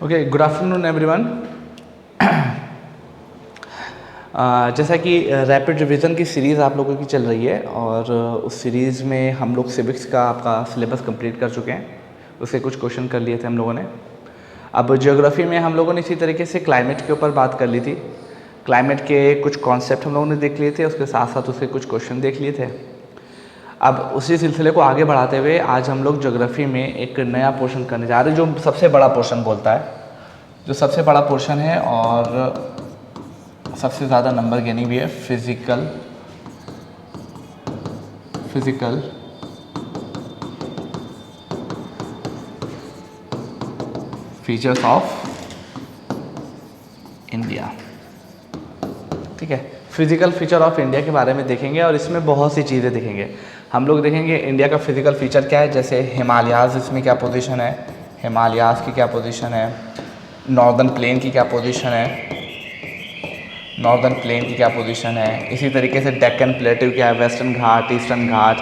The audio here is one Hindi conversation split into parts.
Okay, good afternoon everyone. जैसा कि रैपिड रिवीजन की सीरीज़ आप लोगों की चल रही है और उस सीरीज़ में हम लोग सिविक्स का आपका सिलेबस कंप्लीट कर चुके हैं। उसके कुछ क्वेश्चन कर लिए थे हम लोगों ने। अब ज्योग्राफी में हम लोगों ने इसी तरीके से क्लाइमेट के ऊपर बात कर ली थी। क्लाइमेट के कुछ कॉन्सेप्ट हम लोगों ने देख लिए थे, उसके साथ साथ उसके कुछ क्वेश्चन देख लिए थे। अब उसी सिलसिले को आगे बढ़ाते हुए आज हम लोग ज्योग्राफी में एक नया पोर्शन करने जा रहे हैं, जो सबसे बड़ा पोर्शन बोलता है, जो सबसे बड़ा पोर्शन है और सबसे ज़्यादा नंबर गेनी भी है, फिजिकल फीचर्स ऑफ इंडिया। ठीक है, फिजिकल फीचर ऑफ इंडिया के बारे में देखेंगे और इसमें बहुत सी चीज़ें देखेंगे। हम लोग देखेंगे इंडिया का फिजिकल फीचर क्या है, जैसे हिमालयाज़, इसमें क्या पोजीशन है, हिमालयाज़ की क्या पोजीशन है, नॉर्दर्न प्लेन की क्या पोजीशन है, नॉर्दर्न प्लेन की क्या पोजीशन है, इसी तरीके से डेक्कन प्लेट्यू क्या है, वेस्टर्न घाट, ईस्टर्न घाट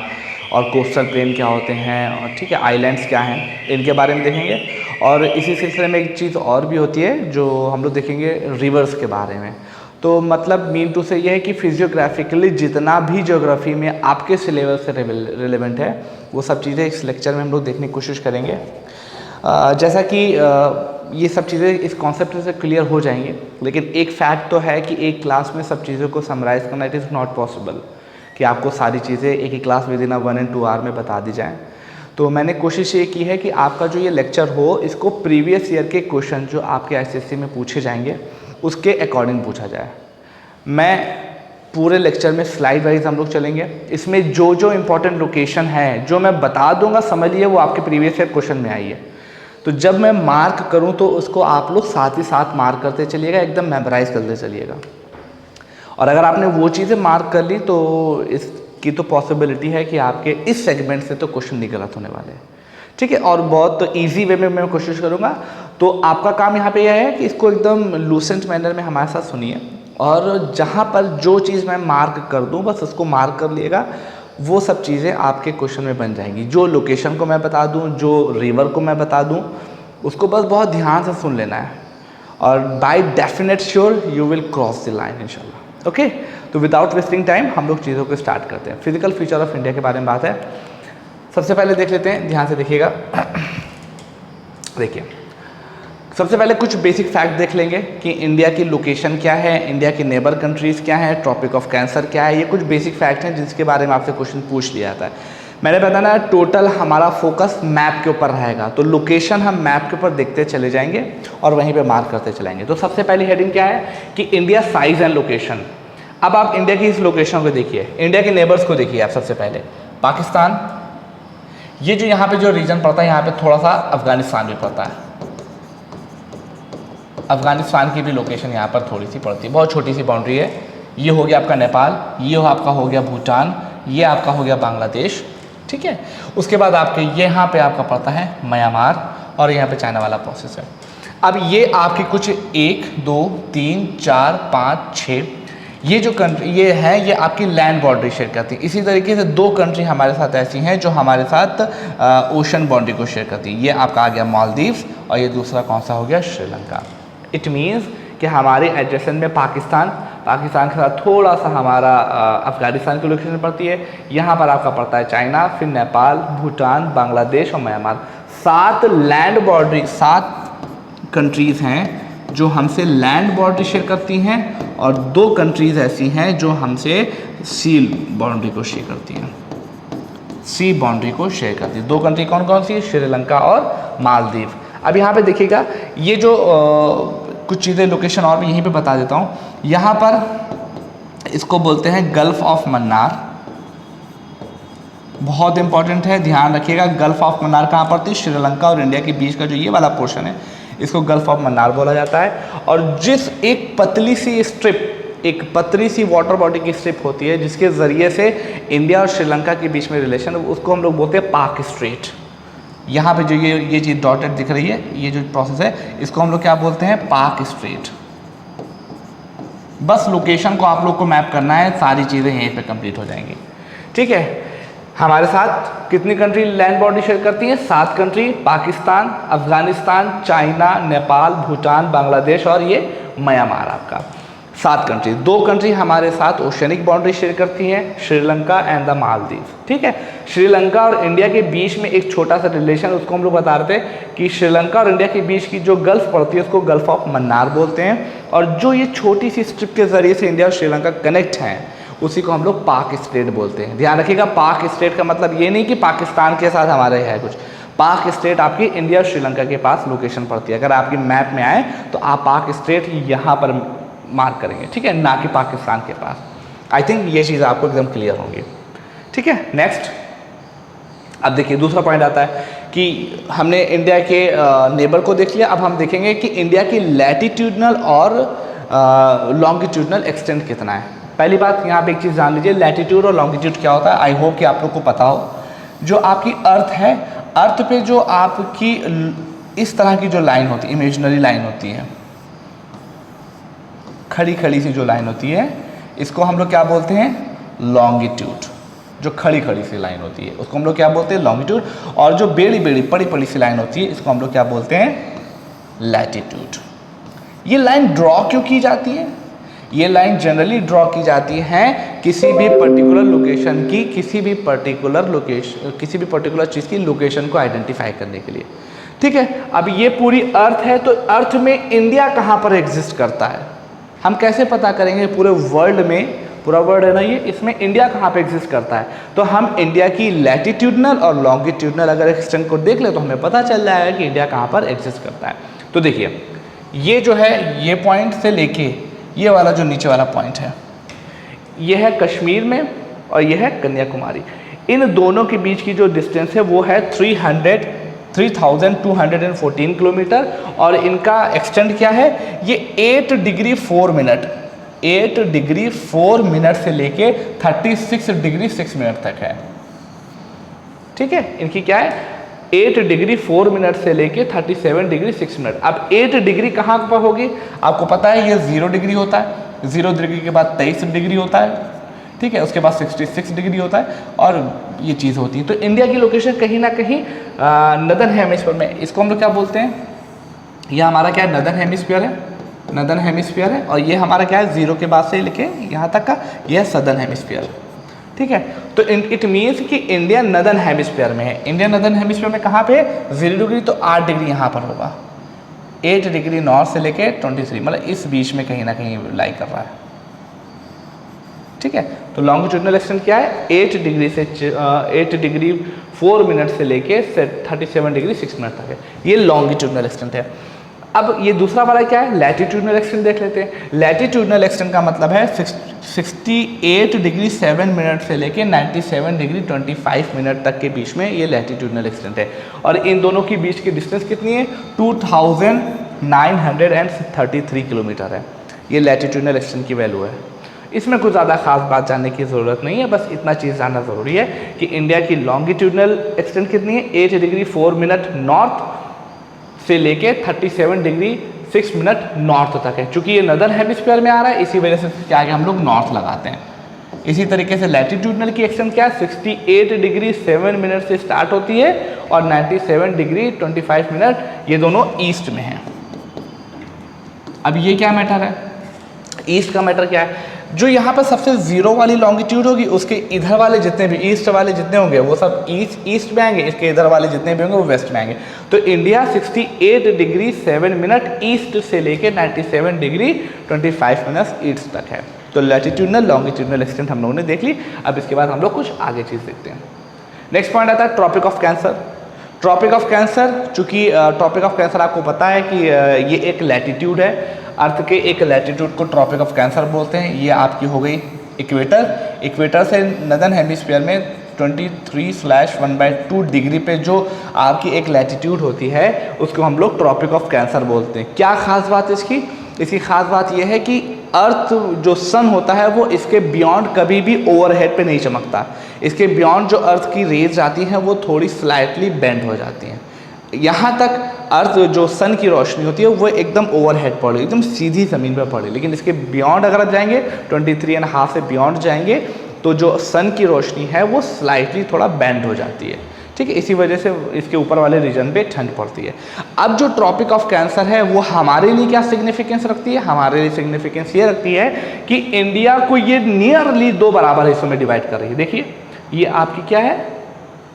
और कोस्टल प्लेन क्या होते हैं, और ठीक है आइलैंड्स क्या हैं, इनके बारे में देखेंगे। और इसी सिलसिले में एक चीज़ और भी होती है जो हम लोग देखेंगे, रिवर्स के बारे में। तो मतलब मीन टू से ये है कि फिजियोग्राफिकली जितना भी ज्योग्राफी में आपके सिलेबस से रिलेवेंट है वो सब चीज़ें इस लेक्चर में हम लोग देखने की कोशिश करेंगे। जैसा कि ये सब चीज़ें इस कॉन्सेप्ट से क्लियर हो जाएंगी, लेकिन एक फैक्ट तो है कि एक क्लास में सब चीज़ों को समराइज़ करना इट इज़ नॉट पॉसिबल कि आपको सारी चीज़ें एक ही class within 1 and 2 hour में बता दी जाएँ। तो मैंने कोशिश ये की है कि आपका जो ये लेक्चर हो, इसको प्रीवियस ईयर के क्वेश्चन जो आपके एसएससी में पूछे जाएंगे उसके अकॉर्डिंग पूछा जाए। मैं पूरे लेक्चर में स्लाइड वाइज हम लोग चलेंगे। इसमें जो जो इम्पोर्टेंट लोकेशन है जो मैं बता दूंगा, समझिए वो आपके प्रीवियस ईयर क्वेश्चन में आई है। तो जब मैं मार्क करूं तो उसको आप लोग साथ ही साथ मार्क करते चलिएगा, एकदम मेमोराइज करते चलिएगा। और अगर आपने वो चीज़ें मार्क कर ली तो इसकी तो पॉसिबिलिटी है कि आपके इस सेगमेंट से तो क्वेश्चन नहीं गलत होने वाले। ठीक है, और बहुत तो ईजी वे में मैं कोशिश करूँगा। तो आपका काम यहाँ पे यह है कि इसको एकदम लूसेंट मैनर में हमारे साथ सुनिए और जहाँ पर जो चीज़ मैं मार्क कर दूँ बस उसको मार्क कर लिएगा। वो सब चीज़ें आपके क्वेश्चन में बन जाएंगी। जो लोकेशन को मैं बता दूं, जो रिवर को मैं बता दूं, उसको बस बहुत ध्यान से सुन लेना है और by definite sure you will cross the line इंशाल्लाह। ओके, तो विदाउट वेस्टिंग टाइम हम लोग चीज़ों को स्टार्ट करते हैं। फिजिकल फीचर ऑफ इंडिया के बारे में बात है। सबसे पहले देख लेते हैं, ध्यान से देखिएगा। देखिए, सबसे पहले कुछ बेसिक फैक्ट देख लेंगे कि इंडिया की लोकेशन क्या है, इंडिया की नेबर कंट्रीज़ क्या है, ट्रॉपिक ऑफ कैंसर क्या है। ये कुछ बेसिक फैक्ट हैं जिसके बारे में आपसे क्वेश्चन पूछ लिया जाता है। मैंने बताना है टोटल हमारा फोकस मैप के ऊपर रहेगा, तो लोकेशन हम मैप के ऊपर देखते चले जाएंगे और वहीं पे मार्क करते चलाएंगे। तो सबसे पहली हेडिंग क्या है कि इंडिया साइज एंड लोकेशन। अब आप इंडिया की इस लोकेशन को देखिए, इंडिया के नेबर्स को देखिए आप। सबसे पहले पाकिस्तान, ये जो यहाँ पे जो रीजन पड़ता है, यहाँ पे थोड़ा सा अफगानिस्तान भी पड़ता है। अफगानिस्तान की भी लोकेशन यहाँ पर थोड़ी सी पड़ती है, बहुत छोटी सी बाउंड्री है। ये हो गया आपका नेपाल, ये आपका हो गया भूटान, ये आपका हो गया बांग्लादेश। ठीक है, उसके बाद आपके यहाँ पे आपका पड़ता है म्यांमार और यहाँ पे चाइना वाला प्रोसेस है। अब ये आपकी कुछ 1 2 3 4 5 6 ये जो कंट्री ये है, ये आपकी लैंड बाउंड्री शेयर करती है। इसी तरीके से 2 कंट्री हमारे साथ ऐसी हैं जो हमारे साथ ओशन बाउंड्री को शेयर करती है। ये आपका आ गया मालदीव्स और ये दूसरा कौन सा हो गया, श्रीलंका। इट मीन्स कि हमारे एडजेसेंट में पाकिस्तान के साथ थोड़ा सा हमारा अफगानिस्तान की लोकेशन पड़ती है। यहाँ पर आपका पड़ता है चाइना, फिर नेपाल, भूटान, बांग्लादेश और म्यांमार। 7 लैंड बाउंड्री, 7 कंट्रीज़ हैं जो हमसे लैंड बाउंड्री शेयर करती हैं और 2 कंट्रीज़ ऐसी हैं जो हमसे सी बाउंड्री को शेयर करती हैं। सी बाउंड्री को शेयर करती है 2 कंट्री कौन कौन सी है, श्रीलंका और मालदीव। अब यहाँ पे देखिएगा, ये जो कुछ चीज़ें लोकेशन और भी यहीं पे बता देता हूँ। यहाँ पर इसको बोलते हैं गल्फ ऑफ मन्नार, बहुत इंपॉर्टेंट है, ध्यान रखिएगा। गल्फ ऑफ मन्नार कहाँ पड़ती है, श्रीलंका और इंडिया के बीच का जो ये वाला पोर्शन है इसको गल्फ ऑफ मन्नार बोला जाता है। और जिस एक पतली सी स्ट्रिप, एक पतली सी वाटर बॉडी की स्ट्रिप होती है जिसके ज़रिए से इंडिया और श्रीलंका के बीच में रिलेशन, उसको हम लोग बोलते हैं पाक स्ट्रेट। यहाँ पे जो ये चीज़ डॉटेड दिख रही है, ये जो प्रोसेस है इसको हम लोग क्या बोलते हैं, पाक स्ट्रेट। बस लोकेशन को आप लोग को मैप करना है, सारी चीज़ें यहीं पे कंप्लीट हो जाएंगी। ठीक है, हमारे साथ कितनी कंट्री लैंड बॉर्डर शेयर करती हैं? 7 कंट्री, पाकिस्तान, अफगानिस्तान, चाइना, नेपाल, भूटान, बांग्लादेश और ये म्यांमार आपका। 7 कंट्री। 2 कंट्री हमारे साथ ओशनिक बाउंड्री शेयर करती हैं, श्रीलंका एंड द मालदीव। ठीक है, श्रीलंका और इंडिया के बीच में एक छोटा सा रिलेशन, उसको हम लोग बता रहे थे कि श्रीलंका और इंडिया के बीच की जो गल्फ पड़ती है उसको गल्फ ऑफ मन्नार बोलते हैं, और जो ये छोटी सी स्ट्रिप के जरिए से इंडिया और श्रीलंका कनेक्ट हैं उसी को हम लोग पाक स्टेट बोलते हैं। ध्यान रखिएगा, पाक स्टेट का मतलब ये नहीं कि पाकिस्तान के साथ हमारे है कुछ। पाक स्टेट आपकी इंडिया और श्रीलंका के पास लोकेशन पड़ती है। अगर आपकी मैप में आए तो आप पाक स्टेट यहाँ पर मार्क करेंगे, ठीक है, ना कि पाकिस्तान के पास। आई थिंक ये चीज़ आपको एकदम क्लियर होंगी। ठीक है, नेक्स्ट अब देखिए दूसरा पॉइंट आता है कि हमने इंडिया के नेबर को देख लिया। अब हम देखेंगे कि इंडिया की लैटिट्यूडनल और लॉन्गिट्यूडनल एक्सटेंट कितना है। पहली बात यहाँ पे एक चीज़ जान लीजिए, लैटिट्यूड और लॉन्गिट्यूड क्या होता है। आई होप कि आप लोग को पता हो। जो आपकी अर्थ है, अर्थ पे जो आपकी इस तरह की जो लाइन होती है, इमेजिनरी लाइन होती है, खड़ी खड़ी सी जो लाइन होती है, इसको हम लोग क्या बोलते हैं? लॉन्गिट्यूड। जो खड़ी खड़ी सी लाइन होती है उसको हम लोग क्या बोलते हैं? लॉन्गिट्यूड। और जो बेड़ी बेड़ी पड़ी पड़ी सी लाइन होती है इसको हम लोग क्या बोलते हैं? लैटिट्यूड। ये लाइन ड्रॉ क्यों की जाती है? ये लाइन जनरली ड्रॉ की जाती है किसी भी पर्टिकुलर लोकेशन की, किसी भी पर्टिकुलर चीज़ की लोकेशन को आइडेंटिफाई करने के लिए। ठीक है, अब ये पूरी अर्थ है तो अर्थ में इंडिया कहाँ पर एग्जिस्ट करता है? हम कैसे पता करेंगे पूरे वर्ल्ड में, पूरा वर्ल्ड है ना ये, इसमें इंडिया कहाँ पे एग्जिस्ट करता है? तो हम इंडिया की लैटिट्यूडनल और लॉन्गिट्यूडनल अगर एक्सटेंट को देख ले तो हमें पता चल जाएगा कि इंडिया कहाँ पर एग्जिस्ट करता है। तो देखिए ये जो है, ये पॉइंट से लेके ये वाला जो नीचे वाला पॉइंट है, ये है कश्मीर में और ये है कन्याकुमारी। इन दोनों के बीच की जो डिस्टेंस है वो है 3214 किलोमीटर, और इनका एक्सटेंट क्या है? ये 8 डिग्री 4 मिनट, 8 डिग्री 4 मिनट से लेके 36 डिग्री 6 मिनट तक है। ठीक है, इनकी क्या है? 8 डिग्री 4 मिनट से लेके 37 डिग्री 6 मिनट। अब 8 डिग्री कहाँ पर होगी? आपको पता है ये 0 डिग्री होता है, 0 डिग्री के बाद 23 डिग्री होता है, ठीक है, उसके बाद 66 डिग्री होता है, और ये चीज़ होती है। तो इंडिया की लोकेशन कहीं ना कहीं नदर्न हेमिस्फीयर में, इसको हम लोग क्या बोलते हैं? ये हमारा क्या है? नदर्न हेमिस्फीयर है, नदर्न हेमिस्फीयर है, और ये हमारा क्या है? 0 के बाद से लेके यहाँ तक का ये है सदर्न हेमिस्फीयर। ठीक है, तो इट मीन्स कि इंडिया नदर्न हेमिस्फीयर में है। इंडिया नदर्न हेमिस्फीयर में कहाँ पे? 0 डिग्री, तो 8 डिग्री यहाँ पर होगा। 8 डिग्री नॉर्थ से लेके 23, मतलब इस बीच में कहीं ना कहीं लाई कर रहा है। ठीक है, तो लॉन्गिट्यूडनल एक्सटेंट क्या है? 8 डिग्री से 8 डिग्री 4 मिनट से लेके 37 डिग्री 6 मिनट तक है, ये लॉन्गिट्यूडनल एक्सटेंट है। अब ये दूसरा वाला क्या है? लैटिट्यूडनल एक्सटेंट देख लेते हैं। लैटिट्यूडनल एक्सटेंट का मतलब है 68 डिग्री 7 मिनट से लेके 97 डिग्री 25 मिनट तक के बीच में ये लैटिट्यूडनल एक्सटेंट है, और इन दोनों के बीच की डिस्टेंस कितनी है? 2933 किलोमीटर है। ये लैटिट्यूडनल एक्सटेंट की वैल्यू है। इसमें कुछ ज़्यादा खास बात जानने की ज़रूरत नहीं है, बस इतना चीज़ जानना ज़रूरी है कि इंडिया की लॉन्गिट्यूडनल एक्सटेंट कितनी है? 8 डिग्री 4 मिनट नॉर्थ से लेके 37 डिग्री 6 मिनट नॉर्थ तक है। चूँकि ये नदर्न हेमिस्फीयर में आ रहा है, इसी वजह से क्या है, हम लोग नॉर्थ लगाते हैं। इसी तरीके से लैटिट्यूडनल की एक्सटेंट क्या है? 68 डिग्री 7 मिनट से स्टार्ट होती है और 97 डिग्री 25 मिनट, ये दोनों ईस्ट में हैं। अब ये क्या मैटर है? ईस्ट का मैटर क्या है? जो यहाँ पर सबसे 0 वाली लॉन्गिट्यूड होगी उसके इधर वाले जितने भी ईस्ट वाले जितने होंगे वो सब ईस्ट में आएंगे, इसके इधर वाले जितने भी होंगे वो वेस्ट में आएंगे। तो इंडिया 68 डिग्री 7 मिनट ईस्ट से लेके 97 डिग्री 25 मिनट ईस्ट तक है। तो लैटिट्यूडनल लॉन्गिट्यूडनल एक्सटेंट हम लोगों ने देख ली। अब इसके बाद हम लोग कुछ आगे चीज़ देखते हैं। नेक्स्ट पॉइंट आता है tropic of cancer. Tropic of cancer, चूँकि ट्रॉपिक ऑफ कैंसर आपको पता है कि ये एक लैटिट्यूड है, अर्थ के एक लैटिट्यूड को ट्रॉपिक ऑफ कैंसर बोलते हैं। ये आपकी हो गई इक्वेटर। इक्वेटर से नदर्न हेमिस्फीयर में 23/1/2 डिग्री पे जो आपकी एक लैटिट्यूड होती है उसको हम लोग ट्रॉपिक ऑफ कैंसर बोलते हैं। क्या खास बात है इसकी? इसकी खास बात यह है कि अर्थ जो सन होता है वो इसके बियॉन्ड कभी भी ओवरहेड पे नहीं चमकता। इसके बियॉन्ड जो अर्थ की रेज आती हैं वो थोड़ी स्लाइटली बेंड हो जाती हैं। यहाँ तक अर्थ जो सन की रोशनी होती है वो एकदम ओवरहेड पड़े, एकदम सीधी ज़मीन पर पड़े। लेकिन इसके बियॉन्ड अगर आप जाएंगे 23.5 से बियॉन्ड जाएंगे तो जो सन की रोशनी है वो स्लाइटली थोड़ा बेंड हो जाती है, ठीक है। इसी वजह से इसके ऊपर वाले रीजन पे ठंड पड़ती है। अब जो ट्रॉपिक ऑफ कैंसर है वो हमारे लिए क्या सिग्निफिकेंस रखती है? हमारे लिए सिग्निफिकेंस ये रखती है कि इंडिया को ये नियरली 2 बराबर हिस्सों में डिवाइड कर रही है। देखिए ये आपकी क्या है,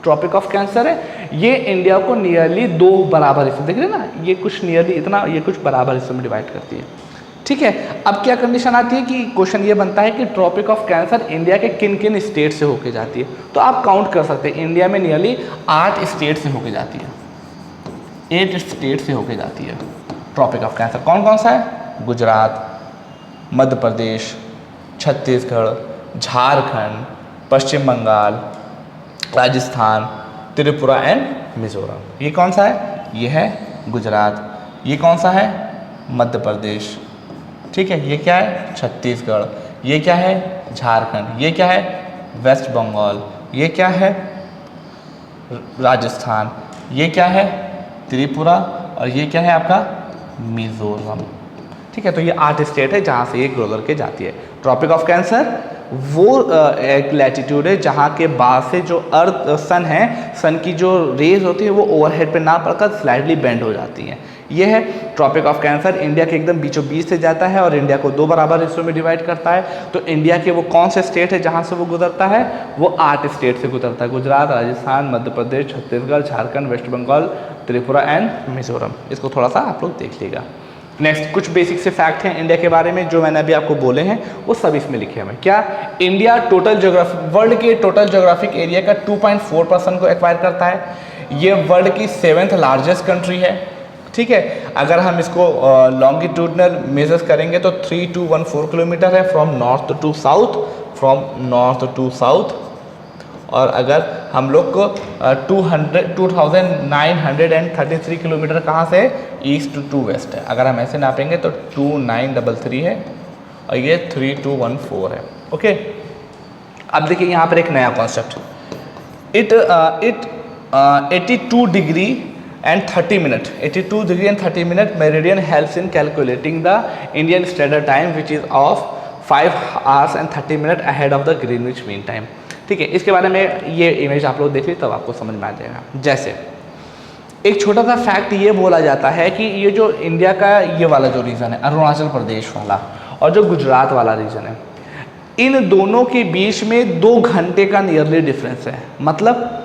ट्रॉपिक ऑफ कैंसर है, ये इंडिया को नियरली 2 बराबर हिस्से, देख रहे हैं ना, ये कुछ नियरली इतना, ये कुछ बराबर हिस्सों में डिवाइड करती है, ठीक है। अब क्या कंडीशन आती है कि क्वेश्चन ये बनता है कि ट्रॉपिक ऑफ कैंसर इंडिया के किन किन स्टेट से होके जाती है। तो आप काउंट कर सकते हैं, इंडिया में नियरली 8 स्टेट से होके जाती है, 8 स्टेट से होके जाती है ट्रॉपिक ऑफ कैंसर। कौन कौन सा है? गुजरात, मध्य प्रदेश, छत्तीसगढ़, झारखंड, पश्चिम बंगाल, राजस्थान, त्रिपुरा एंड मिजोरम। ये कौन सा है? ये है गुजरात। ये कौन सा है? मध्य प्रदेश, ठीक है। ये क्या है? छत्तीसगढ़। ये क्या है? झारखंड। ये क्या है? वेस्ट बंगाल। ये क्या है? राजस्थान। ये क्या है? त्रिपुरा। और ये क्या है आपका? मिजोरम, ठीक है। तो ये 8 स्टेट है जहाँ से ये गुजर के जाती है। ट्रॉपिक ऑफ कैंसर वो एक लैटिट्यूड है जहाँ के बाद से जो अर्थ सन है, सन की जो रेज होती है वो ओवरहेड पे ना पड़कर स्लाइडली बेंड हो जाती हैं। ये है ट्रॉपिक ऑफ कैंसर, इंडिया के एकदम बीचों बीच से जाता है और इंडिया को 2 बराबर हिस्सों में डिवाइड करता है। तो इंडिया के वो कौन से स्टेट है जहाँ से वो गुजरता है? वो 8 स्टेट से गुजरता है, गुजरात, राजस्थान, मध्य प्रदेश, छत्तीसगढ़, झारखंड, वेस्ट बंगाल, त्रिपुरा एंड मिजोरम। इसको थोड़ा सा आप लोग देख लीजिएगा। नेक्स्ट कुछ बेसिक से फैक्ट हैं इंडिया के बारे में जो मैंने अभी आपको बोले हैं वो सब इसमें लिखे हैं। क्या इंडिया टोटल ज्योग्राफिक वर्ल्ड के टोटल ज्योग्राफिक एरिया का 2.4% को एक्वायर करता है। ये वर्ल्ड की 7th लार्जेस्ट कंट्री है, ठीक है। अगर हम इसको लॉन्गिट्यूडनल मेजर्स करेंगे तो 3214 किलोमीटर है फ्रॉम नॉर्थ टू साउथ, और अगर हम लोग को 2933 किलोमीटर कहाँ से? ईस्ट टू वेस्ट है। अगर हम ऐसे नापेंगे तो 2933 है और ये 3214 है, ओके। अब देखिए यहाँ पर एक नया concept, 82 degree and 30 minute, 82 degree and 30 minute meridian helps in calculating the Indian standard time which is of 5 hours and 30 minutes ahead of the Greenwich mean time, ठीक है। इसके बारे में ये इमेज आप लोग देख लीजिए तब आपको समझ में आ जाएगा। जैसे एक छोटा सा फैक्ट ये बोला जाता है कि ये जो इंडिया का ये वाला जो रीजन है, अरुणाचल प्रदेश वाला और जो गुजरात वाला रीजन है, इन दोनों के बीच में 2 घंटे का नियरली डिफरेंस है। मतलब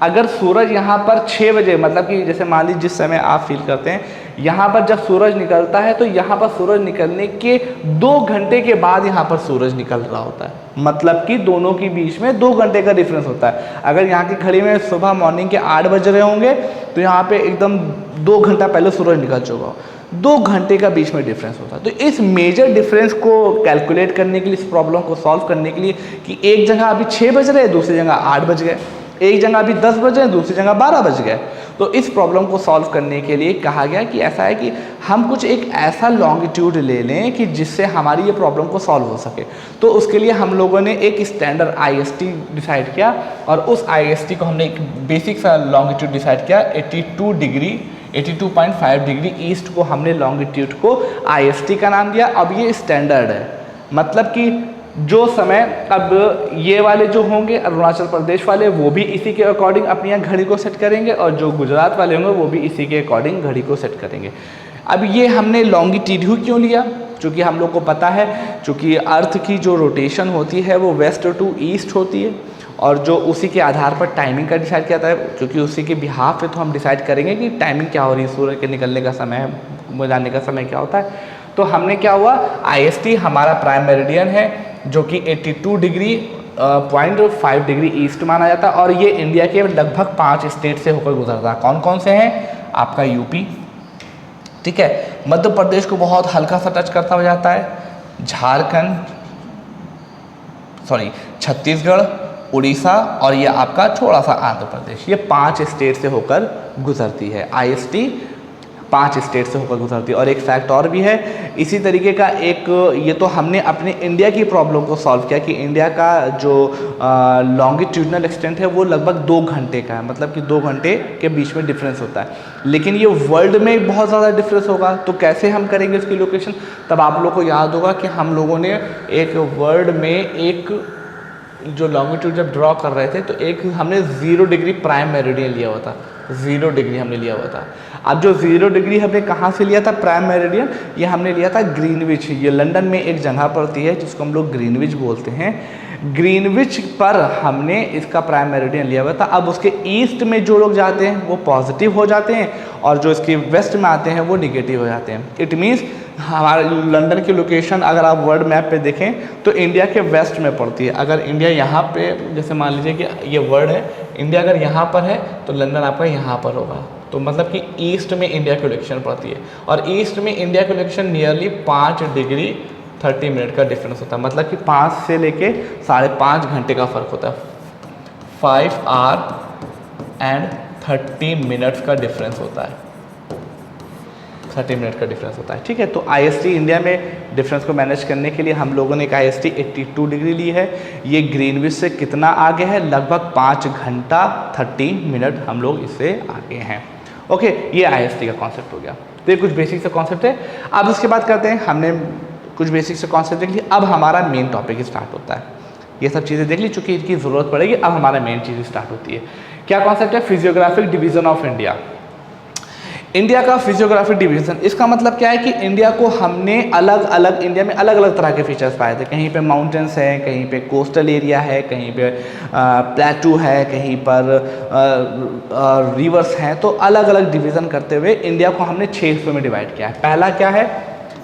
अगर सूरज यहाँ पर 6 बजे, मतलब कि जैसे मान लीजिए जिस समय आप फील करते हैं, यहाँ पर जब सूरज निकलता है तो यहाँ पर सूरज निकलने के 2 घंटे के बाद यहाँ पर सूरज निकल रहा होता है। मतलब कि दोनों के बीच में 2 घंटे का डिफरेंस होता है। अगर यहाँ की घड़ी में सुबह मॉर्निंग के 8 बज रहे होंगे तो यहाँ पे एकदम 2 घंटा पहले सूरज निकल चुका हो, 2 घंटे का बीच में डिफरेंस होता है। तो इस मेजर डिफरेंस को कैलकुलेट करने के लिए, इस प्रॉब्लम को सॉल्व करने के लिए कि एक जगह अभी 6 बज रहे, दूसरी जगह 8 बज गए, एक जगह अभी 10 बज रहे, दूसरी जगह 12 बज गए, तो इस प्रॉब्लम को सॉल्व करने के लिए कहा गया कि ऐसा है कि हम कुछ एक ऐसा लॉन्गिट्यूड ले लें कि जिससे हमारी ये प्रॉब्लम को सॉल्व हो सके। तो उसके लिए हम लोगों ने एक स्टैंडर्ड IST डिसाइड किया और उस IST को हमने एक बेसिक सा लॉन्गिट्यूड डिसाइड किया, 82.5 डिग्री ईस्ट को हमने लॉन्गिट्यूड को IST का नाम दिया। अब ये स्टैंडर्ड है, मतलब कि जो समय अब ये वाले जो होंगे अरुणाचल प्रदेश वाले वो भी इसी के अकॉर्डिंग अपनी यहाँ घड़ी को सेट करेंगे और जो गुजरात वाले होंगे वो भी इसी के अकॉर्डिंग घड़ी को सेट करेंगे। अब ये हमने लॉन्गिट्यूड क्यों लिया? क्योंकि हम लोग को पता है चूँकि अर्थ की जो रोटेशन होती है वो वेस्ट टू ईस्ट होती है और जो उसी के आधार पर टाइमिंग का डिसाइड किया जाता है, क्योंकि उसी के बिहाफ पे तो हम डिसाइड करेंगे कि टाइमिंग क्या हो रही है, सूर्य के निकलने का समय, जाने का समय क्या होता है। तो हमने क्या हुआ, IST हमारा प्राइम मेरिडियन है जो कि 82 डिग्री 0.5 डिग्री ईस्ट माना जाता है और ये इंडिया के लगभग 5 स्टेट से होकर गुजरता है। कौन कौन से हैं? आपका यूपी, ठीक है, मध्य प्रदेश को बहुत हल्का सा टच करता हो जाता है, झारखंड, छत्तीसगढ़, उड़ीसा और ये आपका थोड़ा सा आंध्र प्रदेश, ये 5 स्टेट से होकर गुजरती है। IST 5 स्टेट से होकर गुजरती है। और एक फैक्ट और भी है इसी तरीके का, एक ये तो हमने अपने इंडिया की प्रॉब्लम को सॉल्व किया कि इंडिया का जो लॉन्गिट्यूडनल एक्सटेंट है वो लगभग 2 घंटे का है, मतलब कि 2 घंटे के बीच में डिफरेंस होता है, लेकिन ये वर्ल्ड में बहुत ज़्यादा डिफरेंस होगा। तो कैसे हम करेंगे इसकी लोकेशन? तब आप लोग को याद होगा कि हम लोगों ने एक वर्ल्ड में एक जो लॉन्गिट्यूड जब ड्रॉ कर रहे थे तो एक हमने 0 डिग्री प्राइम मेरिडियन लिया हुआ था, 0 डिग्री हमने लिया हुआ था। अब जो 0 डिग्री हमने कहाँ से लिया था प्राइम मेरिडियन, ये हमने लिया था ग्रीनविच। ये लंदन में एक जगह पड़ती है जिसको हम लोग ग्रीनविच बोलते हैं। ग्रीनविच पर हमने इसका प्राइम मेरिडियन लिया हुआ था। अब उसके ईस्ट में जो लोग जाते हैं वो पॉजिटिव हो जाते हैं और जो इसके वेस्ट में आते हैं वो निगेटिव हो जाते हैं। इट मीन्स हमारे लंदन की लोकेशन अगर आप वर्ल्ड मैप पे देखें तो इंडिया के वेस्ट में पड़ती है। अगर इंडिया यहाँ पे, जैसे मान लीजिए कि ये वर्ल्ड है, इंडिया अगर यहाँ पर है तो लंदन आपका यहाँ पर होगा। तो मतलब कि ईस्ट में इंडिया की लोकेशन पड़ती है और ईस्ट में इंडिया की लोकेशन नियरली 5 डिग्री 30 मिनट का डिफरेंस होता है। मतलब कि 5 से लेके 5.5 घंटे का फ़र्क होता है। 5 आवर एंड 30 मिनट्स का डिफरेंस होता है, 30 मिनट का डिफरेंस होता है। ठीक है, तो IST इंडिया में डिफरेंस को मैनेज करने के लिए हम लोगों ने एक IST 82 डिग्री ली है। ये ग्रीनविच से कितना आगे है, लगभग 5 घंटा 30 मिनट हम लोग इससे आगे हैं। ओके, ये IST का कॉन्सेप्ट हो गया। तो ये कुछ बेसिक से कॉन्सेप्ट है। अब उसके बाद करते हैं, हमने कुछ बेसिक से कॉन्सेप्ट देख लिए, अब हमारा मेन टॉपिक स्टार्ट होता है। ये सब चीज़ें देख ली, चूँकि इनकी ज़रूरत पड़ेगी, अब हमारा मेन चीज़ स्टार्ट होती है। क्या कॉन्सेप्ट है? Physiographic division of India. India का फिजियोग्राफिक डिवीज़न, इसका मतलब क्या है कि इंडिया को हमने अलग अलग, इंडिया में अलग अलग तरह के फीचर्स पाए थे। कहीं पे माउंटेन्स है, कहीं पे कोस्टल एरिया है, कहीं पे प्लेटू है, कहीं पर रिवर्स हैं। तो अलग अलग डिवीज़न करते हुए इंडिया को हमने 6 हिस्सों में डिवाइड किया है। पहला क्या है?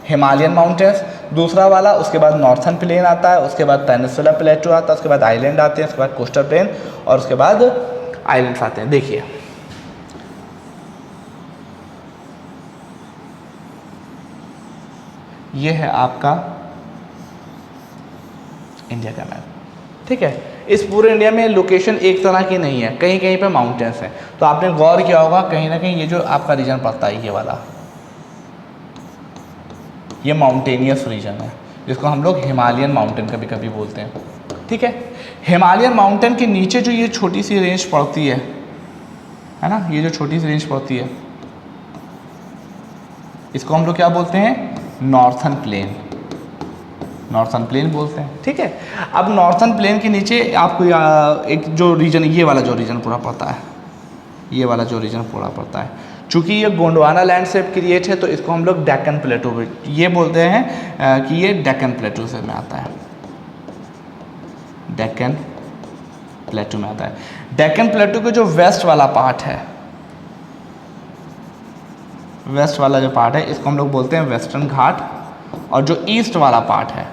Himalayan mountains. दूसरा वाला, उसके बाद नॉर्थन प्लेन आता है, उसके बाद पेनिनसुला प्लेटू आता है, उसके बाद आइलैंड आते हैं, उसके बाद कोस्टल प्लेन और उसके बाद आइलैंड्स आते हैं। देखिए, ये है आपका इंडिया का मैप। ठीक है, इस पूरे इंडिया में लोकेशन एक तरह की नहीं है, कहीं कहीं पे माउंटेन्स हैं। तो आपने गौर किया होगा कहीं ना कहीं ये जो आपका रीजन पड़ता है, ये वाला, ये माउंटेनियस रीजन है, जिसको हम लोग हिमालयन माउंटेन कभी कभी बोलते हैं। ठीक है, हिमालयन माउंटेन के नीचे जो ये छोटी सी रेंज पड़ती है ना, ये जो छोटी सी रेंज पड़ती है, इसको हम लोग क्या बोलते हैं? नॉर्थन प्लेन, नॉर्थन प्लेन बोलते हैं। ठीक है, अब नॉर्थन प्लेन के नीचे आपको एक जो रीजन, ये वाला जो रीजन पूरा पड़ता है, ये वाला जो रीजन पूरा पड़ता है, चूँकि ये गोंडवाना लैंडस्केप क्रिएट है तो इसको हम लोग डेक्कन प्लेटू ये बोलते हैं कि ये डेक्कन प्लेटू से में आता है, डेक्कन प्लेटू में आता है। डेक्कन प्लेटू का जो वेस्ट वाला पार्ट है, वेस्ट वाला जो पार्ट है, इसको हम लोग बोलते हैं वेस्टर्न घाट। और जो ईस्ट वाला पार्ट है,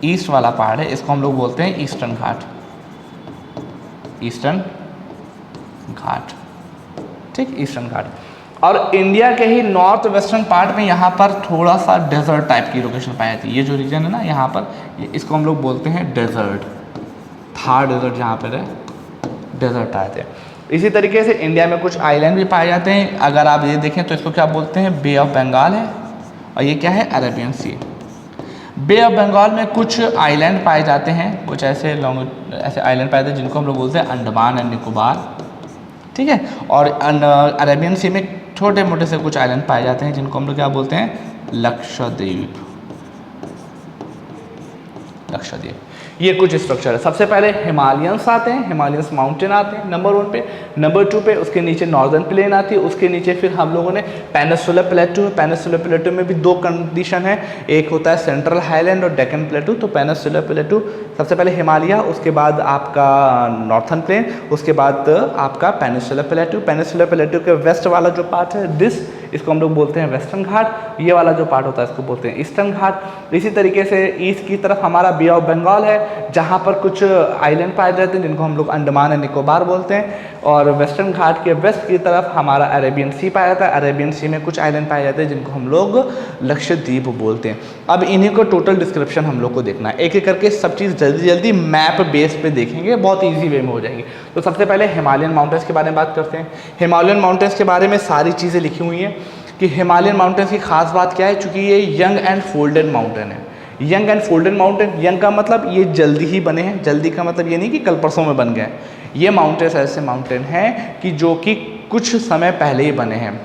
ईस्ट वाला पार्ट है, इसको हम लोग बोलते हैं ईस्टर्न घाट, ईस्टर्न घाट। ठीक, ईस्टर्न घाट। और इंडिया के ही नॉर्थ वेस्टर्न पार्ट में यहाँ पर थोड़ा सा डेजर्ट टाइप की लोकेशन पाई जाती है। ये जो रीजन है ना यहाँ पर, इसको हम लोग बोलते हैं डेजर्ट, थार डेजर्ट जहाँ पर है, डेजर्ट आते हैं। इसी तरीके से इंडिया में कुछ आइलैंड भी पाए जाते हैं। अगर आप ये देखें तो इसको क्या बोलते हैं? बे ऑफ बंगाल है, और ये क्या है? Arabian Sea. Bay of Bengal में कुछ आइलैंड पाए जाते हैं, कुछ ऐसे आइलैंड पाए जाते हैं जिनको हम लोग बोलते हैं अंडमान एंड निकोबार। ठीक है, और अरेबियन सी में छोटे मोटे से कुछ आइलैंड पाए जाते हैं जिनको हम लोग क्या बोलते हैं? लक्षद्वीप, लक्षद्वीप। ये कुछ स्ट्रक्चर है। सबसे पहले हिमालयंस आते हैं, हिमालयंस माउंटेन आते हैं नंबर 1 पे। नंबर 2 पे उसके नीचे नॉर्दर्न प्लेन आती है, उसके नीचे फिर हम लोगों ने पेनिनसुला प्लेटू। पेनिनसुला प्लेटू में भी 2 कंडीशन है, एक होता है सेंट्रल हाईलैंड और डेक्कन प्लेटू। तो पेनिनसुला प्लेटू सबसे पहले हिमालय, उसके बाद आपका नॉर्थन प्लेन, उसके बाद आपका पेनिनसुला प्लेटू। पेनिनसुला प्लेटू के वेस्ट वाला जो पार्ट है दिस, इसको हम लोग बोलते हैं वेस्टर्न घाट। ये वाला जो पार्ट होता है इसको बोलते हैं ईस्टर्न घाट। इसी तरीके से ईस्ट की तरफ हमारा बे ऑफ बंगाल है, जहाँ पर कुछ आइलैंड पाए जाते हैं जिनको हम लोग अंडमान एंड निकोबार बोलते हैं। और वेस्टर्न घाट के वेस्ट की तरफ हमारा अरेबियन सी पाया जाता है। अरेबियन सी में कुछ आइलैंड पाए जाते हैं जिनको हम लोग लक्षद्वीप बोलते हैं। अब इन्हीं को टोटल डिस्क्रिप्शन हम लोग को देखना है, एक एक करके सब चीज़ जल्दी जल्दी मैप बेस पे देखेंगे, बहुत ईजी वे में हो जाएंगे। तो सबसे पहले हिमालयन माउंटेन्स के बारे में बात करते हैं। हिमालयन माउंटेन्स के बारे में सारी चीज़ें लिखी हुई हैं कि हिमालयन माउंटेन्स की खास बात क्या है, चूँकि ये यंग एंड फोल्डेड माउंटेन है। Young and folded mountain, young का मतलब ये जल्दी ही बने हैं, जल्दी का मतलब ये नहीं कि कल परसों में बन गए। ये माउंटेन्स ऐसे माउंटेन हैं कि जो कि कुछ समय पहले ही बने हैं।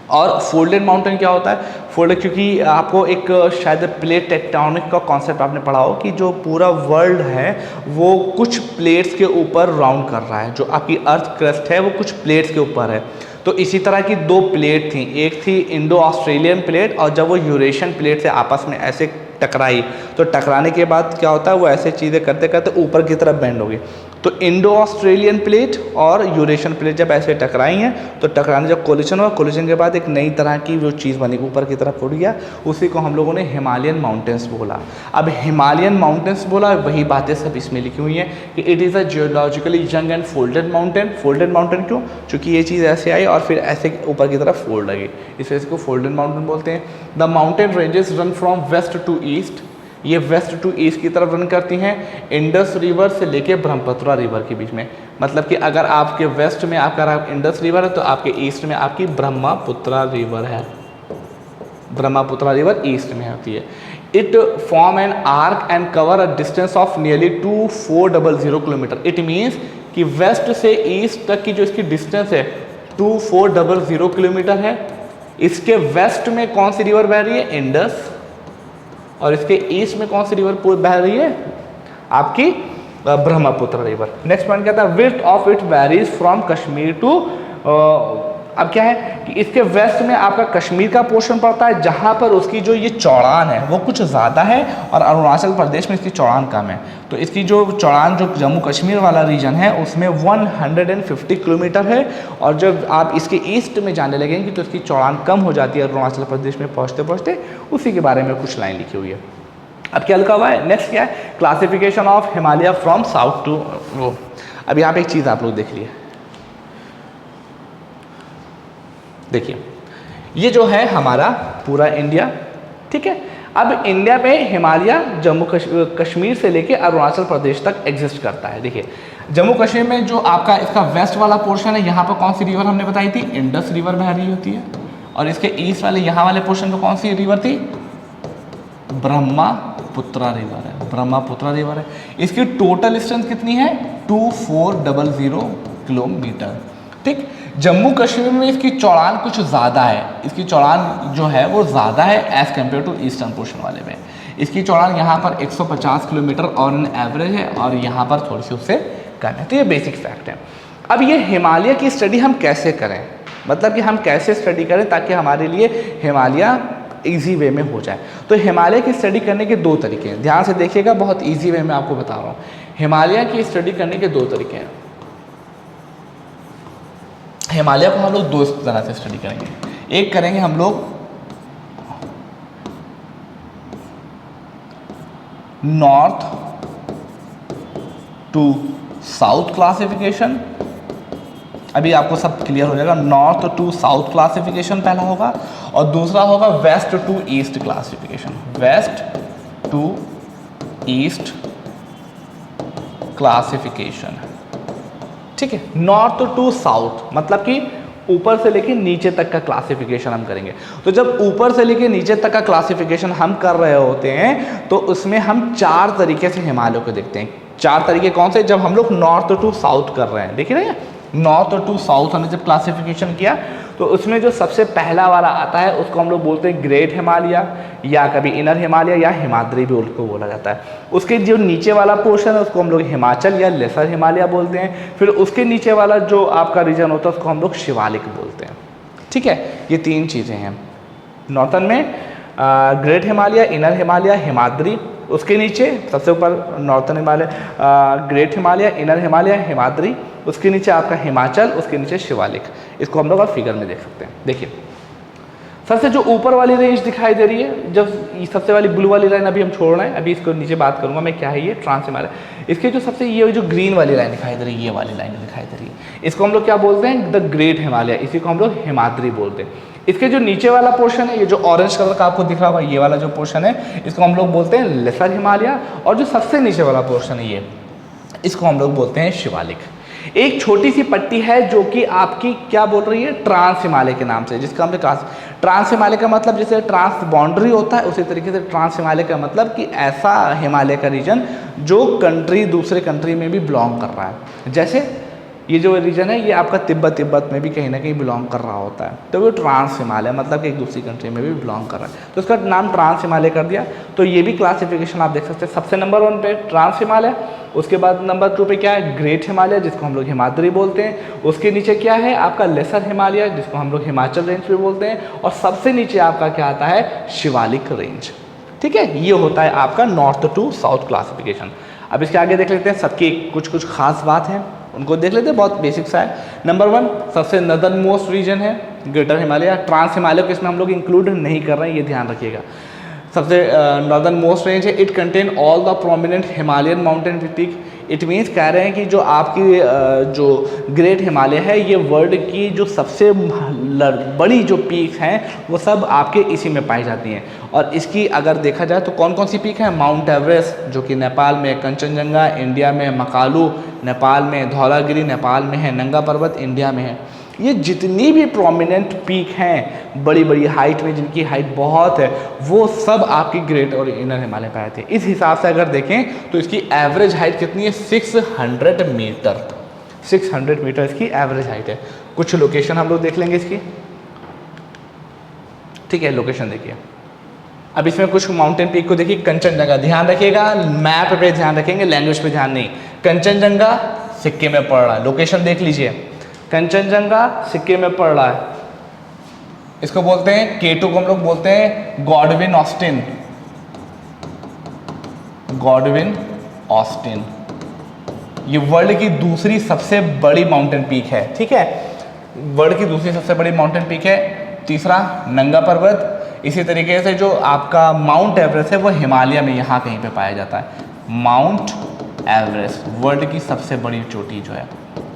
और फोल्डेड माउंटेन क्या होता है? फोल्डेड, क्योंकि आपको एक शायद प्लेट टेक्टोनिक का कॉन्सेप्ट आपने पढ़ा हो कि जो पूरा वर्ल्ड है वो कुछ प्लेट्स के ऊपर राउंड कर रहा है, जो आपकी अर्थ क्रस्ट है वो कुछ प्लेट्स के ऊपर है। तो इसी तरह की दो प्लेट थी, एक थी इंडो ऑस्ट्रेलियन प्लेट, और जब वो यूरेशियन प्लेट से आपस में ऐसे टकराई तो टकराने के बाद क्या होता है, वो ऐसे चीज़ें करते करते ऊपर की तरफ बेंड होगी। तो इंडो ऑस्ट्रेलियन प्लेट और यूरेशियन प्लेट जब ऐसे टकराई हैं तो टकराने जब कोलिजन हुआ, कोलिजन के बाद एक नई तरह की जो चीज़ बनी ऊपर की तरफ उड़ गया, उसी को हम लोगों ने हिमालयन माउंटेन्स बोला। अब हिमालयन माउंटेन्स बोला, वही बातें सब इसमें लिखी हुई हैं कि it is a geologically young and folded mountain. Folded mountain क्यों? क्योंकि ये चीज़ ऐसे आई और फिर ऐसे ऊपर की तरफ फोल्ड लगी, इस वजह से इसको फोल्डेड माउंटेन बोलते हैं। The mountain ranges run from west to east, ये वेस्ट टू ईस्ट की तरफ रन करती हैं इंडस रिवर से लेके ब्रह्मपुत्रा रिवर के बीच में। मतलब कि अगर आपके वेस्ट में आपका इंडस रिवर है तो आपके ईस्ट में आपकी ब्रह्मपुत्रा रिवर है, ब्रह्मपुत्रा रिवर ईस्ट में होती है। It form an arc and cover a distance of nearly 2400 kilometre. It means कि वेस्ट से ईस्ट तक की जो इसकी डिस्टेंस है 2400 किलोमीटर है। इसके वेस्ट में कौन सी रिवर बह रही है? इंडस। और इसके ईस्ट में कौन सी रिवर बह रही है? आपकी ब्रह्मपुत्र रिवर। नेक्स्ट पॉइंट कहता है width of it varies from Kashmir to, अब क्या है कि इसके वेस्ट में आपका कश्मीर का पोर्शन पड़ता है, जहाँ पर उसकी जो ये चौड़ान है वो कुछ ज़्यादा है, और अरुणाचल प्रदेश में इसकी चौड़ान कम है। तो इसकी जो चौड़ान जो जम्मू कश्मीर वाला रीजन है उसमें 150 किलोमीटर है, और जब आप इसके ईस्ट में जाने लगेंगे तो इसकी चौड़ान कम हो जाती है अरुणाचल प्रदेश में पहुँचते पहुँचते। उसी के बारे में कुछ लाइन लिखी हुई है। अब क्या लिखा हुआ है? नेक्स्ट क्या है? Classification of Himalaya from south to वो। अब यहाँ पे एक चीज़ आप लोग देख लिए, देखिए ये जो है हमारा पूरा इंडिया, ठीक है। अब इंडिया में हिमालय जम्मू कश्मीर से लेके अरुणाचल प्रदेश तक एग्जिस्ट करता है। देखिए जम्मू कश्मीर में जो आपका इसका वेस्ट वाला पोर्शन है, यहाँ पर कौन सी रिवर हमने बताई थी? इंडस रिवर बह रही होती है। और इसके ईस्ट वाले यहाँ वाले पोर्शन में कौन सी रिवर थी? ब्रह्मपुत्रा रिवर है, ब्रह्मपुत्रा रिवर है। इसकी टोटल डिस्टेंस कितनी है? 2400 किलोमीटर, ठीक। जम्मू कश्मीर में इसकी चौड़ान कुछ ज़्यादा है, इसकी चौड़ान जो है वो ज़्यादा है as compare to eastern portion वाले में। इसकी चौड़ान यहाँ पर 150 किलोमीटर ऑन एवरेज है, और यहाँ पर थोड़ी सी उससे कम है। तो ये बेसिक फैक्ट है। अब ये हिमालय की स्टडी हम कैसे करें, मतलब कि हम कैसे स्टडी करें ताकि हमारे लिए हिमालय ईजी वे में हो जाए। तो हिमालय की स्टडी करने के दो तरीके हैं, ध्यान से देखिएगा, बहुत ईजी वे में आपको बता रहा हूँ। हिमालय की स्टडी करने के दो तरीके हैं। हिमालय को हम लोग दो तरह से स्टडी करेंगे। एक करेंगे हम लोग नॉर्थ टू साउथ क्लासिफिकेशन, अभी आपको सब क्लियर हो जाएगा। नॉर्थ टू साउथ क्लासिफिकेशन पहला होगा, और दूसरा होगा west to east classification, west to east classification, ठीक है। नॉर्थ टू साउथ मतलब कि ऊपर से लेके नीचे तक का क्लासिफिकेशन हम करेंगे। तो जब ऊपर से लेके नीचे तक का क्लासिफिकेशन हम कर रहे होते हैं तो उसमें हम चार तरीके से हिमालय को देखते हैं। चार तरीके कौन से? जब हम लोग नॉर्थ टू साउथ कर रहे हैं, देखिए ना, नॉर्थ टू साउथ हमने जब क्लासिफिकेशन किया तो उसमें जो सबसे पहला वाला आता है उसको हम लोग बोलते हैं ग्रेट हिमालय, या कभी इनर हिमालय, या हिमाद्री भी उसको बोला जाता है। उसके जो नीचे वाला पोर्शन है उसको हम लोग हिमाचल या लेसर हिमालय बोलते हैं। फिर उसके नीचे वाला जो आपका रीजन होता है उसको हम लोग शिवालिक बोलते हैं, ठीक है। ये तीन चीज़ें हैं। नॉर्थन में ग्रेट हिमालय, इनर हिमालय, हिमाद्री। उसके नीचे सबसे ऊपर northern Himalaya, great Himalaya, inner Himalaya, Himadri. उसके नीचे आपका हिमाचल, उसके नीचे शिवालिक। इसको हम लोग आप फिगर में देख सकते हैं। देखिए सबसे जो ऊपर वाली रेंज दिखाई दे रही है, जब सबसे वाली ब्लू वाली लाइन अभी हम छोड़ रहे हैं, अभी इसको नीचे बात करूंगा मैं क्या है ये ट्रांस हिमालय। इसके जो सबसे ये जो ग्रीन वाली लाइन दिखाई दे रही है, ये वाली लाइन दिखाई दे रही है, इसको हम लोग क्या बोलते हैं? The great Himalaya. इसी को हम लोग हिमाद्री बोलते हैं। इसके जो नीचे वाला पोर्शन है, ये जो ऑरेंज कलर का आपको दिख रहा होगा, ये वाला जो पोर्शन है, इसको हम लोग बोलते हैं लेसर हिमालय। और जो सबसे नीचे वाला पोर्शन है, ये इसको हम लोग बोलते हैं शिवालिक। एक छोटी सी पट्टी है जो कि आपकी क्या बोल रही है? ट्रांस हिमालय के नाम से, जिसका हमने ट्रांस हिमालय का मतलब जैसे ट्रांस बाउंड्री होता है, उसी तरीके से ट्रांस हिमालय का मतलब कि ऐसा हिमालय का रीजन जो कंट्री दूसरे कंट्री में भी बिलोंग कर रहा है। जैसे ये जो रीजन है ये आपका तिब्बत में भी कहीं ना कहीं बिलोंग कर रहा होता है, तो वो ट्रांस हिमालय मतलब कि एक दूसरी कंट्री में भी बिलोंग कर रहा है, तो इसका नाम ट्रांस हिमालय कर दिया। तो ये भी क्लासिफिकेशन आप देख सकते हैं, सबसे नंबर 1 पे ट्रांस हिमालय, उसके बाद नंबर 2 पे क्या है ग्रेट हिमालय जिसको हम लोग हिमाद्री बोलते हैं, उसके नीचे क्या है आपका लेसर हिमालय जिसको हम लोग हिमाचल रेंज भी बोलते हैं, और सबसे नीचे आपका क्या आता है शिवालिक रेंज। ठीक है, ये होता है आपका नॉर्थ टू साउथ क्लासिफिकेशन। अब इसके आगे देख लेते हैं, सबकी कुछ खास बात है उनको देख लेते हैं, बहुत बेसिक सा है। नंबर 1 सबसे नदर्न मोस्ट रीजन है ग्रेटर हिमालय, ट्रांस हिमालय को इसमें हम लोग इंक्लूड नहीं कर रहे हैं, ये ध्यान रखिएगा। सबसे नॉर्दर्न मोस्ट रेंज है, it contain all the prominent Himalayan mountain peak. It means कह रहे हैं कि जो आपकी जो ग्रेट हिमालय है ये वर्ल्ड की जो सबसे बड़ी जो पीक हैं वो सब आपके इसी में पाई जाती हैं। और इसकी अगर देखा जाए तो कौन कौन सी पीक है, माउंट एवरेस्ट जो कि नेपाल में, कंचनजंगा इंडिया में, मकालू नेपाल में, धौलागिरी नेपाल में है, नंगा पर्वत इंडिया में है। ये जितनी भी प्रोमिनेंट पीक हैं बड़ी बड़ी हाइट में जिनकी हाइट बहुत है वो सब आपकी ग्रेट और इनर हिमालय पे आए थे। इस हिसाब से अगर देखें तो इसकी एवरेज हाइट कितनी है 600 मीटर, 600 मीटर इसकी एवरेज हाइट है। कुछ लोकेशन हम लोग देख लेंगे इसकी, ठीक है लोकेशन देखिए। अब इसमें कुछ माउंटेन पीक को देखिए, कंचनजंगा ध्यान रखिएगा, मैप पे ध्यान रखेंगे, लैंग्वेज पे ध्यान नहीं। कंचनजंगा सिक्किम में पड़ रहा है, लोकेशन देख लीजिए, कंचनजंगा सिक्किम में पड़ रहा है। इसको बोलते हैं K2 को हम लोग बोलते हैं गॉडविन ऑस्टिन, गॉडविन ऑस्टिन। ये वर्ल्ड की दूसरी सबसे बड़ी माउंटेन पीक है, ठीक है, वर्ल्ड की दूसरी सबसे बड़ी माउंटेन पीक है। तीसरा नंगा पर्वत, इसी तरीके से जो आपका माउंट एवरेस्ट है वो हिमालय में यहाँ कहीं पे पाया जाता है। माउंट एवरेस्ट वर्ल्ड की सबसे बड़ी चोटी जो है,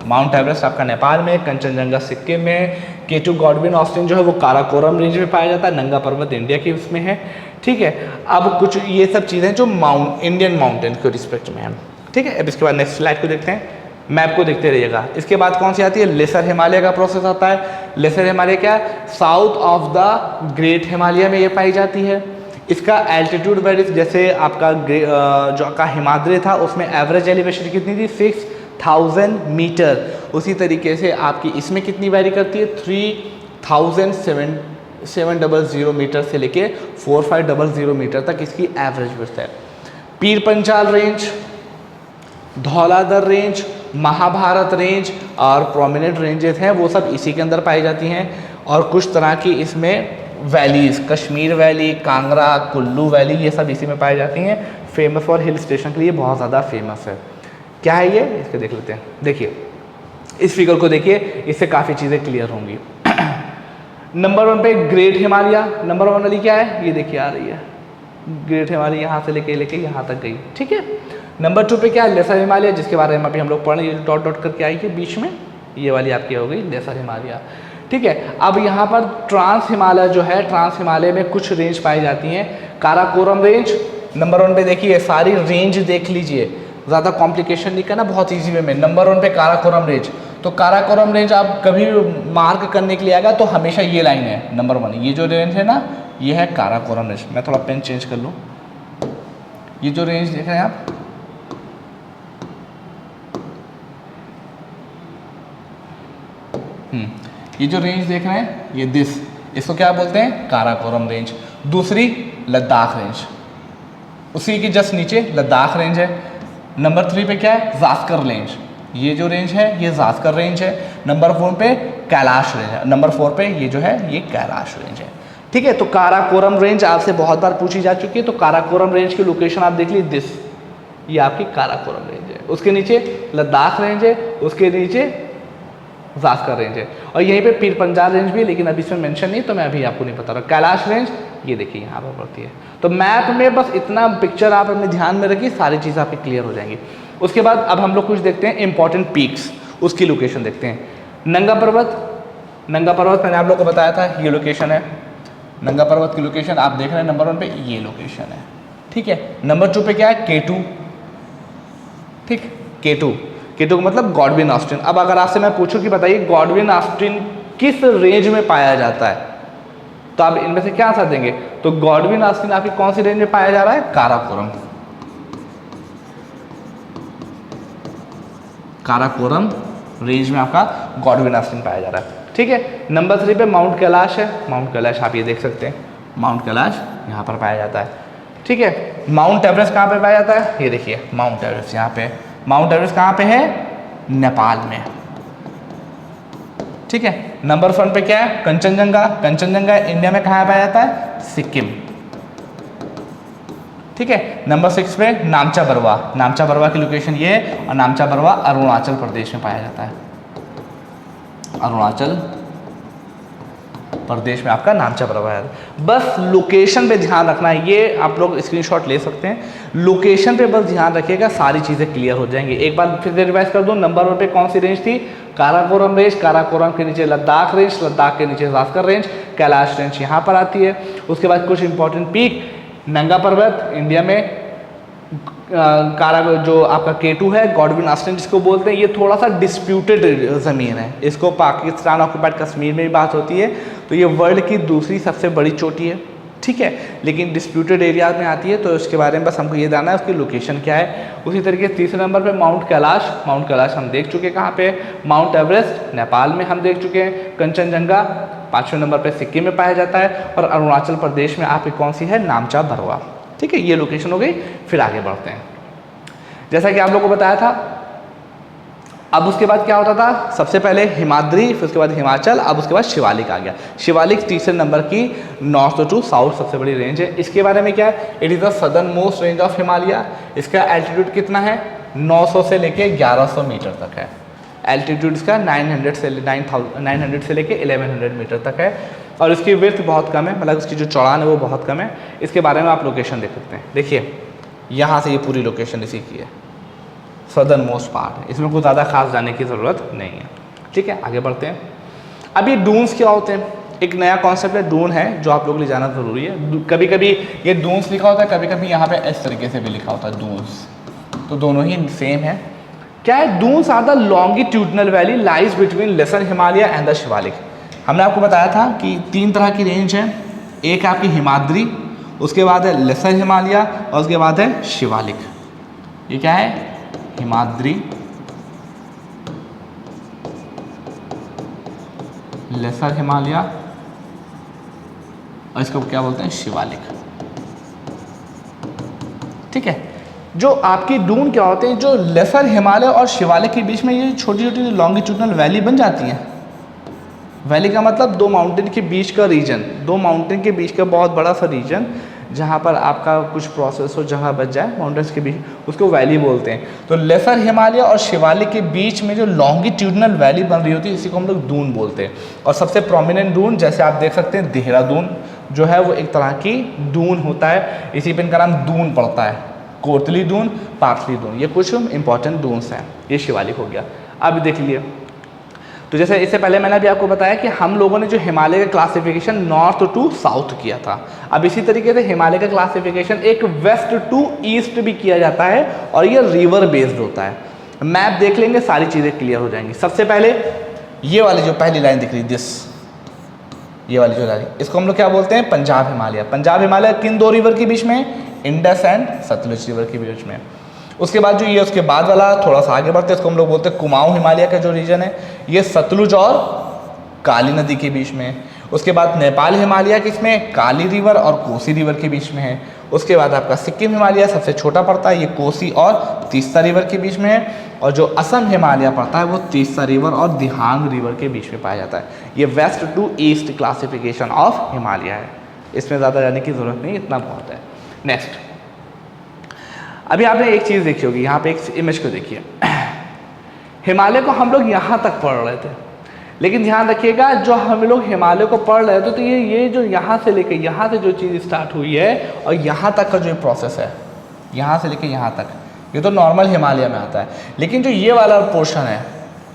माउंट एवरेस्ट आपका नेपाल में, कंचनजंगा सिक्किम में, K2 गॉडविन ऑस्टिन जो है वो काराकोरम रेंज में पाया जाता है, नंगा पर्वत इंडिया के उसमें है, ठीक है। अब कुछ ये सब चीज़ें जो इंडियन माउंटेन के रिस्पेक्ट में है, ठीक है। अब इसके बाद नेक्स्ट स्लाइड को देखते हैं, मैप को देखते रहिएगा। इसके बाद कौन सी आती है, लेसर हिमालय का प्रोसेस आता है। लेसर हिमालय क्या है, south of the great Himalaya में ये पाई जाती है। इसका एल्टीट्यूड वेरीज, जैसे आपका जो आपका हिमाद्री था उसमें एवरेज एलिवेशन कितनी थी 6000 मीटर, उसी तरीके से आपकी इसमें कितनी वेरी करती है 3700 मीटर से लेके 4500 मीटर तक इसकी एवरेज विड्थ है। Pir Panjal range, Dhauladhar range, Mahabharat range और प्रोमिनेंट रेंजेस हैं वो सब इसी के अंदर पाई जाती हैं। और कुछ तरह की इसमें valleys, Kashmir valley, Kangra, Kullu valley, ये सब इसी में पाई जाती हैं। फेमस और हिल स्टेशन के लिए बहुत ज़्यादा फेमस है। क्या है ये, इसके देख लेते हैं। देखिए इस फिगर को देखिए, इससे काफ़ी चीज़ें क्लियर होंगी। नंबर 1 पे ग्रेट हिमालय, नंबर 1 वाली क्या है ये देखिए आ रही है, ग्रेट हिमालय यहाँ से लेके यहाँ तक गई, ठीक है। नंबर 2 पे क्या है लेसर हिमालय, जिसके बारे में अभी हम लोग पढ़ रहे हैं, ये डॉट डॉट करके आई है बीच में, ये वाली आपकी हो गई लेसर हिमालय, ठीक है। अब यहाँ पर ट्रांस हिमालय जो है, ट्रांस हिमालय में कुछ रेंज पाई जाती हैं। काराकोरम रेंज नंबर 1 पे देखिए, सारी रेंज देख लीजिए, ज़्यादा कॉम्प्लिकेशन नहीं करना, बहुत ईजी वे में। नंबर 1 पे काराकोरम रेंज, तो काराकोरम रेंज आप कभी भी मार्क करने के लिए आएगा तो हमेशा ये लाइन है नंबर 1, ये जो रेंज है ना ये है काराकोरम रेंज। मैं थोड़ा पेन चेंज कर लूँ, ये जो रेंज देख रहे हैं आप, ये जो रेंज देख रहे हैं ये इसको क्या बोलते हैं काराकोरम रेंज। दूसरी लद्दाख रेंज, उसी के जस्ट नीचे लद्दाख रेंज है। नंबर 3 पे क्या है जास्कर रेंज, ये जो रेंज है ये जास्कर रेंज है। नंबर 4 पे कैलाश रेंज है, नंबर 4 पे ये जो है ये कैलाश रेंज है, ठीक है। तो काराकोरम रेंज आपसे बहुत बार पूछी जा चुकी है, तो काराकोरम रेंज की लोकेशन आप देख लीजिए, ये आपकी काराकोरम रेंज है, उसके नीचे लद्दाख रेंज है, उसके नीचे जास्कर रेंज है, और यहीं पे पीर पंजाल रेंज भी है, लेकिन अभी इसमें मेंशन नहीं तो मैं अभी आपको नहीं बता रहा। कैलाश रेंज ये देखिए यहाँ पर पड़ती है। तो मैप में बस इतना पिक्चर आप अपने ध्यान में रखिए, सारी चीज़ें आपकी क्लियर हो जाएंगी। उसके बाद अब हम लोग कुछ देखते हैं इंपॉर्टेंट पीक्स, उसकी लोकेशन देखते हैं। नंगा पर्वत, नंगा पर्वत मैंने आप लोग को बताया था ये लोकेशन है, नंगा पर्वत की लोकेशन आप देख रहे हैं नंबर 1 पे ये लोकेशन है, ठीक है। नंबर 2 पे क्या है K2, ठीक, K2 का मतलब गॉडविन ऑस्टिन। अब अगर आपसे मैं पूछूं कि बताइए गॉडविन ऑस्टिन किस रेंज में पाया जाता है, तो आप इनमें से क्या आंसर देंगे। तो गॉडविन ऑस्टिन आपकी कौन सी रेंज में पाया जा रहा है, काराकोरम, काराकोरम रेंज में आपका गॉडविन आर्सेनिक पाया जा रहा है। ठीक है, नंबर 3 पे माउंट कैलाश है। माउंट कैलाश आप ये देख सकते हैं, माउंट कैलाश यहाँ पर पाया जाता है। ठीक है, माउंट एवरेस्ट कहाँ पे पाया जाता है, ये देखिए माउंट एवरेस्ट यहाँ पे। माउंट एवरेस्ट कहाँ पे है, नेपाल में। ठीक है, नंबर 1 पे क्या है, कंचनजंगा। कंचनजंगा इंडिया में कहाँ पाया जाता है, सिक्किम। ठीक है, नंबर 6 पे नामचा बरवा। नामचा बरवा की लोकेशन ये है, और नामचा बरवा अरुणाचल प्रदेश में पाया जाता है। अरुणाचल प्रदेश में आपका नामचा बरवा है। बस लोकेशन पे ध्यान रखना है, ये आप लोग स्क्रीनशॉट ले सकते हैं। लोकेशन पे बस ध्यान रखिएगा, सारी चीज़ें क्लियर हो जाएंगी। एक बार फिर से रिवाइज कर दूं, नंबर 1 पे कौन सी रेंज थी, काराकोरम रेंज। काराकोरम के नीचे लद्दाख रेंज, लद्दाख के नीचे जास्कर रेंज, कैलाश रेंज यहाँ पर आती है। उसके बाद कुछ इंपॉर्टेंट पीक, नंगा पर्वत इंडिया में, जो आपका K2 है, गॉडविन आर्सेनिक जिसको बोलते हैं, ये थोड़ा सा डिस्प्यूटेड ज़मीन है। इसको पाकिस्तान ऑक्यूपाइड कश्मीर में भी बात होती है, तो ये वर्ल्ड की दूसरी सबसे बड़ी चोटी है। ठीक है, लेकिन डिस्प्यूटेड एरिया में आती है, तो उसके बारे में बस हमको ये जानना है उसकी लोकेशन क्या है। उसी तरीके से तीसरे नंबर पे माउंट कैलाश। माउंट कैलाश हम देख चुके हैं कहाँ पे, माउंट एवरेस्ट नेपाल में हम देख चुके हैं। कंचनजंगा 5वें नंबर पे सिक्किम में पाया जाता है, और अरुणाचल प्रदेश में आपकी कौन सी है, नामचा बरवा। ठीक है, ये लोकेशन हो गई। फिर आगे बढ़ते हैं, जैसा कि आप लोगों को बताया था। अब उसके बाद क्या होता था, सबसे पहले हिमाद्री, फिर उसके बाद हिमाचल, अब उसके बाद शिवालिक आ गया। शिवालिक तीसरे नंबर की नॉर्थ टू साउथ सबसे बड़ी रेंज है। इसके बारे में क्या है, it is the southern most range of Himalaya. इसका एल्टीट्यूड कितना है, 900 से लेके 1100 मीटर तक है। एल्टीट्यूड इसका 900 से लेके 1100 मीटर तक है, और इसकी विड्थ बहुत कम है, मतलब इसकी जो चौड़ान है वो बहुत कम है। इसके बारे में आप लोकेशन देख सकते हैं, देखिए यहाँ से ये पूरी लोकेशन इसी की है, सदर्न मोस्ट पार्ट है। इसमें कुछ ज़्यादा खास जाने की ज़रूरत नहीं है। ठीक है, आगे बढ़ते हैं। अब ये डून्स क्या होते हैं, एक नया कॉन्सेप्ट है डून है, जो आप लोगों के लिए जाना ज़रूरी है। कभी कभी ये डून्स लिखा होता है, कभी कभी यहाँ पे इस तरीके से भी लिखा होता है डून्स, तो दोनों ही सेम है। क्या है, duns are the longitudinal valley lies between lesser Himalaya and the Shivalik. हमने आपको बताया था कि 3 तरह की रेंज है, एक है आपकी हिमाद्री, उसके बाद है लेसर हिमालय, और उसके बाद है शिवालिक। ये क्या है, हिमाद्री, लेसर हिमालय, और इसको क्या बोलते हैं, शिवालिक। ठीक है, जो आपकी डून क्या होते हैं, जो लेसर हिमालय और शिवालिक के बीच में ये छोटी छोटी लॉन्गिट्यूडनल वैली बन जाती हैं। वैली का मतलब 2 माउंटेन के बीच का रीजन, 2 माउंटेन के बीच का बहुत बड़ा सा रीजन, जहाँ पर आपका कुछ प्रोसेस हो, जहाँ बच जाए माउंटेन्स के बीच, उसको वैली बोलते हैं। तो लेसर हिमालय और शिवालिक के बीच में जो लॉन्गिट्यूडनल वैली बन रही होती है, इसी को हम लोग दून बोलते हैं। और सबसे प्रोमिनेंट दून, जैसे आप देख सकते हैं, देहरादून जो है वो एक तरह की दून होता है, इसी पे इनका नाम दून पड़ता है। कोतली दून, पाटली दून, ये कुछ इंपॉर्टेंट दून्स हैं। ये शिवालिक हो गया। अब देख लिए, तो जैसे इससे पहले मैंने अभी आपको बताया कि हम लोगों ने जो हिमालय का क्लासिफिकेशन नॉर्थ टू साउथ किया था, अब इसी तरीके से हिमालय का क्लासिफिकेशन एक वेस्ट टू ईस्ट भी किया जाता है, और ये रिवर बेस्ड होता है। मैप देख लेंगे, सारी चीज़ें क्लियर हो जाएंगी। सबसे पहले ये वाली जो पहली लाइन दिख रही है, ये वाली जो लाइन, इसको हम लोग क्या बोलते हैं, पंजाब हिमालय। पंजाब हिमालय किन 2 रिवर के बीच में, इंडस एंड सतलुज रिवर के बीच में। उसके बाद जो ये उसके बाद वाला थोड़ा सा आगे बढ़ते हैं, इसको हम लोग बोलते हैं कुमाऊं हिमालय का जो रीजन है, ये सतलुज और काली नदी के बीच में है। उसके बाद नेपाल हिमालय किसमें, काली रिवर और कोसी रिवर के बीच में है। उसके बाद आपका सिक्किम हिमालय सबसे छोटा पड़ता है, ये कोसी और तीस्ता रिवर के बीच में है। और जो असम हिमालय पड़ता है वो तीस्ता रिवर और दिहांग रिवर के बीच में पाया जाता है। ये west to east classification of Himalaya है, इसमें ज़्यादा जाने की ज़रूरत नहीं, इतना बहुत है। नेक्स्ट, अभी आपने एक चीज़ देखी होगी, यहाँ पे एक इमेज को देखिए। हिमालय को हम लोग यहाँ तक पढ़ रहे थे, लेकिन ध्यान रखिएगा, जो हम लोग हिमालय को पढ़ रहे थे, तो ये जो यहाँ से लेके यहाँ से जो चीज़ स्टार्ट हुई है और यहाँ तक का जो प्रोसेस है, यहाँ से लेके यहाँ तक, ये तो नॉर्मल हिमालय में आता है। लेकिन जो ये वाला पोर्शन है,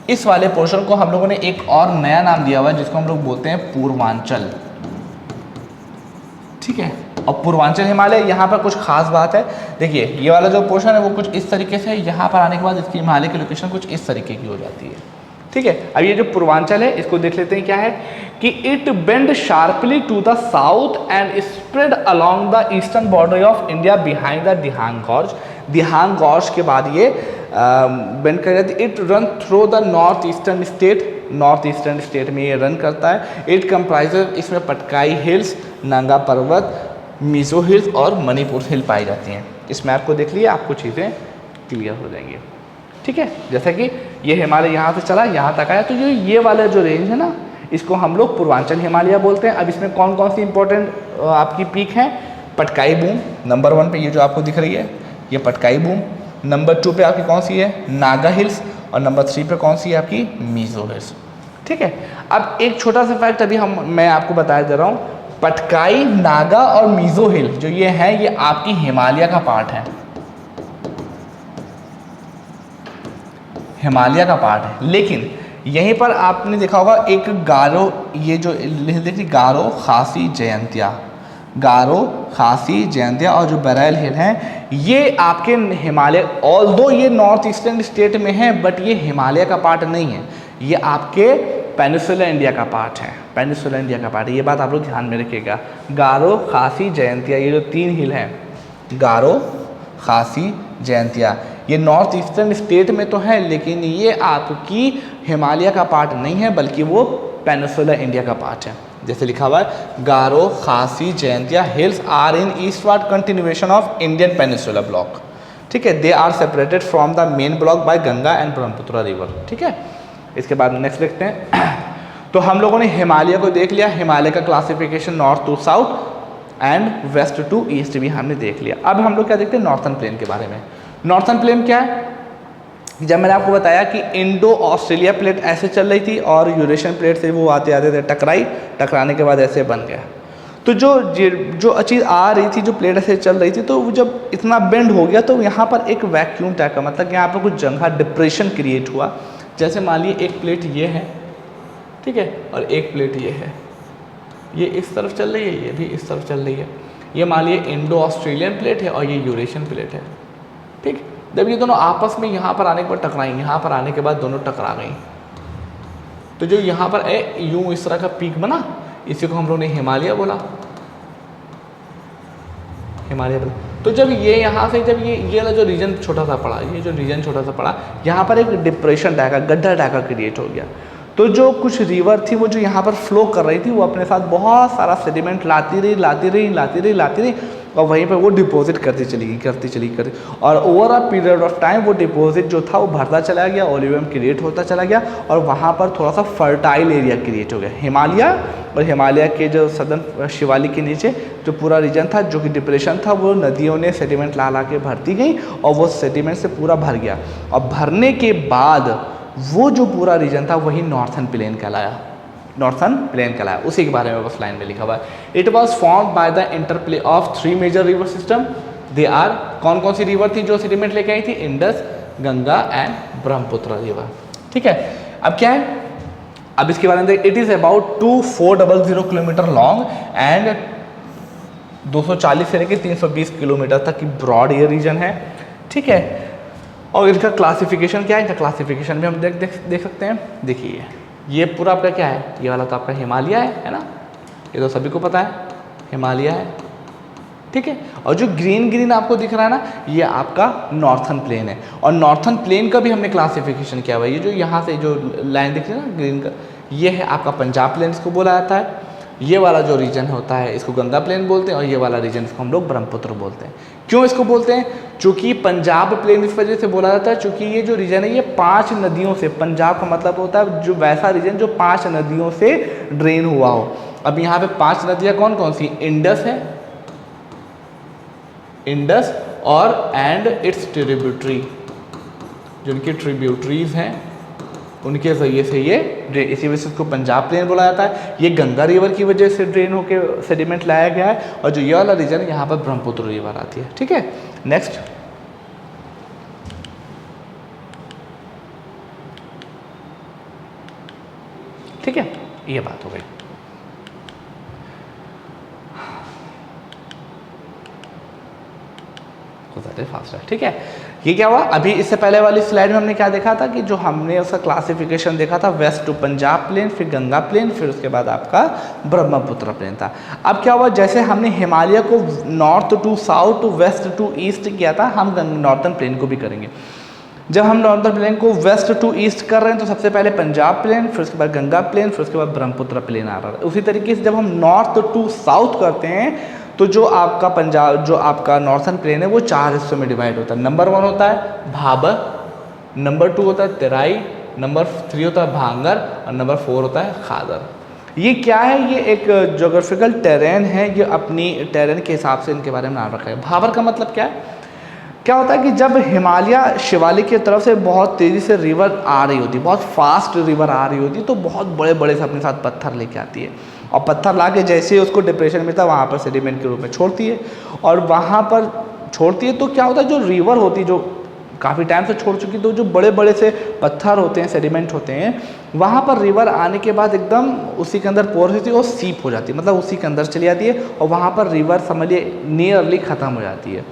इस वाले पोर्शन को हम लोगों ने एक और नया नाम दिया हुआ है, जिसको हम लोग बोलते हैं पूर्वांचल। ठीक है, और पूर्वांचल हिमालय, यहाँ पर कुछ खास बात है, देखिए ये वाला जो पोर्शन है वो कुछ इस तरीके से, यहाँ पर आने के बाद इसकी हिमालय की लोकेशन कुछ इस तरीके की हो जाती है। ठीक है, अब ये जो पूर्वांचल है, इसको देख लेते हैं क्या है कि it bend sharply to the south and spread along the eastern border of India behind the Dihang gorge. Dihang gorge के बाद ये बेंड कर जाती है। It run through the north eastern state में ये रन करता है। इट कंप्राइजेज, इसमें पटकाई हिल्स, नांगा पर्वत, मिजो हिल्स और मणिपुर हिल पाई जाती हैं। इस मैप को देख लिए आपको चीज़ें क्लियर हो जाएंगी। ठीक है, जैसा कि ये हिमालय यहाँ से चला यहाँ तक आया, तो ये वाला जो रेंज है ना, इसको हम लोग पूर्वांचल हिमालय बोलते हैं। अब इसमें कौन कौन सी इंपॉर्टेंट आपकी पीक हैं? पटकाई बूम नंबर 1 पे, ये जो आपको दिख रही है ये पटकाई बूम। नंबर 2 पे आपकी कौन सी है? नागा हिल्स। और नंबर 3 पे कौन सी है आपकी? मिजो हिल्स। ठीक है, अब एक छोटा सा फैक्ट अभी मैं आपको बता दे रहा हूँ। पटकाई, नागा और मिजो हिल जो ये है, ये आपकी हिमालय का पार्ट है, हिमालय का पार्ट है। लेकिन यहीं पर आपने देखा होगा एक गारो, ये जो देखिए गारो, खासी, जयंतिया, गारो, खासी, जयंतिया और जो बरैल हिल हैं, ये आपके हिमालय, ऑल्दो ये नॉर्थ ईस्टर्न स्टेट में है, बट ये हिमालय का पार्ट नहीं है, ये आपके पेनिनसुला इंडिया का पार्ट है, पेनिनसुला इंडिया का पार्ट है। ये बात आप लोग ध्यान में रखिएगा। गारो, खासी, जयंतिया, ये जो 3 हिल हैं, गारो, खासी, जयंतिया, ये नॉर्थ ईस्टर्न स्टेट में तो है, लेकिन ये आपकी हिमालय का पार्ट नहीं है, बल्कि वो पेनिनसुला इंडिया का पार्ट है। जैसे लिखा हुआ है, Garo, Khasi, Jaintia hills are in eastward continuation of Indian peninsula block. ठीक है, they are separated from the main block by Ganga and Brahmaputra river. ठीक है, इसके बाद नेक्स्ट देखते हैं। तो हम लोगों ने हिमालय को देख लिया, हिमालय का classification north to south and west to east भी हमने देख लिया। अब हम लोग क्या देखते हैं? नॉर्थन प्लेन के बारे में। नॉर्थन प्लेन क्या है? जब मैंने आपको बताया कि इंडो ऑस्ट्रेलिया प्लेट ऐसे चल रही थी और यूरेशियन प्लेट से वो आते आते थे टकराने के बाद ऐसे बन गया। तो जो चीज़ आ रही थी, जो प्लेट ऐसे चल रही थी, तो वो जब इतना बेंड हो गया तो यहाँ पर एक वैक्यूम टाइप का, मतलब यहाँ पर कुछ जगह डिप्रेशन क्रिएट हुआ। जैसे मान लीजिए एक प्लेट ये है, ठीक है, और एक प्लेट ये है, ये इस तरफ चल रही है, ये भी इस तरफ चल रही है। ये मान लीजिए इंडो ऑस्ट्रेलियन प्लेट है और ये यूरेशियन प्लेट है। ठीक, जब ये दोनों आपस में यहाँ पर आने के बाद टकराई, यहाँ पर आने के बाद दोनों टकरा गई, तो जो यहाँ पर यूं इस तरह का पीक बना, इसी को हम लोग ने हिमालय बोला, हिमालय बोला। तो जब ये यहाँ से, जब ये वाला जो रीजन छोटा सा पड़ा, ये जो रीजन छोटा सा पड़ा, यहाँ पर एक डिप्रेशन टाइप का, गड्ढा टाइप का क्रिएट हो गया। तो जो कुछ रिवर थी वो जो यहाँ पर फ्लो कर रही थी, वो अपने साथ बहुत सारा सेडिमेंट लाती रही और वहीं पर वो डिपॉजिट करती चली गई और over a period of time वो डिपॉजिट जो था वो भरता चला गया, ओलिवियम क्रिएट होता चला गया और वहाँ पर थोड़ा सा फर्टाइल एरिया क्रिएट हो गया। हिमालय और हिमालय के जो सदर्न शिवालिक के नीचे जो पूरा रीजन था, जो कि डिप्रेशन था, वो नदियों ने सेडिमेंट ला के भरती गई और वो सेडिमेंट से पूरा भर गया। और भरने के बाद वो जो पूरा रीजन था वही नॉर्थन प्लेन कहलाया, नॉर्थन प्लेन कहलाया। उसी के बारे में बस लाइन में लिखा हुआ है। It was formed by the interplay of 3 major river system. They are, कौन कौन सी रिवर थी जो सेडिमेंट लेके आई थी? Indus, Ganga and Brahmaputra river. ठीक है, अब क्या है, अब इसके बारे में देखिए। It is about 2400 kilometre long and 240 से लेकर 320 किलोमीटर तक की ब्रॉड ये रीजन है। ठीक है, और इनका क्लासिफिकेशन क्या है? इनका क्लासिफिकेशन भी हम देख सकते हैं। देखिए, ये पूरा आपका क्या है? ये वाला तो आपका हिमालय है ना, ये तो सभी को पता है हिमालय है। ठीक है, और जो ग्रीन आपको दिख रहा है ना, ये आपका नॉर्थन प्लेन है। और नॉर्थन प्लेन का भी हमने क्लासिफिकेशन किया हुआ है। ये जो यहाँ से जो लाइन दिख रही है ना ग्रीन का, ये है आपका पंजाब प्लेन, इसको बोला जाता है। ये वाला जो रीजन होता है इसको गंगा प्लेन बोलते हैं और ये वाला रीजन इसको हम लोग ब्रह्मपुत्र बोलते हैं। क्यों इसको बोलते हैं? चूँकि पंजाब प्लेन इस वजह से बोला जाता है चूँकि ये जो रीजन है ये 5 नदियों से, पंजाब का मतलब होता है जो वैसा रीजन जो 5 नदियों से ड्रेन हुआ हो। अब यहाँ पे 5 नदियाँ कौन कौन सी? इंडस है, इंडस और एंड इट्स ट्रिब्यूटरी, जो उनकी ट्रिब्यूटरीज हैं उनके ज़रिए से ये, इसी वजह से इसको पंजाब प्लेन बोला जाता है। ये गंगा रिवर की वजह से ड्रेन होकर सेडिमेंट लाया गया है और जो ये वाला रीजन है यहाँ पर ब्रह्मपुत्र रिवर आती है। ठीक है, नेक्स्ट। ठीक है, ये बात हो गई। फास्ट है। ठीक है, ये क्या हुआ, अभी इससे पहले वाली स्लाइड में हमने क्या देखा था कि जो हमने उसका क्लासिफिकेशन देखा था, वेस्ट टू पंजाब प्लेन, फिर गंगा प्लेन, फिर उसके बाद आपका ब्रह्मपुत्र प्लेन था। अब क्या हुआ, जैसे हमने हिमालय को north to south to west to east किया था, हम नॉर्थन प्लेन को भी करेंगे। जब हम नॉर्थन प्लेन को वेस्ट टू ईस्ट कर रहे हैं तो सबसे पहले पंजाब प्लेन, फिर उसके बाद गंगा प्लेन, फिर उसके बाद ब्रह्मपुत्र प्लेन आ रहा है। उसी तरीके से जब हम नॉर्थ टू साउथ करते हैं तो जो आपका पंजाब, जो आपका नॉर्थन प्लेन है वो 4 हिस्सों में डिवाइड होता है। नंबर 1 होता है भाबर, नंबर 2 होता है तराई, नंबर 3 होता है भांगर और नंबर 4 होता है खादर। ये क्या है, ये एक जोग्राफिकल टेरेन है, ये अपनी टेरेन के हिसाब से इनके बारे में नाम रखा है। भाबर का मतलब क्या है, क्या होता है कि जब हिमालय शिवालिक की तरफ से बहुत तेज़ी से रिवर आ रही होती है, बहुत फास्ट रिवर आ रही होती है, तो बहुत बड़े बड़े से अपने साथ पत्थर लेके आती है और पत्थर ला के जैसे ही उसको डिप्रेशन मिलता है वहाँ पर सेडिमेंट के रूप में छोड़ती है और वहाँ पर छोड़ती है तो क्या होता है, जो रिवर होती है जो काफ़ी टाइम से छोड़ चुकी, तो जो बड़े बड़े से पत्थर होते हैं, सेडिमेंट होते हैं, वहाँ पर रिवर आने के बाद एकदम उसी के अंदर पोरोसिटी और सीप हो जाती है, मतलब उसी के अंदर चली जाती है और वहाँ पर रिवर समझिए नियरली ख़त्म हो जाती है।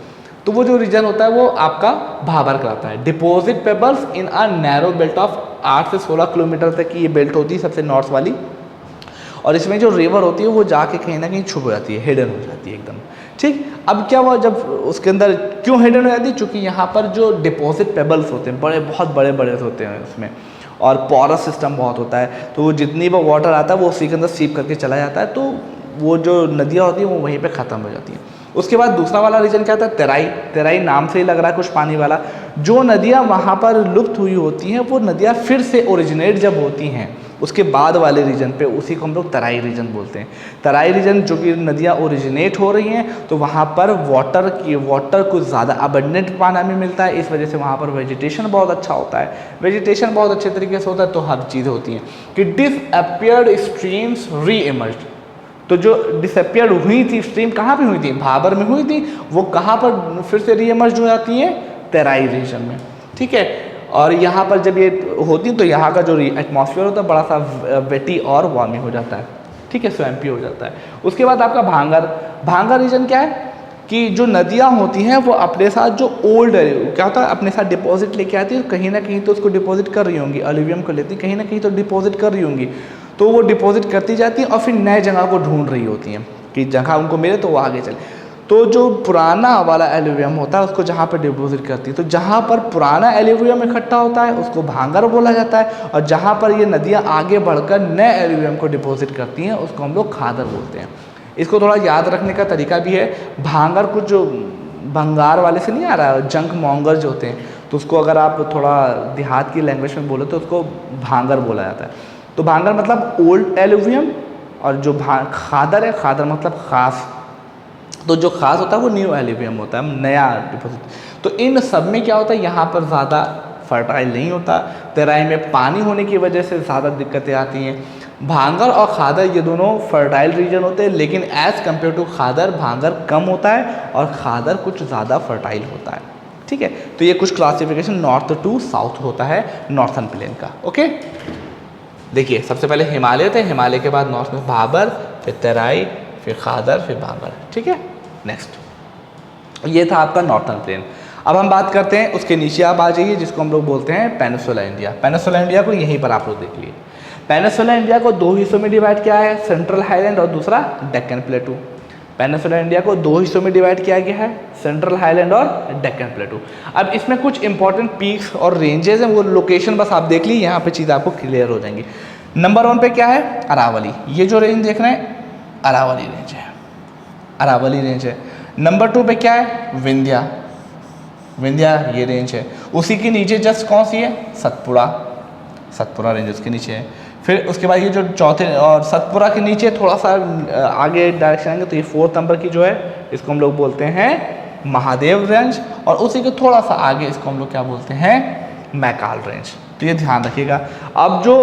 तो वो जो रीजन होता है वो आपका भाबर कहलाता है। Deposit pebbles in a narrow belt of 8 से 16 किलोमीटर तक की ये बेल्ट होती है सबसे नॉर्थ वाली, और इसमें जो रिवर होती है वो जाके कहीं ना कहीं छुप जाती है, हिडन हो जाती है एकदम। ठीक, अब क्या हुआ, जब उसके अंदर क्यों हिडन हो जाती है, क्योंकि यहाँ पर जो डिपॉजिट पेबल्स होते हैं बड़े, बहुत बड़े बड़े होते हैं उसमें, और पोरस सिस्टम बहुत होता है, तो वो जितनी भी वाटर आता है वो उसी के अंदर सीप करके चला जाता है, तो वो जो नदियाँ होती हैं वो वहीं पर ख़त्म हो जाती हैं। उसके बाद दूसरा वाला रीजन क्या था, तराई। तराई नाम से ही लग रहा है कुछ पानी वाला। जो नदियाँ वहाँ पर लुप्त हुई होती हैं वो नदियाँ फिर से ओरिजिनेट जब होती हैं उसके बाद वाले रीजन पे, उसी को हम लोग तराई रीजन बोलते हैं। तराई रीजन जो कि नदियाँ ओरिजिनेट हो रही हैं तो वहाँ पर वाटर कुछ ज़्यादा अबंडेंट पानी में मिलता है, इस वजह से वहाँ पर वेजिटेशन बहुत अच्छा होता है। वेजिटेशन बहुत अच्छे तरीके से होता है तो हर चीज़ होती हैं कि डिसअपियर्ड स्ट्रीम्स री इमर्ज्ड। तो जो डिसअपियर हुई थी स्ट्रीम कहाँ पे हुई थी, भाबर में हुई थी, वो कहाँ पर फिर से रीइमर्ज हो जाती है, तराई रीजन में। ठीक है, और यहाँ पर जब ये होती तो यहाँ का जो एटमॉस्फेयर होता है बड़ा सा वेटी और वार्मी हो जाता है। ठीक है, स्वैम्पी हो जाता है। उसके बाद आपका भांगर। भांगर रीजन क्या है कि जो नदियाँ होती हैं वो अपने साथ जो ओल्ड क्या होता है अपने साथ डिपॉजिट लेके आती है, कहीं ना कहीं तो उसको डिपॉजिट कर रही होंगी, एल्यूवियम को लेती कहीं ना कहीं तो डिपॉजिट कर रही होंगी, तो वो डिपॉजिट करती जाती हैं और फिर नए जगह को ढूंढ रही होती हैं कि जगह उनको मिले तो वो आगे चले। तो जो पुराना वाला एल्यूवियम होता है उसको जहाँ पर डिपॉजिट करती है, तो जहाँ पर पुराना एल्यूवियम इकट्ठा होता है उसको भांगर बोला जाता है, और जहाँ पर ये नदियाँ आगे बढ़कर नए एल्यूवियम को डिपॉजिट करती हैं उसको हम लोग खादर बोलते हैं। इसको थोड़ा याद रखने का तरीका भी है। भांगर कुछ जो भंगार वाले से नहीं आ रहा है, जंक मॉन्गर जो होते हैं, तो उसको अगर आप थोड़ा देहात की लैंग्वेज में बोलो तो उसको भांगर बोला जाता है। तो भांगर मतलब ओल्ड एल्यूवियम, और जो खादर है, खादर मतलब खास। तो जो खास होता है वो न्यू एल्यूवियम होता है, नया डिपॉजिट। तो इन सब में क्या होता है, यहाँ पर ज़्यादा फर्टाइल नहीं होता, तराई में पानी होने की वजह से ज़्यादा दिक्कतें आती हैं। भांगर और खादर ये दोनों फर्टाइल रीजन होते हैं, लेकिन एज़ कम्पेयर टू खादर भांगर कम होता है और खादर कुछ ज़्यादा फर्टाइल होता है। ठीक है, तो ये कुछ क्लासिफिकेशन नॉर्थ टू साउथ होता है नॉर्थन प्लेन का। ओके, देखिए सबसे पहले हिमालय थे, हिमालय के बाद नॉर्थ में भाबर, फिर तराई, फिर खादर, फिर भांगर। ठीक है, नेक्स्ट ये था आपका नॉर्थन प्लेन। अब हम बात करते हैं उसके नीचे आप आ जाइए, जिसको हम लोग बोलते हैं पेनिनसुला इंडिया। पेनिनसुला इंडिया को यहीं पर आप लोग देख लिए। पेनिनसुला इंडिया को 2 हिस्सों में डिवाइड किया है, सेंट्रल हाईलैंड और दूसरा डेक्कन प्लेटू। पेनिनसुला इंडिया को 2 हिस्सों में डिवाइड किया गया है, सेंट्रल हाईलैंड और डेक्कन प्लेटू। अब इसमें कुछ इंपॉर्टेंट पीक्स और रेंजेस हैं, वो लोकेशन बस आप देख ली, यहाँ पे चीज़ आपको क्लियर हो जाएंगी। नंबर 1 पे क्या है, अरावली। ये जो रेंज देख रहे हैं अरावली रेंज है, अरावली रेंज है। नंबर 2 पे क्या है, विंध्या, विंध्या ये रेंज है। उसी के नीचे जस्ट कौन सी है, सतपुड़ा, सतपुड़ा रेंज उसके नीचे है। फिर उसके बाद ये जो चौथे और सतपुड़ा के नीचे थोड़ा सा आगे डायरेक्शन आएंगे तो ये 4th नंबर की जो है इसको हम लोग बोलते हैं महादेव रेंज, और उसी के थोड़ा सा आगे इसको हम लोग क्या बोलते हैं, मैकाल रेंज। तो ये ध्यान रखिएगा। अब जो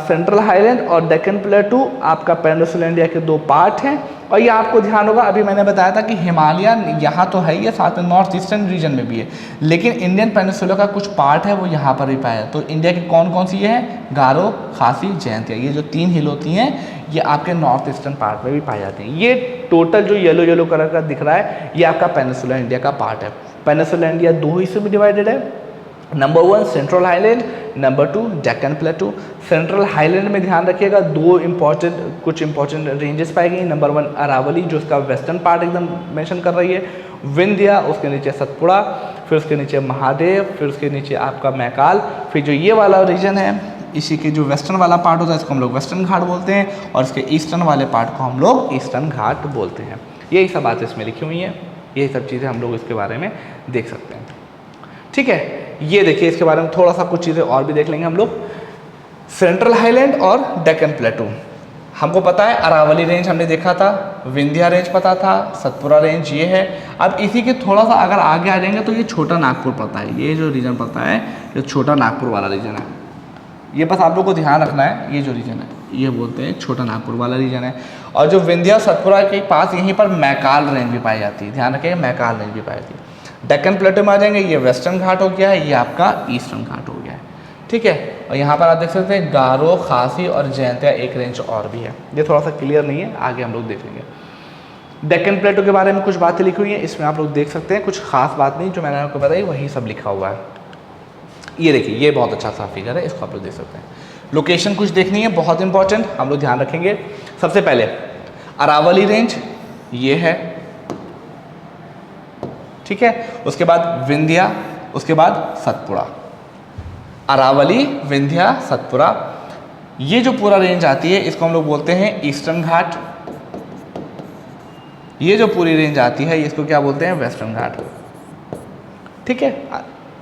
सेंट्रल हाईलैंड और डेक्कन प्लेटू आपका पेनिनसुला इंडिया के 2 पार्ट हैं, और ये आपको ध्यान होगा, अभी मैंने बताया था कि हिमालय यहाँ तो है ही है, साथ में नॉर्थ ईस्टर्न रीजन में भी है, लेकिन इंडियन पेनिनसुला का कुछ पार्ट है वो यहाँ पर भी पाया है। तो इंडिया के कौन कौन सी ये है, गारो, खासी, जयंतिया, ये जो 3 हिल होती हैं ये आपके नॉर्थ ईस्टर्न पार्ट में भी पाई जाती हैं। ये टोटल जो येलो येलो कलर का दिख रहा है ये आपका पेनिनसुला इंडिया का पार्ट है। पेनिनसुला इंडिया 2 हिस्सों में डिवाइडेड है। Number 1 central highland, number 2 Deccan प्लेटू। Central highland में ध्यान रखिएगा कुछ इंपॉर्टेंट रेंजेस पाई गई। नंबर 1 अरावली जो उसका वेस्टर्न पार्ट एकदम मेंशन कर रही है, विंध्या, उसके नीचे सतपुड़ा, फिर उसके नीचे महादेव, फिर उसके नीचे आपका मैकाल, फिर जो ये वाला रीजन है इसी के जो वेस्टर्न वाला पार्ट होता है इसको हम लोग वेस्टर्न घाट बोलते हैं, और इसके ईस्टर्न वाले पार्ट को हम लोग ईस्टर्न घाट बोलते हैं। यही सब बातें इसमें लिखी हुई हैं, यही सब चीज़ें हम लोग इसके बारे में देख सकते हैं। ठीक है, ये देखिए इसके बारे में थोड़ा सा कुछ चीज़ें और भी देख लेंगे हम लोग। सेंट्रल हाईलैंड और डेक्कन प्लेटू हमको पता है, अरावली रेंज हमने देखा था, विंध्या रेंज पता था, सतपुड़ा रेंज ये है। अब इसी के थोड़ा सा अगर आगे आ जाएंगे तो ये छोटा नागपुर पता है, ये जो रीजन पता है ये छोटा नागपुर वाला रीजन है। ये बस आप लोग को ध्यान रखना है, ये जो रीजन है ये बोलते हैं छोटा नागपुर वाला रीजन है। और जो विंध्या सतपुड़ा के पास यहीं पर मैकाल रेंज भी पाई जाती है, ध्यान रखिएगा मैकाल रेंज भी पाई जाती है। डेक्कन प्लेटू में आ जाएंगे, ये वेस्टर्न घाट हो गया है, ये आपका ईस्टर्न घाट हो गया है। ठीक है, और यहाँ पर आप देख सकते हैं गारो, खासी और जयंतिया एक रेंज और भी है, ये थोड़ा सा क्लियर नहीं है, आगे हम लोग देख लेंगे। डेक्कन प्लेटू के बारे में कुछ बातें लिखी हुई हैं, इसमें आप लोग देख सकते हैं, कुछ खास बात नहीं, जो मैंने आपको बताई वही सब लिखा हुआ है। ये देखिए, ये बहुत अच्छा सा फिगर है, इसको आप लोग देख सकते हैं। लोकेशन कुछ देखनी है बहुत इंपॉर्टेंट, हम लोग ध्यान रखेंगे। सबसे पहले अरावली रेंज ये है, ठीक है, उसके बाद विंध्या, उसके बाद सतपुड़ा। अरावली, विंध्या, सतपुड़ा, ये जो पूरा रेंज आती है इसको हम लोग बोलते हैं ईस्टर्न घाट। ये जो पूरी रेंज आती है इसको क्या बोलते हैं, वेस्टर्न घाट। ठीक है,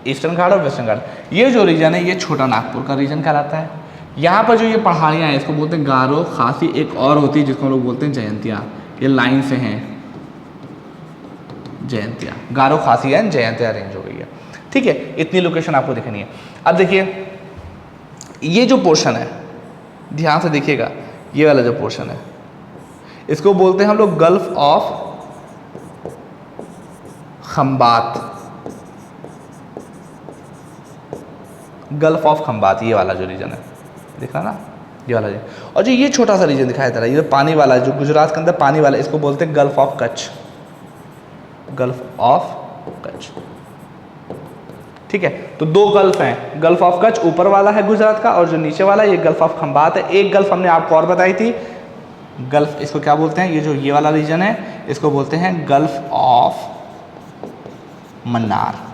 ईस्टर्न घाट और वेस्टर्न घाट। ये जो रीजन है ये छोटा नागपुर का रीजन कहलाता है। यहाँ पर जो ये पहाड़ियाँ हैं इसको बोलते हैं गारो, खासी, एक और होती है जिसको हम लोग बोलते हैं जयंतिया, ये लाइन से हैं जयंतिया, गारो, खासी एंड जयंतिया रेंज हो गई है। ठीक है, इतनी लोकेशन आपको दिखनी है। अब देखिए ये जो पोर्शन है, ध्यान से देखिएगा, ये वाला जो पोर्शन है इसको बोलते हैं हम लोग gulf of Khambhat. Gulf of Khambhat, ये वाला जो रीजन है, देखा ना, ये वाला रीजन। और जो ये छोटा सा रीजन दिखाई दे रहा है, ये पानी वाला, जो गुजरात के अंदर पानी वाला, इसको बोलते हैं gulf of Kutch. Gulf of Kutch, ठीक है। तो 2 गल्फ हैं, गल्फ ऑफ कच्छ ऊपर वाला है गुजरात का, और जो नीचे वाला ये गल्फ ऑफ खंबात है। एक गल्फ हमने आपको और बताई थी, गल्फ, इसको क्या बोलते हैं, ये जो ये वाला रीजन है इसको बोलते हैं gulf of Mannar.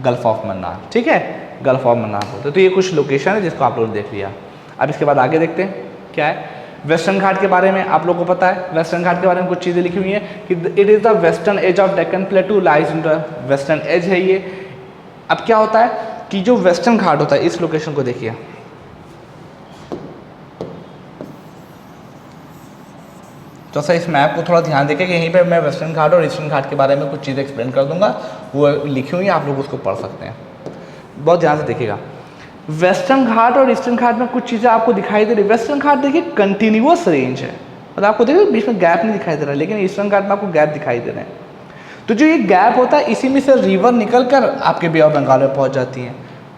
Gulf of Mannar, ठीक है, गल्फ ऑफ मन्नार बोलते हैं। तो ये कुछ लोकेशन है जिसको आप लोगों ने देख लिया। अब इसके बाद आगे देखते हैं क्या है। वेस्टर्न घाट के बारे में आप लोगों को पता है, वेस्टर्न घाट के बारे में कुछ चीज़ें लिखी हुई हैं कि it is the western edge of Deccan plateau lies in the western edge है ये। अब क्या होता है कि जो वेस्टर्न घाट होता है, इस लोकेशन को देखिए, तो सर इस मैप को थोड़ा ध्यान देखिए कि यहीं पे मैं वेस्टर्न घाट और ईस्टर्न घाट के बारे में कुछ चीज़ें एक्सप्लेन कर दूंगा, वो लिखी हुई है, आप लोग उसको पढ़ सकते हैं। बहुत ध्यान से देखिएगा, वेस्टर्न घाट और ईस्टर्न घाट में कुछ चीज़ें आपको दिखाई दे रही। वेस्टर्न घाट देखिए कंटिन्यूअस रेंज है, मतलब आपको देखिए बीच में गैप नहीं दिखाई दे रहा है, लेकिन ईस्टर्न घाट में आपको गैप दिखाई दे रहे हैं। तो जो ये गैप होता है इसी में से रिवर निकल कर आपके बे ऑफ बंगाल में पहुँच जाती है।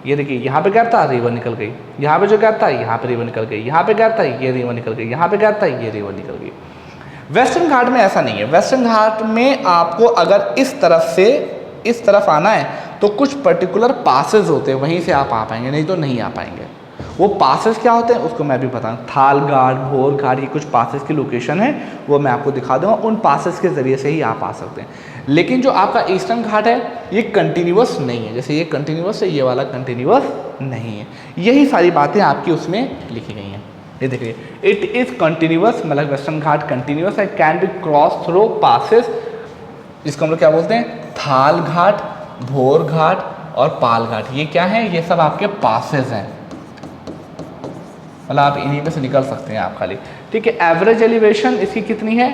ये देखिए, यहाँ पे गैप था, रिवर निकल गई, यहाँ पे जो गैप था यहाँ पे रिवर निकल गई, यहाँ पे गैप था, ये रिवर निकल गई, यहाँ पे गैप था, ये रिवर निकल गई। वेस्टर्न घाट में ऐसा नहीं है। वेस्टर्न घाट में आपको अगर इस तरफ से इस तरफ आना है तो कुछ पर्टिकुलर पासेस होते हैं, वहीं से आप आ पाएंगे, नहीं तो नहीं आ पाएंगे। वो पासेस क्या होते हैं उसको मैं भी बताऊँ, थाल घाट, भोर घाट, ये कुछ पासेस की लोकेशन है, वो मैं आपको दिखा दूँगा। उन पासेस के ज़रिए से ही आप आ सकते हैं। लेकिन जो आपका ईस्टर्न घाट है ये कंटिन्यूअस नहीं है, जैसे ये कंटिन्यूअस है, ये वाला कंटिन्यूअस नहीं है। यही सारी बातें आपकी उसमें लिखी गई हैं। ये देखिए, इट इज़ कंटिन्यूअस, मतलब वेस्टर्न घाट कंटिन्यूअस है, can be cross through passes, जिसको हम लोग क्या बोलते हैं, थाल घाट, भोर घाट और पाल घाट। ये क्या है, ये सब आपके पासेस हैं, मतलब आप इन्हीं में से निकल सकते हैं आप खाली। ठीक है, एवरेज एलिवेशन इसकी कितनी है,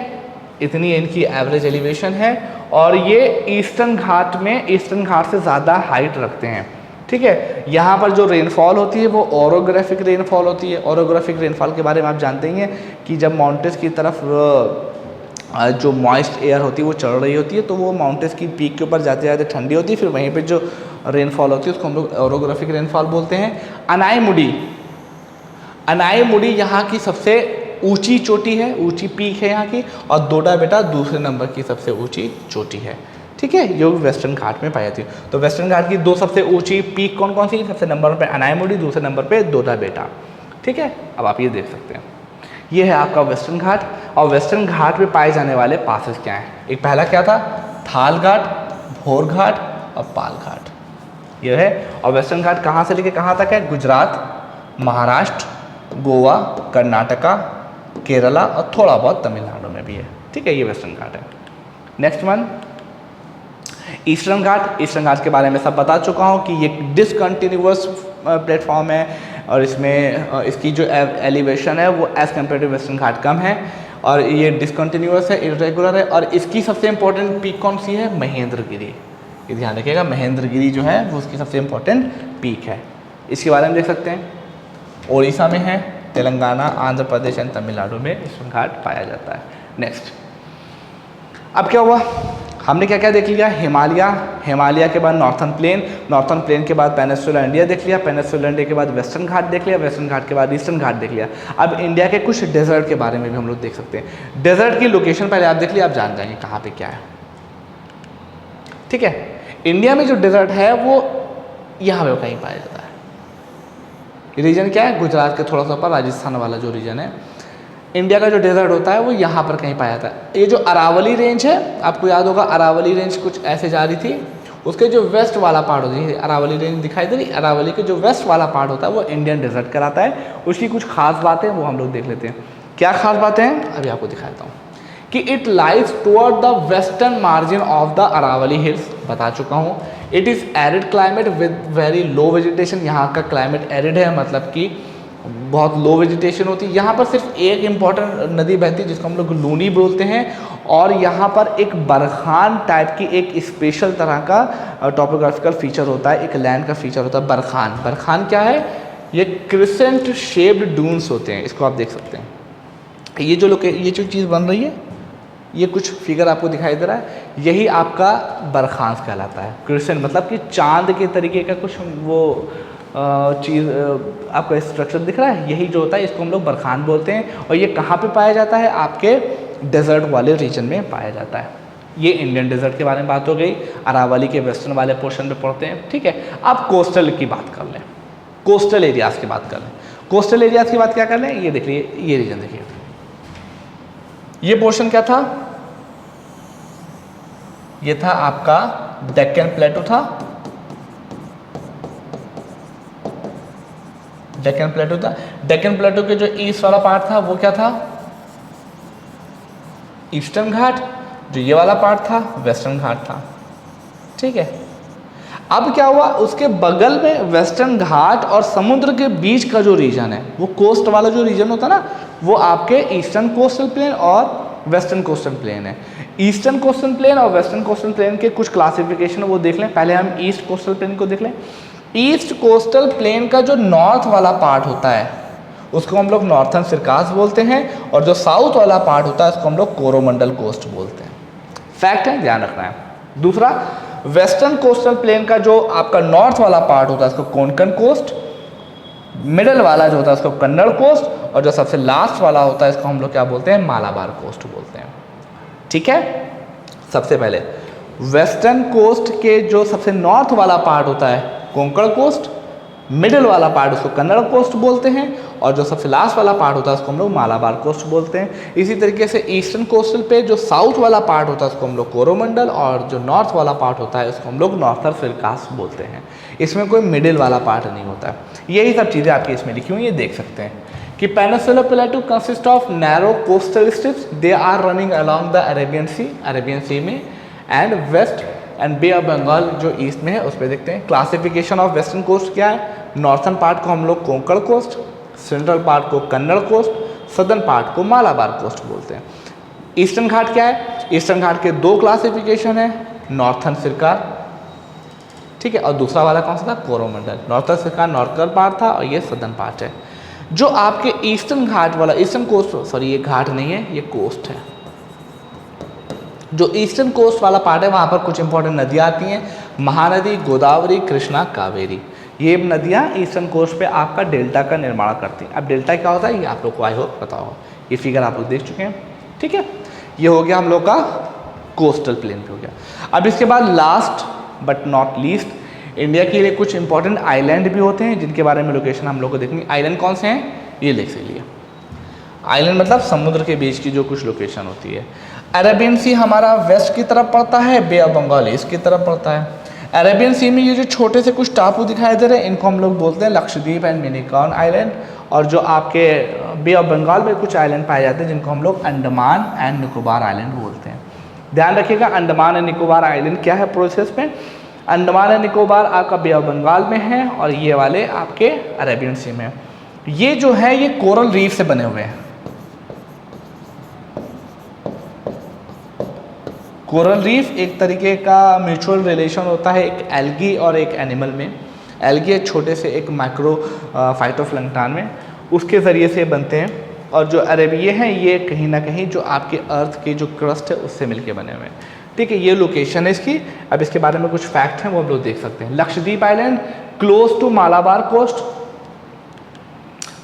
इतनी इनकी एवरेज एलिवेशन है। और ये ईस्टर्न घाट में ईस्टर्न घाट से ज़्यादा हाइट रखते हैं। ठीक है। यहाँ पर जो रेनफॉल होती है वो ओरोग्राफिक रेनफॉल होती है। ओरोग्राफिक रेनफॉल के बारे में आप जानते ही हैं कि जब माउंटेन्स की तरफ जो मॉइस्ट एयर होती है वो चढ़ रही होती है, तो वो माउंटेन्स की पीक के ऊपर जाते जाते ठंडी होती है, फिर वहीं पे जो रेनफॉल होती है उसको हम लोग ओरोग्राफिक रेनफॉल बोलते हैं। अनाईमुडी, अनाईमुडी यहाँ की सबसे ऊंची चोटी है, ऊंची पीक है यहाँ की, और डोडा बेटा दूसरे नंबर की सबसे ऊंची चोटी है। ठीक है, जो वेस्टर्न घाट में पाई जाती है। तो वेस्टर्न घाट की दो सबसे ऊंची पीक कौन कौन सी? सबसे नंबर पे अनाईमुडी, दूसरे नंबर पे डोडा बेटा। ठीक है, अब आप ये देख सकते हैं, ये है आपका वेस्टर्न घाट। और वेस्टर्न घाट में पाए जाने वाले पासेस क्या हैं? एक पहला क्या था? थाल घाट, भोर घाट और पाल घाट, ये है। और वेस्टर्न घाट कहाँ से लेके कहाँ तक है? गुजरात, महाराष्ट्र, गोवा, कर्नाटका, केरला और थोड़ा बहुत तमिलनाडु में भी है। ठीक है, ये वेस्टर्न घाट है। नेक्स्ट वन ईस्टर्न घाट। ईस्टर्न घाट के बारे में सब बता चुका हूँ कि ये डिसकंटिन्यूअस प्लेटफॉर्म है, और इसमें इसकी जो एलिवेशन है वो एज़ कम्पेयर टू वेस्टर्न घाट कम है, और ये डिसकंटिन्यूअस है, इरेगुलर है। और इसकी सबसे इंपॉर्टेंट पीक कौन सी है? महेंद्रगिरी। ये ध्यान रखिएगा, महेंद्रगिरी जो है वो उसकी सबसे इंपॉर्टेंट पीक है। इसके बारे में देख सकते हैं, ओडिशा में है, तेलंगाना, आंध्र प्रदेश एंड तमिलनाडु में ईस्टर्न घाट पाया जाता है। नेक्स्ट, अब क्या हुआ? हमने क्या क्या देख लिया? हिमालय के बाद नॉर्थर्न प्लेन, नॉर्थर्न प्लेन के बाद पेनिनसुला इंडिया देख लिया, पेनिनसुला इंडिया के बाद वेस्टर्न घाट देख लिया, वेस्टर्न घाट के बाद ईस्टर्न घाट देख लिया। अब इंडिया के कुछ डेजर्ट के बारे में भी हम लोग देख सकते हैं। डेजर्ट की लोकेशन पहले आप देख लिया, आप जान जाएंगे कहाँ पे क्या है। ठीक है, इंडिया में जो डेजर्ट है वो यहाँ पे कहीं पाया जाता है। रीजन क्या है? गुजरात के थोड़ा सा ऊपर राजस्थान वाला जो रीजन है। इंडिया का जो डेजर्ट होता है वो यहाँ पर कहीं पाया जाता है। ये जो अरावली रेंज है, आपको याद होगा अरावली रेंज कुछ ऐसे जा रही थी, उसके जो वेस्ट वाला पार्ट होती है, अरावली रेंज दिखाई दे रही, अरावली के जो वेस्ट वाला पार्ट होता है वो इंडियन डेजर्ट कहलाता है। उसकी कुछ खास बातें वो हम लोग देख लेते हैं। क्या खास बातें हैं? अभी आपको दिखाता हूँ कि it lies toward the western margin of the Aravalli hills, बता चुका हूँ। It is arid climate with very low vegetation. यहाँ का क्लाइमेट एरिड है, मतलब कि बहुत लो वेजिटेशन होती है। यहाँ पर सिर्फ एक इम्पॉर्टेंट नदी बहती है जिसको हम लोग लूनी बोलते हैं, और यहाँ पर एक बरखान टाइप की एक स्पेशल तरह का टॉपोग्राफिकल फीचर होता है, एक लैंड का फीचर होता है बरखान। बरखान क्या है? ये क्रिसेंट शेप्ड डून्स होते हैं, इसको आप देख सकते हैं। ये जो चीज़ बन रही है, ये कुछ फिगर आपको दिखाई दे रहा है, यही आपका बरखांस कहलाता है। क्रिसेंट मतलब कि चांद के तरीके का कुछ वो चीज़ आपका स्ट्रक्चर दिख रहा है, यही जो होता है इसको हम लोग बरखान बोलते हैं। और ये कहाँ पे पाया जाता है? आपके डेजर्ट वाले रीजन में पाया जाता है। ये इंडियन डेजर्ट के बारे में बात हो गई, अरावली के वेस्टर्न वाले पोर्शन में पढ़ते हैं। ठीक है, अब कोस्टल की बात कर लें, कोस्टल एरियाज़ की बात कर लें। कोस्टल एरियाज़ की बात क्या कर लें? ये देख लीजिए, ये रीजन देखिए, ये पोर्शन क्या था? ये था आपका डेक्कन प्लेटो था, डेक्कन प्लेटो था। डेक्कन प्लेटो के जो ईस्ट वाला पार्ट था वो क्या था? ईस्टर्न घाट। जो ये वाला पार्ट था वेस्टर्न घाट था। ठीक है, अब क्या हुआ? उसके बगल में वेस्टर्न घाट और समुद्र के बीच का जो रीजन है, वो कोस्ट वाला जो रीजन होता है ना, वो आपके ईस्टर्न कोस्टल प्लेन और वेस्टर्न कोस्टल प्लेन है। ईस्टर्न कोस्टल प्लेन और वेस्टर्न कोस्टल प्लेन के कुछ क्लासिफिकेशन वो देख लें। पहले हम ईस्ट कोस्टल प्लेन को देख लें। ईस्ट कोस्टल प्लेन का जो नॉर्थ वाला पार्ट होता है उसको हम लोग नॉर्थर्न सिरकास बोलते हैं, और जो साउथ वाला पार्ट होता है उसको हम लोग कोरोमंडल कोस्ट बोलते हैं। फैक्ट है, ध्यान रखना है। दूसरा, वेस्टर्न कोस्टल प्लेन का जो आपका नॉर्थ वाला पार्ट होता है उसको कोंकण कोस्ट, मिडल वाला जो होता है उसको कन्नड़ कोस्ट, और जो सबसे लास्ट वाला होता है इसको हम लोग क्या बोलते हैं? मालाबार कोस्ट बोलते हैं। ठीक है, सबसे पहले वेस्टर्न कोस्ट के जो सबसे नॉर्थ वाला पार्ट होता है कोंकण कोस्ट, मिडिल वाला पार्ट उसको कन्नड़ कोस्ट बोलते हैं, और जो सबसे लास्ट वाला पार्ट होता है उसको हम लोग मालाबार कोस्ट बोलते हैं। इसी तरीके से ईस्टर्न कोस्टल पे जो साउथ वाला पार्ट होता है उसको हम लोग कोरोमंडल, और जो नॉर्थ वाला पार्ट होता है उसको हम लोग नॉर्थर्न सिरकास बोलते हैं। इसमें कोई मिडिल वाला पार्ट नहीं होता है। यही सब चीज़ें आपकी इसमें लिखी हुई, ये देख सकते हैं कि peninsular plateau consist of narrow coastal strips, they are running along the Arabian sea में, and west and bay of Bengal जो ईस्ट में है उस पर देखते हैं। क्लासिफिकेशन ऑफ वेस्टर्न कोस्ट क्या है? नॉर्थर्न पार्ट को हम लोग कोंकण कोस्ट, सेंट्रल पार्ट को कन्नड़ कोस्ट, सदर्न पार्ट को मालाबार कोस्ट बोलते हैं। ईस्टर्न घाट क्या है? ईस्टर्न घाट के दो क्लासिफिकेशन है, नॉर्थर्न सिरकार, ठीक है। और दूसरा वाला कौन सा था, कोरोमंडल, नॉर्थन का नॉर्थर्न पार्ट था और ये सदर्न पार्ट है। जो आपके ईस्टर्न घाट वाला, ईस्टर्न कोस्ट, सॉरी ये घाट नहीं है, ये कोस्ट है। जो ईस्टर्न कोस्ट वाला पार्ट है वहाँ पर कुछ इंपॉर्टेंट नदियाँ आती हैं, महानदी, गोदावरी, कृष्णा, कावेरी। ये नदियाँ ईस्टर्न कोस्ट पे आपका डेल्टा का निर्माण करती हैं। अब डेल्टा क्या होता है ये आप लोग को आई होप पता होगा, ये फिगर आप लोग देख चुके हैं, ठीक है। ये हो गया हम लोग का कोस्टल प्लेन पे हो गया। अब इसके बाद last but not least, India के लिए कुछ इंपॉर्टेंट आइलैंड भी होते हैं जिनके बारे में लोकेशन हम लोग को देखेंगे। आइलैंड कौन से हैं ये देख लीजिए। आइलैंड मतलब समुद्र के बीच की जो कुछ लोकेशन होती है। अरेबियन सी हमारा वेस्ट की तरफ पड़ता है, बे ऑफ बंगाल ईस्ट की तरफ पड़ता है। अरेबियन सी में ये जो छोटे से कुछ टापू दिखाई दे रहे हैं इनको हम लोग बोलते हैं लक्षद्वीप एंड मिनिकॉन आइलैंड। और जो आपके बे ऑफ बंगाल में कुछ आइलैंड पाए जाते हैं जिनको हम लोग अंडमान एंड निकोबार आइलैंड बोलते हैं। ध्यान रखिएगा अंडमान एंड निकोबार आइलैंड क्या है प्रोसेस में, अंडमान एंड निकोबार आपका बे ऑफ बंगाल में है और ये वाले आपके अरेबियन सी में। ये जो है ये कोरल रीफ से बने हुए हैं। कोरल रीफ एक तरीके का म्यूचुअल रिलेशन होता है एक एल्गी और एक एनिमल में। एल्गी एक छोटे से एक माइक्रो फाइटोप्लैंक्टन में, उसके ज़रिए से बनते हैं। और जो अरेबिये हैं ये कहीं ना कहीं जो आपके अर्थ के जो क्रस्ट है उससे मिलके बने हुए हैं, ठीक है। ये लोकेशन है इसकी। अब इसके बारे में कुछ फैक्ट हैं वो हम लोग देख सकते हैं। Lakshadweep island close to Malabar coast.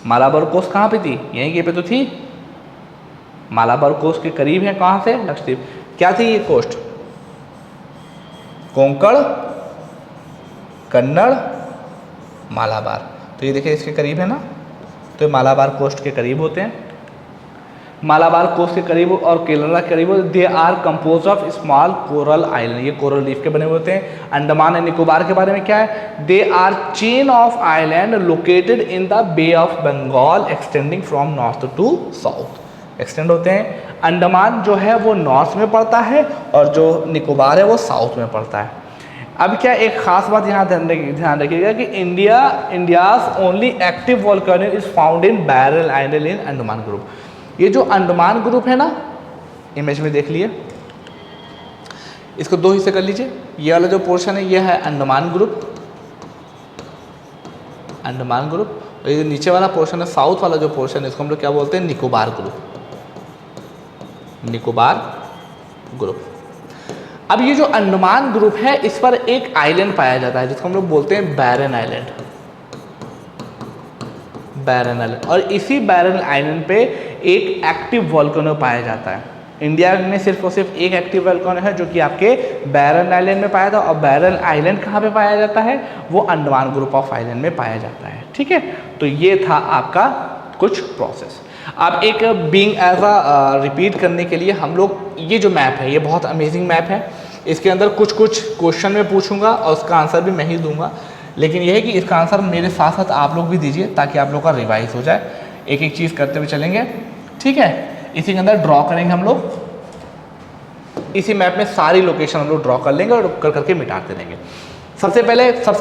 Malabar coast कहाँ पे थी, यहीं पे तो थी। मालाबार कोस्ट के करीब है कहाँ से, लक्षद्वीप। क्या थी ये कोस्ट, कोंकण, कन्नड़, मालाबार। तो ये देखिए इसके करीब है ना, तो ये मालाबार कोस्ट के करीब होते हैं। मालाबार कोस्ट के करीब और केरला के करीब, they are composed of small coral island, ये कोरल रीफ के बने हुए होते हैं। अंडमान एंड निकोबार के बारे में क्या है, they are chain of island located in the bay of Bengal extending from north to south, extend होते हैं। अंडमान जो है वो नॉर्थ में पड़ता है और जो निकोबार है वो साउथ में पड़ता है। अब क्या एक खास बात यहाँ ध्यान रखिएगा कि India's only active volcano is found in barrel island in Andaman group. ये जो अंडमान ग्रुप है ना, इमेज में देख लिए, इसको दो हिस्से कर लीजिए। ये वाला जो पोर्शन है ये है अंडमान ग्रुप, अंडमान ग्रुप। और ये नीचे वाला पोर्शन है साउथ वाला जो पोर्शन है इसको हम लोग क्या बोलते हैं, निकोबार ग्रुप, निकोबार ग्रुप। अब ये जो अंडमान ग्रुप है इस पर एक आइलैंड पाया जाता है जिसको हम लोग बोलते हैं बैरन आइलैंड, बैरन आइलैंड। और इसी बैरन आइलैंड पे एक एक्टिव वोल्केनो पाया जाता है। इंडिया में सिर्फ और सिर्फ एक एक्टिव वोल्केनो है जो कि आपके बैरन आइलैंड में पाया था। और बैरन आइलैंड कहाँ पे पाया जाता है, वो अंडमान ग्रुप ऑफ आइलैंड में पाया जाता है, ठीक है। तो ये था आपका कुछ प्रोसेस। अब एक बीइंग एज अ रिपीट करने के लिए हम लोग, ये जो मैप है ये बहुत अमेजिंग मैप है। इसके अंदर कुछ क्वेश्चन मैं पूछूंगा और उसका आंसर भी मैं ही दूंगा, लेकिन यह है कि इसका आंसर मेरे साथ साथ आप लोग भी दीजिए ताकि आप लोग का रिवाइज हो जाए। एक एक चीज़ करते हुए चलेंगे, ठीक है। इसी के अंदर ड्रॉ करेंगे हम लोग, इसी मैप में सारी लोकेशन हम लोग ड्रॉ कर लेंगे और कर करके मिटाते रहेंगे। सबसे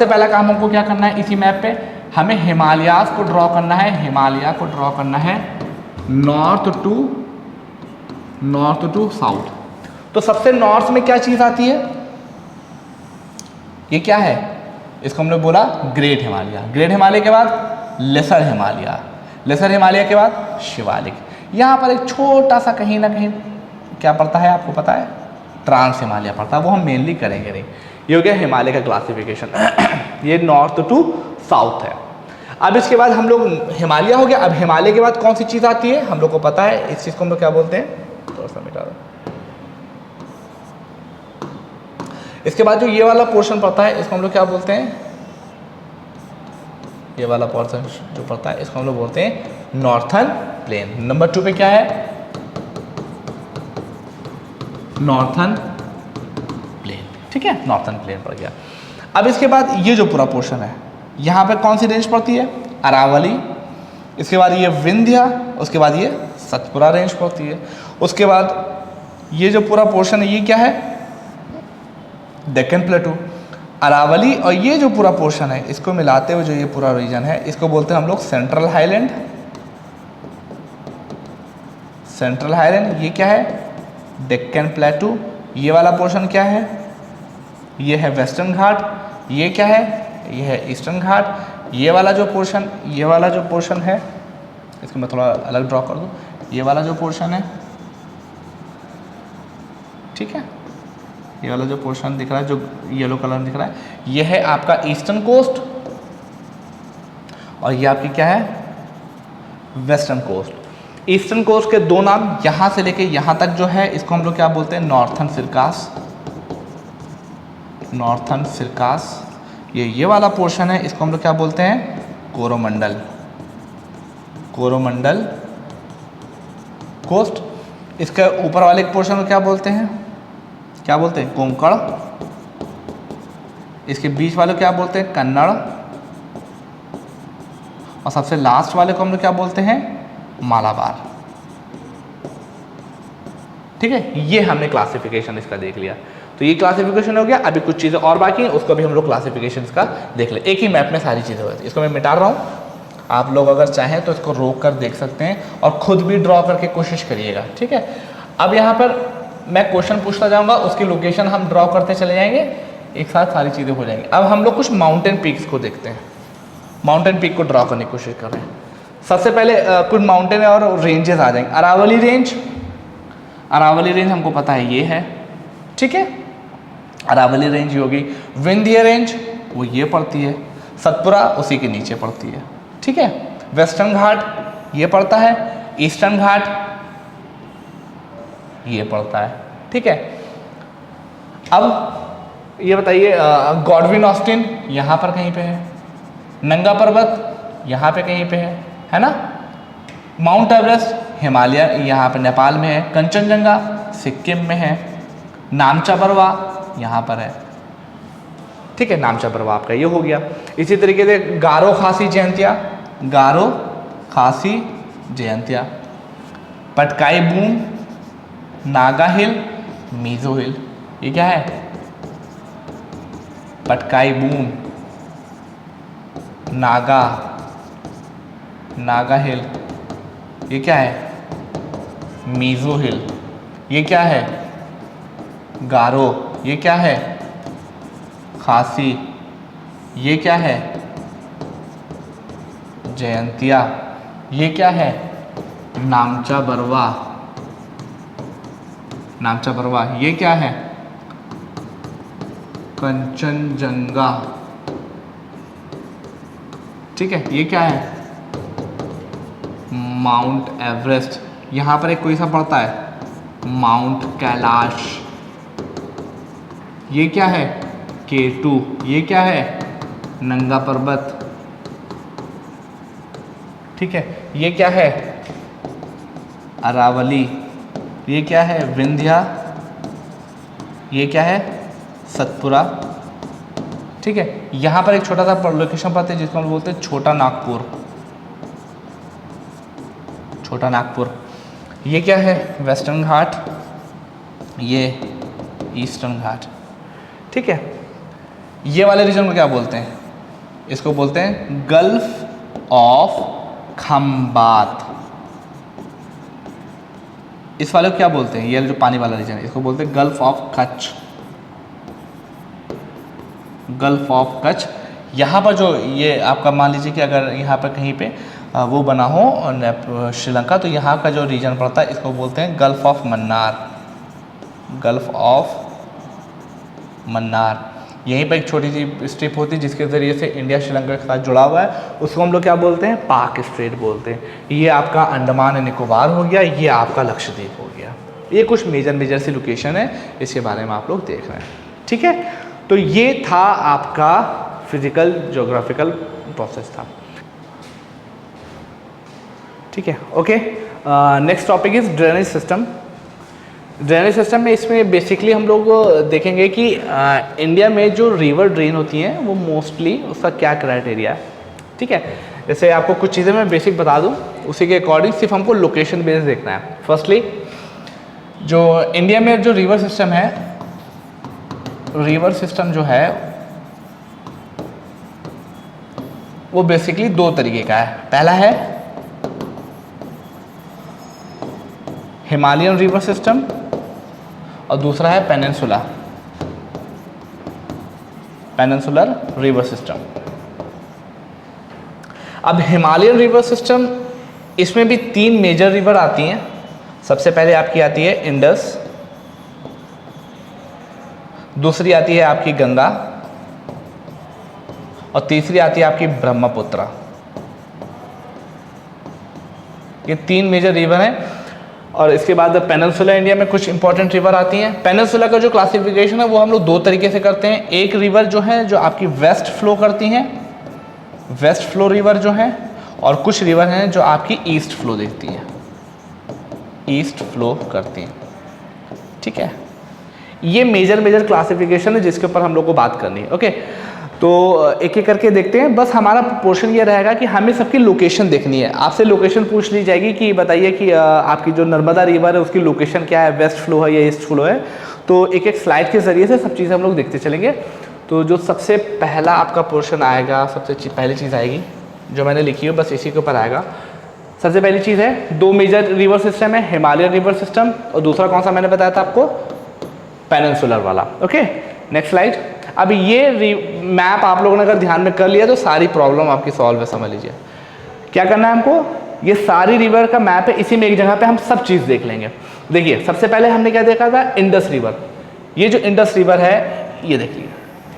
पहला काम हमको क्या करना है, इसी मैप पे हमें हिमालयाज को ड्रॉ करना है। हिमालय को ड्रॉ करना है नॉर्थ टू साउथ। तो सबसे नॉर्थ में क्या चीज़ आती है, ये क्या है, इसको हमने बोला ग्रेट हिमालय। ग्रेट हिमालय के बाद लेसर हिमालय, लेसर हिमालय के बाद शिवालिक। यहाँ पर एक छोटा सा कहीं ना कहीं क्या पड़ता है आपको पता है, ट्रांस हिमालय पड़ता है, वो हम मेनली करेंगे नहीं। ये हो गया हिमालय का क्लासिफिकेशन ये नॉर्थ टू साउथ है। अब इसके बाद हम लोग हिमालय हो गया। अब हिमालय के बाद कौन सी चीज़ आती है हम लोग को पता है, इस चीज़ को हम लोग क्या बोलते हैं, थोड़ा सा मिटा दो। इसके बाद जो ये वाला पोर्शन पड़ता है इसको हम लोग क्या बोलते हैं, ये वाला पोर्शन जो पड़ता है इसको हम लोग बोलते हैं नॉर्थर्न प्लेन। नंबर 2 पे क्या है, नॉर्थर्न प्लेन, ठीक है, नॉर्थर्न प्लेन पड़ गया। अब इसके बाद ये जो पूरा पोर्शन है यहाँ पे कौन सी रेंज पड़ती है, अरावली। इसके बाद ये विंध्य, उसके बाद ये सतपुरा रेंज पड़ती है। उसके बाद ये जो पूरा पोर्शन है ये क्या है, डेक्कन प्लेटू। अरावली और ये जो पूरा पोर्शन है इसको मिलाते हुए जो ये पूरा रीजन है इसको बोलते हैं हम लोग सेंट्रल हाईलैंड। सेंट्रल हाईलैंड ये क्या है, डेक्कन प्लेटू। ये वाला पोर्शन क्या है, ये है वेस्टर्न घाट। ये क्या है, ये है ईस्टर्न घाट। ये वाला जो पोर्शन है, इसको मैं थोड़ा अलग ड्रॉ कर दूँ, ये वाला जो पोर्शन है, ठीक है, ये वाला जो पोर्शन दिख रहा है, जो येलो कलर दिख रहा है, ये है आपका ईस्टर्न कोस्ट, और ये आपकी क्या है, वेस्टर्न कोस्ट। ईस्टर्न कोस्ट के दो नाम, यहाँ से लेके यहाँ तक जो है, इसको हम लोग क्या बोलते हैं, नॉर्थर्न सिरकास। नॉर्थर्न सिरकास, ये वाला पोर्शन है, इसको हम लोग क्या बोलते हैं, कोरोमंडल। कोरोमंडल कोस्ट। इसके ऊपर वाले पोर्शन को क्या बोलते हैं, कोंकण। इसके बीच वाले को क्या बोलते हैं, कन्नड़। और सबसे लास्ट वाले को हम लोग क्या बोलते हैं, मालाबार। ठीक है, ये हमने क्लासिफिकेशन इसका देख लिया। तो ये क्लासिफिकेशन हो गया। अभी कुछ चीज़ें और बाकी हैं, उसको भी हम लोग क्लासिफिकेशन का देख ले। एक ही मैप में सारी चीज़ें होती हैं। इसको मैं मिटा रहा हूँ, आप लोग अगर चाहें तो इसको रोक कर देख सकते हैं और खुद भी ड्रॉ करके कोशिश करिएगा। ठीक है, अब यहाँ पर मैं क्वेश्चन पूछता जाऊँगा, उसकी लोकेशन हम ड्रॉ करते चले जाएंगे, एक साथ सारी चीज़ें हो जाएंगी। अब हम लोग कुछ माउंटेन पीक्स को देखते हैं, माउंटेन पीक को ड्रॉ करने की कोशिश कर रहे हैं। सबसे पहले कुछ माउंटेन और रेंजेस आ जाएंगे। अरावली रेंज, अरावली रेंज हमको पता है ये है, ठीक है, अरावली रेंज होगी। विंध्य रेंज वो ये पड़ती है, सतपुरा उसी के नीचे पड़ती है, ठीक है। वेस्टर्न घाट ये पड़ता है, ईस्टर्न घाट ये पड़ता है, ठीक है। अब ये बताइए, गॉडविन ऑस्टिन यहाँ पर कहीं पे है, नंगा पर्वत यहाँ पे कहीं पे है ना। माउंट एवरेस्ट हिमालय यहाँ पे नेपाल में है, कंचनजंगा सिक्किम में है, नामचा बरवा यहाँ पर है, ठीक है। नामचा बरवा आपका ये हो गया। इसी तरीके से गारो खासी जयंतिया, गारो खासी जयंतिया, पटकाई बूम, नागा हिल, मीजो हिल। ये क्या है, पटकाई बूम, नागा हिल, ये क्या है, मीजो हिल। ये क्या है, गारो, ये क्या है, खासी, ये क्या है, जयंतिया, ये क्या है, नामचा बरवा, नामचा बरवा, ये क्या है, कंचनजंगा, ठीक है। ये क्या है, माउंट एवरेस्ट। यहाँ पर एक कोई सा पड़ता है, माउंट कैलाश। ये क्या है, K2। ये क्या है, नंगा पर्वत, ठीक है। ये क्या है, अरावली। ये क्या है, विंध्या। ये क्या है, सतपुरा, ठीक है। यहाँ पर एक छोटा सा लोकेशन पड़ता है जिसको हम बोलते हैं छोटा नागपुर, छोटा नागपुर। ये क्या है, वेस्टर्न घाट, ये ईस्टर्न घाट, ठीक है। ये वाले रीजन को क्या बोलते हैं, इसको बोलते हैं गल्फ ऑफ खंबात। इस वाले को क्या बोलते हैं, ये जो पानी वाला रीजन है इसको बोलते हैं gulf of Kutch, gulf of Kutch. यहाँ पर जो ये आपका मान लीजिए कि अगर यहाँ पर कहीं पे वो बना हो श्रीलंका, तो यहाँ का जो रीजन पड़ता है इसको बोलते हैं gulf of Mannar, gulf of Mannar. यहीं पर एक छोटी सी स्ट्रिप होती है जिसके ज़रिए से इंडिया श्रीलंका के साथ जुड़ा हुआ है, उसको हम लोग क्या बोलते हैं, पाक स्ट्रेट बोलते हैं। ये आपका अंडमान एंड निकोबार हो गया, ये आपका लक्षद्वीप हो गया। ये कुछ मेजर सी लोकेशन है, इसके बारे में आप लोग देख रहे हैं, ठीक है। तो ये था आपका फिजिकल ज्योग्राफिकल प्रोसेस था, ठीक है। Okay, next topic is drainage system. Drainage system में इसमें बेसिकली हम लोग देखेंगे कि इंडिया में जो रिवर ड्रेन होती हैं वो मोस्टली उसका क्या क्राइटेरिया है, ठीक है। जैसे आपको कुछ चीज़ें मैं बेसिक बता दूं, उसी के अकॉर्डिंग सिर्फ हमको लोकेशन बेस देखना है। फर्स्टली जो इंडिया में जो रिवर सिस्टम है, रिवर सिस्टम जो है वो बेसिकली दो तरीके का है। पहला है हिमालयन रिवर सिस्टम और दूसरा है पेनिनसुला पेनिनसुलर रिवर सिस्टम। अब हिमालयन रिवर सिस्टम, इसमें भी 3 मेजर रिवर आती हैं। सबसे पहले आपकी आती है इंडस, दूसरी आती है आपकी गंगा, और तीसरी आती है आपकी ब्रह्मपुत्र। ये 3 मेजर रिवर हैं। और इसके बाद पेनिनसुला इंडिया में कुछ इंपॉर्टेंट रिवर आती हैं। पेनिनसुला का जो क्लासिफिकेशन है वो हम लोग 2 तरीके से करते हैं। एक रिवर जो है जो आपकी वेस्ट फ्लो करती हैं, वेस्ट फ्लो रिवर जो है, और कुछ रिवर हैं जो आपकी ईस्ट फ्लो देखती हैं, ईस्ट फ्लो करती हैं। ठीक है, ये मेजर क्लासिफिकेशन है जिसके ऊपर हम लोग को बात करनी है। ओके, तो एक एक करके देखते हैं। बस हमारा पोर्शन ये रहेगा कि हमें सबकी लोकेशन देखनी है। आपसे लोकेशन पूछ ली जाएगी कि बताइए कि आपकी जो नर्मदा रिवर है उसकी लोकेशन क्या है, वेस्ट फ्लो है या ईस्ट फ्लो है। तो एक एक स्लाइड के ज़रिए से सब चीज़ें हम लोग देखते चलेंगे। तो जो सबसे पहला आपका पोर्शन आएगा, सबसे पहली चीज़ आएगी जो मैंने लिखी है, बस इसी के ऊपर आएगा। सबसे पहली चीज़ है 2 मेजर रिवर सिस्टम है, हिमालयन रिवर सिस्टम, और दूसरा कौन सा मैंने बताया था आपको, पेनिनसुलर वाला। Okay, next slide. अब ये मैप आप लोगों ने अगर ध्यान में कर लिया तो सारी प्रॉब्लम आपकी सॉल्व है। समझ लीजिए क्या करना है हमको, ये सारी रिवर का मैप है, इसी में एक जगह पे हम सब चीज़ देख लेंगे। देखिए सबसे पहले हमने क्या देखा था, इंडस रिवर। ये जो इंडस रिवर है, ये देखिए,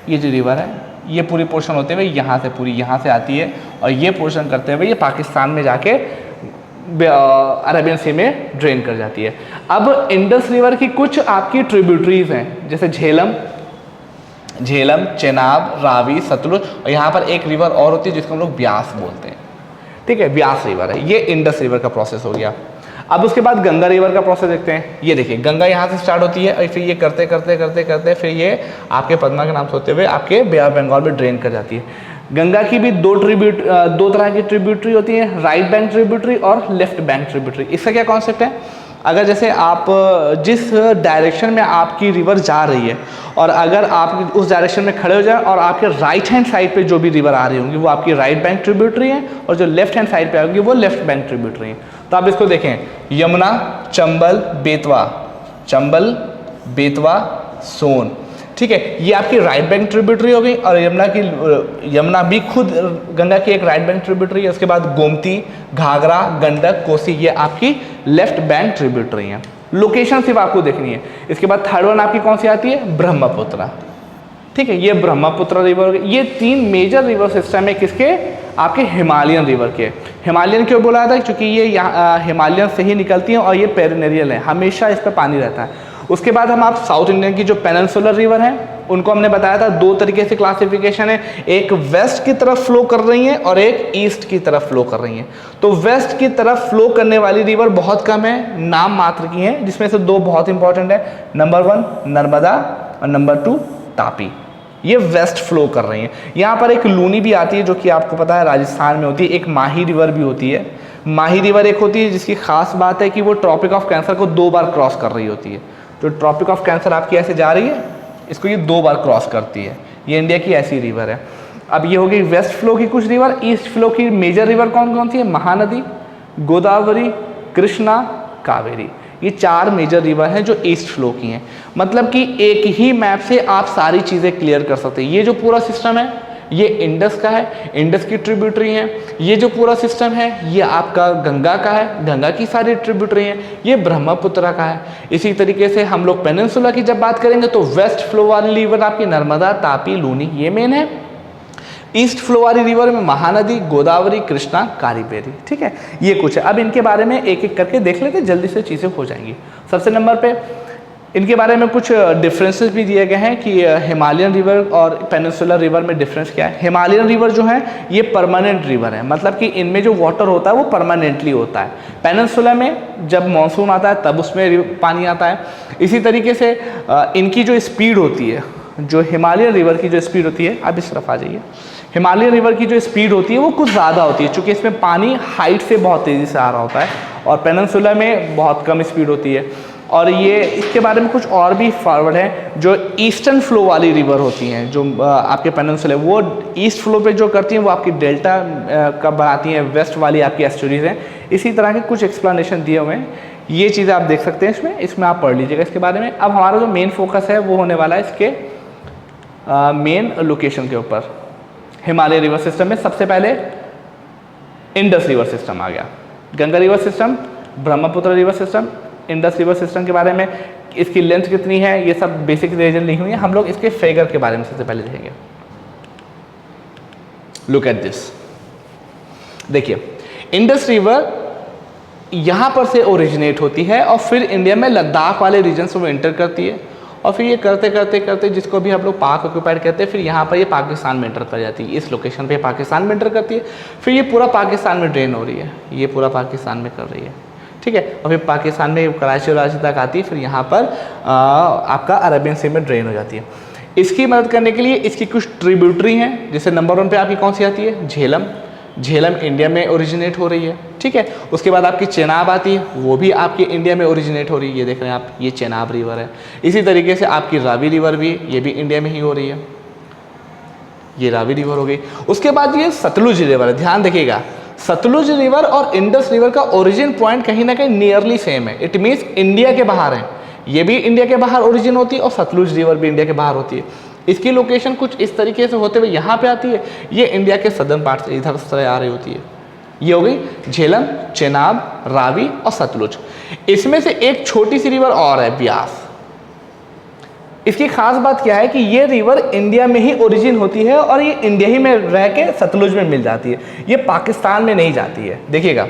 ये जो रिवर है ये पूरी पोर्शन होते हुए यहाँ से पूरी यहाँ से आती है, और ये पोर्शन करते हुए ये पाकिस्तान में जाके अरेबियन सी में ड्रेन कर जाती है। अब इंडस रिवर की कुछ आपकी ट्रिब्यूटरीज हैं, जैसे झेलम, चेनाब, रावी, सतलुज, और यहाँ पर एक रिवर और होती है जिसको हम लोग ब्यास बोलते हैं। ठीक है, ब्यास रिवर है। ये इंडस रिवर का प्रोसेस हो गया। अब उसके बाद गंगा रिवर का प्रोसेस देखते हैं। ये देखिए, गंगा यहाँ से स्टार्ट होती है और फिर ये करते करते फिर ये आपके पद्मा के नाम से होते हुए आपके बे ऑफ बंगाल में ड्रेन कर जाती है। गंगा की भी 2 तरह की ट्रिब्यूटरी होती है, राइट बैंक ट्रिब्यूटरी और लेफ्ट बैंक ट्रिब्यूटरी। इसका क्या कॉन्सेप्ट है, अगर जैसे आप जिस डायरेक्शन में आपकी रिवर जा रही है और अगर आप उस डायरेक्शन में खड़े हो जाए और आपके राइट हैंड साइड पे जो भी रिवर आ रही होंगी वो आपकी राइट बैंक ट्रिब्यूटरी है, और जो लेफ्ट हैंड साइड पे आएंगी वो लेफ्ट बैंक ट्रिब्यूटरी है। तो आप इसको देखें, यमुना, चंबल, बेतवा, सोन। ठीक है, ये आपकी राइट बैंक ट्रिब्यूटरी हो गई, और यमुना भी खुद गंगा की एक राइट बैंक ट्रिब्यूटरी है। उसके बाद गोमती, घाघरा, गंडक, कोसी, ये आपकी लेफ्ट बैंक ट्रिब्यूटरी है। लोकेशन सिर्फ आपको देखनी है। इसके बाद थर्ड वन आपकी कौन सी आती है, ब्रह्मपुत्र। ठीक है, ये ब्रह्मपुत्र रिवर। ये 3 मेजर रिवर सिस्टम है किसके, आपके हिमालयन रिवर के। हिमालयन क्यों बोला था, क्योंकि ये हिमालयन से ही निकलती हैं और ये पेरिनेरियल है, हमेशा इस पर पानी रहता है। उसके बाद हम आप साउथ इंडियन की जो पेनिनसुलर रिवर हैं उनको हमने बताया था 2 तरीके से क्लासिफिकेशन है, एक वेस्ट की तरफ फ्लो कर रही हैं और एक ईस्ट की तरफ फ्लो कर रही हैं। तो वेस्ट की तरफ फ्लो करने वाली रिवर बहुत कम है, नाम मात्र की हैं, जिसमें से 2 बहुत इंपॉर्टेंट है। नंबर 1 नर्मदा और नंबर 2 तापी। ये वेस्ट फ्लो कर रही हैं। यहाँ पर एक लूनी भी आती है जो कि आपको पता है राजस्थान में होती है। एक माही रिवर भी होती है। माही रिवर एक होती है जिसकी खास बात है कि वो ट्रॉपिक ऑफ कैंसर को 2 बार क्रॉस कर रही होती है। तो ट्रॉपिक ऑफ कैंसर आपकी ऐसे जा रही है, इसको ये 2 बार क्रॉस करती है। ये इंडिया की ऐसी रिवर है। अब ये हो गई वेस्ट फ्लो की कुछ रिवर। ईस्ट फ्लो की मेजर रिवर कौन कौन सी है, महानदी, गोदावरी, कृष्णा, कावेरी। ये 4 मेजर रिवर हैं जो ईस्ट फ्लो की हैं। मतलब कि एक ही मैप से आप सारी चीज़ें क्लियर कर सकते हैं। ये जो पूरा सिस्टम है ये इंडस का है, इंडस की ट्रिब्यूटरी है। ये जो पूरा सिस्टम है ये आपका गंगा का है, गंगा की सारी ट्रिब्यूटरी हैं। ये ब्रह्मपुत्र का है। इसी तरीके से हम लोग पेनिनसुला की जब बात करेंगे तो वेस्ट फ्लो वाली रिवर आपकी नर्मदा, तापी, लूनी, ये मेन है। ईस्ट फ्लो वाली रिवर में महानदी, गोदावरी, कृष्णा, कावेरी। ठीक है, ये कुछ है। अब इनके बारे में एक एक करके देख लेते हैं, जल्दी से चीज़ें हो जाएंगी। सबसे नंबर पे इनके बारे में कुछ डिफरेंसेस भी दिए गए हैं कि हिमालयन रिवर और पेनिनसुलर रिवर में डिफरेंस क्या है। हिमालयन रिवर जो है ये परमानेंट रिवर है, मतलब कि इनमें जो वाटर होता है वो परमानेंटली होता है। पेनिनसुला में जब मानसून आता है तब उसमें पानी आता है। इसी तरीके से इनकी जो स्पीड होती है, जो हिमालयन रिवर की जो स्पीड होती है, आप इस तरफ आ जाइए, हिमालयन रिवर की जो स्पीड होती है वो कुछ ज़्यादा होती है, क्योंकि इसमें पानी हाइट से बहुत तेज़ी से आ रहा होता है, और पेनिनसुला में बहुत कम स्पीड होती है। और ये इसके बारे में कुछ और भी फॉरवर्ड है, जो ईस्टर्न फ्लो वाली रिवर होती हैं जो आपके पेनिनसुला वो ईस्ट फ्लो पे जो करती हैं वो आपकी डेल्टा का बनाती हैं, वेस्ट वाली आपकी एस्टुरीज हैं। इसी तरह के कुछ एक्सप्लेनेशन दिए हुए हैं, ये चीज़ें आप देख सकते हैं इसमें आप पढ़ लीजिएगा इसके बारे में। अब हमारा जो मेन फोकस है वो होने वाला है इसके मेन लोकेशन के ऊपर। हिमालय रिवर सिस्टम में सबसे पहले इंडस रिवर सिस्टम आ गया, Ganga river system, Brahmaputra river system, Indus river system के बारे में, इसकी लेंथ कितनी है, ये सब बेसिक रीजन लिखी हुई है। हम लोग इसके फिगर के बारे में सबसे पहले देखेंगे। लुक एट दिस, देखिए इंडस रिवर यहाँ पर से ओरिजिनेट होती है और फिर इंडिया में लद्दाख वाले रीजन से वो एंटर करती है और फिर ये करते करते करते जिसको भी हम लोग पाक ऑक्यूपाइड कहते हैं, फिर यहाँ पर ये पाकिस्तान में एंटर कर जाती है, इस लोकेशन पे पाकिस्तान में एंटर करती है, फिर ये पूरा पाकिस्तान में ड्रेन हो रही है, ये पूरा पाकिस्तान में कर रही है, ठीक है। और फिर पाकिस्तान में कराची और कराची तक आती है, फिर यहाँ पर आपका अरबियन सी में ड्रेन हो जाती है। इसकी मदद करने के लिए इसकी कुछ ट्रिब्यूटरी हैं, जैसे नंबर 1 पे आपकी कौन सी आती है, झेलम। झेलम इंडिया में ओरिजिनेट हो रही है, ठीक है। उसके बाद आपकी चेनाब आती है, वो भी आपकी इंडिया में ओरिजिनेट हो रही है, ये देख रहे हैं आप, ये चेनाब रिवर है। इसी तरीके से आपकी रावी रिवर भी, ये भी इंडिया में ही हो रही है, ये रावी रिवर हो गई। उसके बाद ये सतलुज रिवर है, ध्यान देखिएगा, सतलुज रिवर और इंडस रिवर का ओरिजिन पॉइंट कहीं ना कहीं नियरली सेम है, इट मीन्स इंडिया के बाहर है, ये भी इंडिया के बाहर ओरिजिन होती है और सतलुज रिवर भी इंडिया के बाहर होती है। इसकी लोकेशन कुछ इस तरीके से होते हुए यहाँ पे आती है, ये इंडिया के सदर्न पार्ट से इधर से आ रही होती है। ये हो गई झेलम, चेनाब, रावी और सतलुज। इसमें से एक छोटी सी रिवर और है, ब्यास। इसकी खास बात क्या है कि ये रिवर इंडिया में ही ओरिजिन होती है और ये इंडिया ही में रह के सतलुज में मिल जाती है, ये पाकिस्तान में नहीं जाती है। देखिएगा,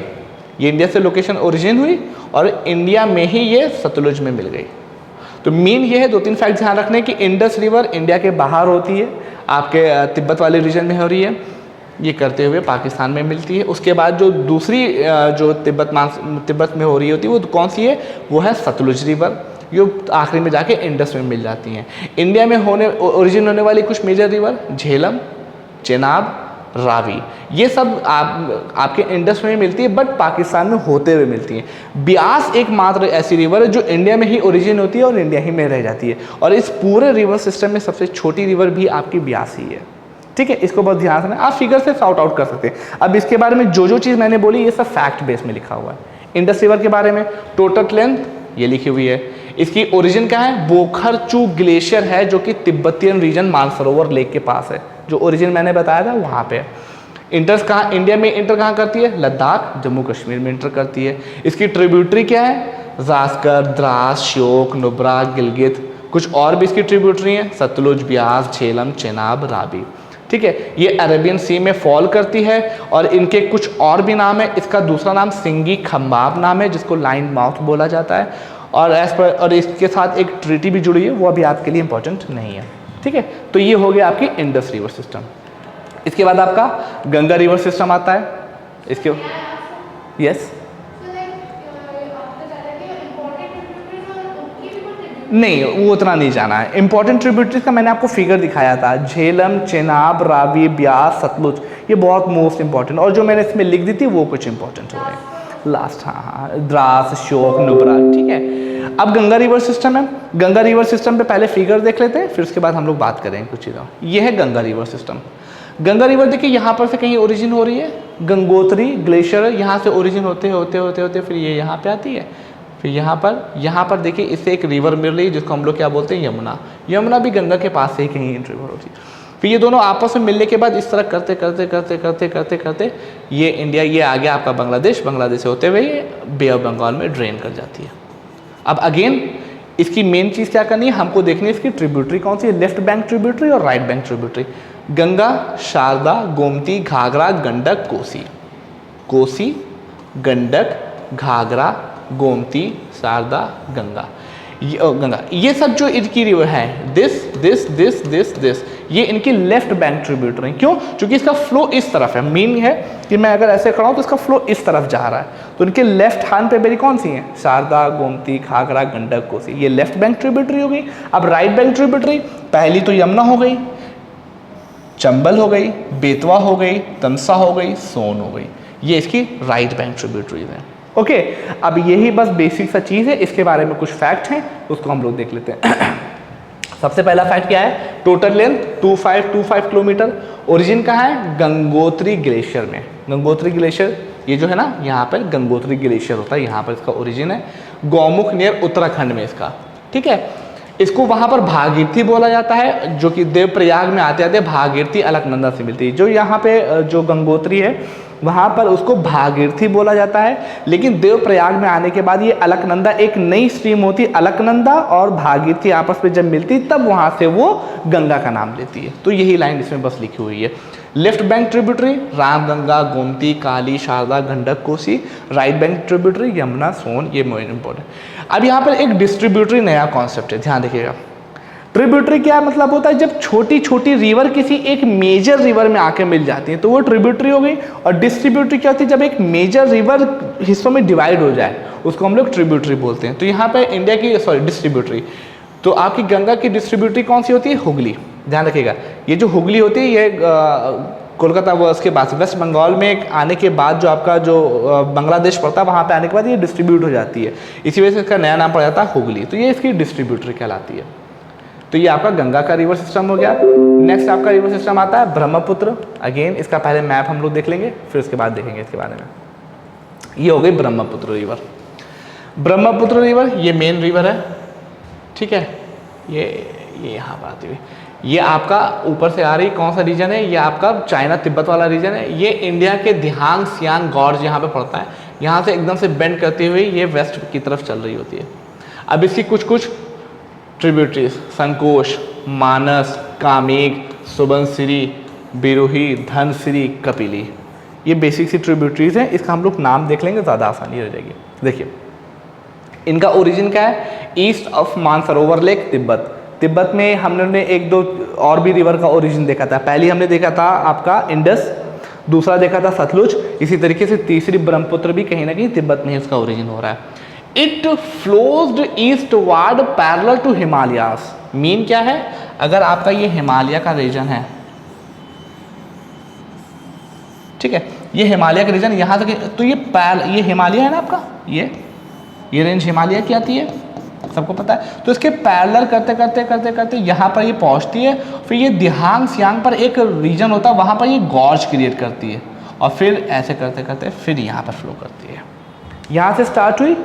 ये इंडिया से लोकेशन ओरिजिन हुई और इंडिया में ही ये सतलुज में मिल गई। तो मेन ये है, 2-3 फैक्ट ध्यान रखने की, इंडस रिवर इंडिया के बाहर होती है, आपके तिब्बत वाले रीजन में हो रही है, ये करते हुए पाकिस्तान में मिलती है। उसके बाद जो दूसरी जो तिब्बत में हो रही होती है वो कौन सी है, वो है सतलुज रिवर, जो आखिरी में जाके इंडस में मिल जाती हैं। इंडिया में ओरिजिन होने वाली कुछ मेजर रिवर, झेलम, चेनाब, रावी, ये सब आपके इंडस में मिलती है, बट पाकिस्तान में होते हुए मिलती है। ब्यास एकमात्र ऐसी रिवर है जो इंडिया में ही ओरिजिन होती है और इंडिया ही में रह जाती है, और इस पूरे रिवर सिस्टम में सबसे छोटी रिवर भी आपकी ब्यास ही है, ठीक है। इसको बहुत ध्यान से आप फिगर से सॉर्ट आउट कर सकते हैं। अब इसके बारे में जो चीज़ मैंने बोली ये सब फैक्ट बेस में लिखा हुआ है। इंडस रिवर के बारे में टोटल लेंथ ये लिखी हुई है, इसकी ओरिजिन क्या है, बोखरचू ग्लेशियर है जो कि तिब्बतियन रीजन मानसरोवर लेक के पास है, जो ओरिजिन मैंने बताया था वहाँ पे। इंटर्स कहाँ, इंडिया में इंटर कहाँ करती है, लद्दाख, जम्मू कश्मीर में इंटर करती है। इसकी ट्रिब्यूटरी क्या है, जास्कर, द्रास, श्योक, नुब्रा, गिलगित, कुछ और भी इसकी ट्रिब्यूटरी हैं, सतलुज, ब्यास, झेलम, चेनाब, रावी, ठीक है। ये अरेबियन सी में फॉल करती है और इनके कुछ और भी नाम है। इसका दूसरा नाम सिंगी खम्बाब नाम है, जिसको लाइन माउथ बोला जाता है, और इसके साथ एक ट्रीटी भी जुड़ी है, वो अभी आपके लिए इंपॉर्टेंट नहीं है, ठीक है। तो ये हो गया आपकी इंडस रिवर सिस्टम। इसके बाद आपका गंगा रिवर सिस्टम आता है। इसके यस नहीं, वो उतना नहीं जाना है। इंपॉर्टेंट ट्रिब्यूटरीज का मैंने आपको फिगर दिखाया था, झेलम, चेनाब, रावी, ब्यास, सतलुज, ये बहुत मोस्ट इंपॉर्टेंट, और जो मैंने इसमें लिख दी थी वो कुछ इंपॉर्टेंट हो गए लास्ट। हाँ, द्रास, श्योक, नुब्रा, ठीक है। अब गंगा रिवर सिस्टम है। गंगा रिवर सिस्टम पे पहले फिगर देख लेते हैं, फिर उसके बाद हम लोग बात करेंगे कुछ चीज़ों। ये है Ganga river system. Ganga river देखिए यहाँ पर से कहीं ओरिजिन हो रही है, गंगोत्री ग्लेशियर यहाँ से ओरिजिन होते होते फिर ये यहाँ पे आती है, फिर यहाँ पर देखिए इससे एक रिवर मिल रही है जिसको हम लोग क्या बोलते हैं, यमुना। यमुना भी गंगा के पास से ही कहीं रिवर होती है। फिर ये दोनों आपस में मिलने के बाद इस तरह करते ये इंडिया, ये आ गया आपका बांग्लादेश, बांग्लादेश से होते हुए ये बे ऑफ बंगाल में ड्रेन कर जाती है। अब अगेन इसकी मेन चीज़ क्या करनी है, हमको देखनी है इसकी ट्रिब्यूटरी कौन सी है, लेफ्ट बैंक ट्रिब्यूटरी और right bank tributary. Ganga, Sharda, Gomti, Ghaghara, Gandak, Kosi, Gandak, Ghaghara, Gomti, Sharda, Ganga, ये सब जो इनकी रिवर है, दिस, ये इनकी लेफ्ट बैंक ट्रिब्यूटरी। क्यों? क्योंकि इसका फ्लो इस तरफ है। मीन है कि मैं अगर ऐसे खड़ा हूँ तो इसका फ्लो इस तरफ जा रहा है, तो इनके लेफ्ट हैंड पे मेरी कौन सी है, शारदा, गोमती, घाघरा, गंडक, कोसी, ये लेफ्ट बैंक ट्रिब्यूटरी हो गई। अब राइट बैंक ट्रिब्यूटरी, पहली तो यमुना हो गई, चंबल हो गई, बेतवा हो गई, तमसा हो गई, सोन हो गई, ये इसकी राइट बैंक ट्रिब्यूटरीज हैं। ओके, अब यही बस बेसिक सा चीज़ है। इसके बारे में कुछ फैक्ट हैं, उसको हम लोग देख लेते हैं। सबसे पहला फैक्ट क्या है, टोटल लेंथ 2525 किलोमीटर। ओरिजिन कहाँ है, गंगोत्री ग्लेशियर में। गंगोत्री ग्लेशियर ये जो है ना, यहाँ पर गंगोत्री ग्लेशियर होता है, यहाँ पर इसका ओरिजिन है। गौमुख नियर उत्तराखंड में इसका, ठीक है। इसको वहाँ पर भागीरथी बोला जाता है, जो कि देवप्रयाग में आते आते भागीरथी अलकनंदा से मिलती है। जो यहाँ पे जो गंगोत्री है वहाँ पर उसको भागीरथी बोला जाता है, लेकिन देवप्रयाग में आने के बाद ये अलकनंदा एक नई स्ट्रीम होती, अलकनंदा और भागीरथी आपस में जब मिलती तब वहाँ से वो गंगा का नाम लेती है। तो यही लाइन इसमें बस लिखी हुई है। Left bank tributary Ramganga, Gomti, Kali, Sharda, Gandak, Kosi. Right bank tributary Yamuna, Son. ये मोस्ट इंपॉर्टेंट। अब यहाँ पर एक डिस्ट्रीब्यूटरी नया कॉन्सेप्ट है, ध्यान रखिएगा। ट्रिब्यूटरी क्या मतलब होता है, जब छोटी छोटी रिवर किसी एक मेजर रिवर में आके मिल जाती है तो वो ट्रिब्यूटरी हो गई। और डिस्ट्रीब्यूटरी क्या होती है, जब एक मेजर रिवर हिस्सों में डिवाइड हो जाए उसको हम लोग ट्रिब्यूटरी बोलते हैं। तो यहाँ पे इंडिया की डिस्ट्रीब्यूटरी, तो आपकी गंगा की डिस्ट्रीब्यूटरी कौन सी होती है, हुगली। ध्यान रखिएगा, ये जो हुगली होती है ये कोलकाता वो उसके बाद वेस्ट बंगाल में आने के बाद जो आपका जो बांग्लादेश पड़ता है वहाँ पे आने के बाद ये डिस्ट्रीब्यूट हो जाती है, इसी वजह से इसका नया नाम पड़ जाता है हुगली। तो ये इसकी डिस्ट्रीब्यूटरी कहलाती है। तो ये आपका गंगा का रिवर सिस्टम हो गया। नेक्स्ट आपका रिवर सिस्टम आता है ब्रह्मपुत्र। अगेन इसका पहले मैप हम लोग देख लेंगे, फिर उसके बाद देखेंगे इसके बारे में। ये हो गई ब्रह्मपुत्र रिवर। ब्रह्मपुत्र रिवर ये मेन रिवर है, ठीक है। ये यहाँ पर आती हुई, ये आपका ऊपर से आ रही कौन सा रीजन है, ये आपका चाइना तिब्बत वाला रीजन है। ये इंडिया के दिहांग सियांग गॉर्ज यहाँ पे पड़ता है, यहाँ से एकदम से बेंड करती हुई ये वेस्ट की तरफ चल रही होती है। अब इसकी कुछ कुछ ट्रिब्यूटरीज, संकोश, मानस, कामेग, सुबनसिरी, बिरोही, धनसिरी, कपिली, ये बेसिक सी ट्रिब्यूटरीज हैं। इसका हम लोग नाम देख लेंगे, ज़्यादा आसानी हो जाएगी। देखिए इनका ओरिजिन क्या है, east of Mansarovar lake, Tibet. Tibet में हमने एक दो और भी रिवर का ओरिजिन देखा था। पहली हमने देखा था आपका इंडस, दूसरा देखा था सतलुज, इसी तरीके से तीसरी ब्रह्मपुत्र भी कहीं ना कहीं तिब्बत में इसका ओरिजिन हो रहा है। It flows eastward parallel to Himalayas. Mean क्या है, अगर आपका ये हिमालय का रीजन है, ठीक है, ये हिमालय का रीजन यहाँ तक, तो ये हिमालय है ना आपका, ये रेंज हिमालय की आती है, सबको पता है। तो इसके पैरेलल करते करते करते करते यहाँ पर ये पहुँचती है, फिर ये दिहांग सियांग पर एक रीजन होता है, वहाँ पर ये गॉर्ज क्रिएट करती है, और फिर ऐसे करते करते फिर यहाँ पर फ्लो करती है। यहाँ से स्टार्ट हुई,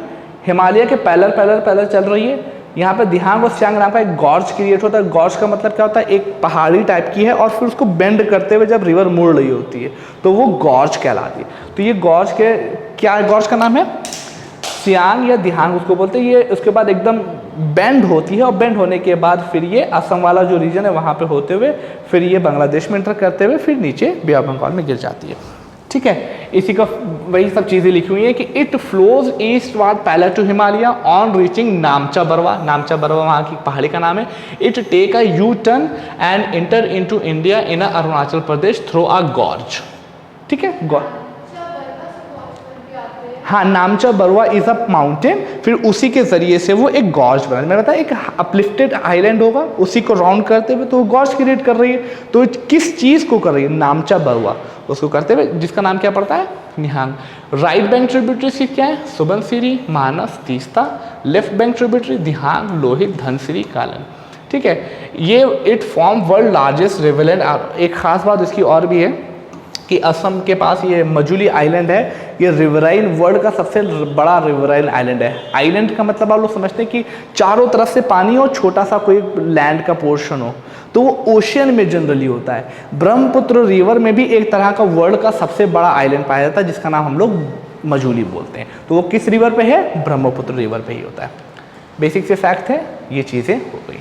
हिमालय के पैरेलल पैरेलल पैरेलल चल रही है, यहाँ पर दिहांग और सियांग नाम का एक गॉर्ज क्रिएट होता है। गॉर्ज का मतलब क्या होता है, एक पहाड़ी टाइप की है और फिर उसको बेंड करते हुए जब रिवर मुड़ रही होती है तो वो गॉर्ज कहलाती है। तो ये गॉर्ज के क्या, गॉर्ज का नाम है सियांग या दिहांग उसको बोलते हैं। ये उसके बाद एकदम बेंड होती है, और बेंड होने के बाद फिर ये असम वाला जो रीजन है वहाँ पे होते हुए फिर ये बांग्लादेश में एंटर करते हुए फिर नीचे बे ऑफ बंगाल में गिर जाती है, ठीक है। इसी का वही सब चीज़ें लिखी हुई है कि it flows eastward parallel to Himalaya on reaching Namcha Barwa. Namcha Barwa वहाँ की पहाड़ी का नाम है। It take a U turn and enter into India in Arunachal Pradesh through a gorge, ठीक है। हाँ, Namcha Barwa is a mountain, फिर उसी के जरिए से वो एक गॉर्ज बना। मैंने बताया एक अपलिफ्टेड आइलैंड होगा, उसी को राउंड करते हुए तो वो गॉर्ज क्रिएट कर रही है। तो किस चीज़ को कर रही है, नामचा बरवा उसको करते हुए, जिसका नाम क्या पड़ता है, निहांग। राइट बैंक ट्रिब्यूटरी क्या है, सुबनसिरी, मानस, तीस्ता। लेफ्ट बैंक ट्रिब्यूटरी दिहांग, लोहित, धनसिरी, कालन, ठीक है। ये इट फॉर्म वर्ल्ड लार्जेस्ट रिवरलैंड। एक खास बात इसकी और भी है कि असम के पास ये मजुली आइलैंड है, ये रिवराइन वर्ल्ड का सबसे बड़ा रिवराइन आइलैंड है। आइलैंड का मतलब आप लोग समझते हैं कि चारों तरफ से पानी हो, छोटा सा कोई लैंड का पोर्शन हो, तो वो ओशियन में जनरली होता है। ब्रह्मपुत्र रिवर में भी एक तरह का वर्ल्ड का सबसे बड़ा आइलैंड पाया जाता है जिसका नाम हम लोग मजुली बोलते हैं। तो वो किस रिवर पे है, ब्रह्मपुत्र रिवर पे ही होता है। बेसिक से फैक्ट है, ये चीज़ें हो गई।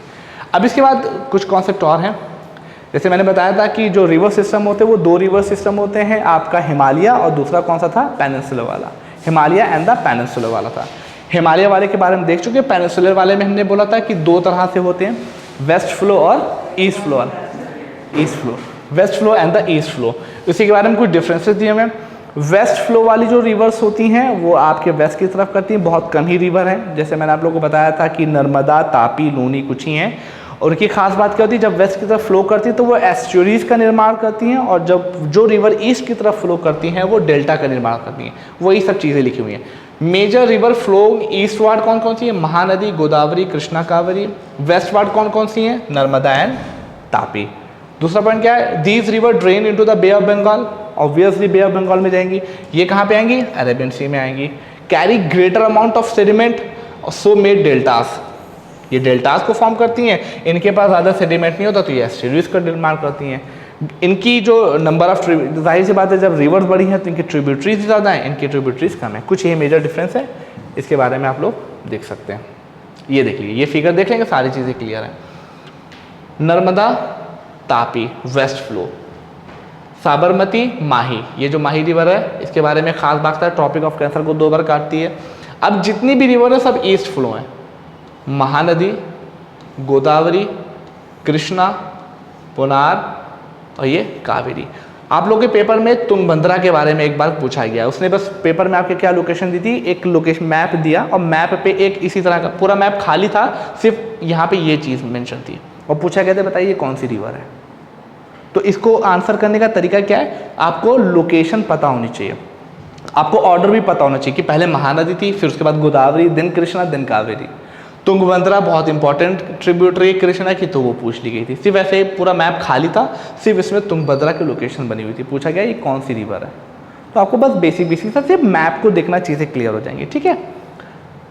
अब इसके बाद कुछ कॉन्सेप्ट और हैं। जैसे मैंने बताया था कि जो रिवर सिस्टम होते हैं वो दो रिवर सिस्टम होते हैं, आपका हिमालय और दूसरा कौन सा था, पेनिनसुलर वाला। हिमालय एंड द पेनिनसुलर वाला था। हिमालय वाले के बारे में देख चुके। पेनिनसुलर वाले में हमने बोला था कि दो तरह से होते हैं, वेस्ट फ्लो और east flow. West flow and the east flow, इसी के बारे में कुछ डिफरेंसेस दिए हुए हैं। वेस्ट फ्लो वाली जो रिवर्स होती हैं वो आपके वेस्ट की तरफ करती हैं, बहुत कम ही रिवर हैं। जैसे मैंने आप लोगों को बताया था कि नर्मदा, तापी, लूनी कुछ ही हैं। और उनकी खास बात क्या होती है, जब वेस्ट की तरफ फ्लो करती है तो वो एस्चुरीज का निर्माण करती हैं, और जब जो रिवर ईस्ट की तरफ फ्लो करती हैं वो डेल्टा का निर्माण करती हैं। वही सब चीज़ें लिखी हुई हैं। मेजर रिवर फ्लो ईस्टवर्ड कौन कौन सी है, महानदी, गोदावरी, कृष्णा, कावेरी। वेस्टवर्ड कौन कौन सी हैं, नर्मदा एंड तापी। दूसरा पॉइंट क्या है, these river drain into the bay of Bengal. Obviously bay of Bengal में जाएंगी। ये कहाँ पे आएंगी, अरेबियन सी में आएंगी। Carry greater amount of sediment so made deltas. ये डेल्टास को फॉर्म करती हैं, इनके पास ज़्यादा सेडिमेंट नहीं होता तो ये एस्चुरीज का डिमांड करती हैं। इनकी जो नंबर ऑफ जाहिर सी बात है जब रिवर्स बड़ी हैं तो इनकी ट्रिब्यूटरीज ज़्यादा हैं, इनकी ट्रिब्यूटरीज कम है। कुछ ये मेजर डिफरेंस है, इसके बारे में आप लोग देख सकते हैं। ये देख लीजिए, ये फिगर देख लेंगे, सारी चीज़ें क्लियर हैं। नर्मदा तापी वेस्ट फ्लो, साबरमती माही, ये जो माही रिवर है इसके बारे में खास बात है, ट्रॉपिक ऑफ कैंसर को 2 बार काटती है। अब जितनी भी रिवर है सब ईस्ट फ्लो हैं, महानदी, गोदावरी, कृष्णा, पुनार और ये कावेरी। आप लोगों के पेपर में तुंगभद्रा के बारे में एक बार पूछा गया, उसने बस पेपर में आपके क्या लोकेशन दी थी, एक लोकेशन मैप दिया और मैप पे एक इसी तरह का पूरा मैप खाली था, सिर्फ यहाँ पे ये चीज़ मेंशन थी और पूछा गया था बताइए कौन सी रिवर है। तो इसको आंसर करने का तरीका क्या है, आपको लोकेशन पता होनी चाहिए, आपको ऑर्डर भी पता होना चाहिए कि पहले महानदी थी, फिर उसके बाद गोदावरी, देन कृष्णा, देन कावेरी। तुंगभद्रा बहुत इंपॉर्टेंट ट्रिब्यूटरी कृष्णा की, तो वो पूछ ली गई थी। सिर्फ ऐसे पूरा मैप खाली था, सिर्फ इसमें तुंगभद्रा की लोकेशन बनी हुई थी, पूछा गया ये कौन सी रिवर है। तो आपको बस बेसिक सा सिर्फ मैप को देखना, चीज़ें क्लियर हो जाएंगी, ठीक है।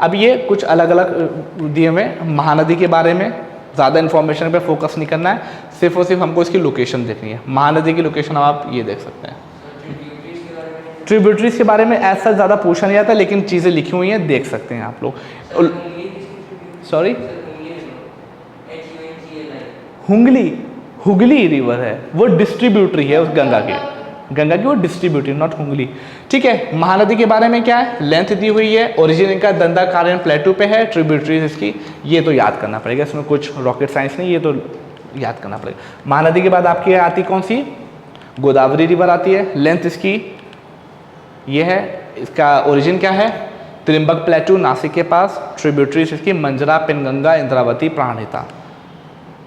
अब ये कुछ अलग अलग दिए हुए, महानदी के बारे में ज़्यादा इन्फॉर्मेशन पे फोकस नहीं करना है, सिर्फ और सिर्फ हमको इसकी लोकेशन देखनी है। महानदी की लोकेशन आप ये देख सकते हैं। ट्रिब्यूटरीज के बारे में ऐसा ज़्यादा पूछा नहीं जाता, लेकिन चीज़ें लिखी हुई हैं, देख सकते हैं आप लोग। सॉरी, हुगली रिवर है, वो डिस्ट्रीब्यूटरी है उस गंगा की वो डिस्ट्रीब्यूटरी, नॉट हुगली, ठीक है। महानदी के बारे में क्या है, लेंथ दी हुई है, ओरिजिन इनका दंडाकारण प्लेटू पे है, ट्रिब्यूटरीज इसकी, ये तो याद करना पड़ेगा, इसमें कुछ रॉकेट साइंस नहीं, ये तो याद करना पड़ेगा। महानदी के बाद आपकी आती कौन सी, गोदावरी रिवर आती है, लेंथ इसकी ये है, इसका ओरिजिन क्या है, त्रिम्बक प्लेटू नासिक के पास, ट्रिब्यूटरीज इसकी मंजरा, पिनगंगा, इंद्रावती, प्राणहिता,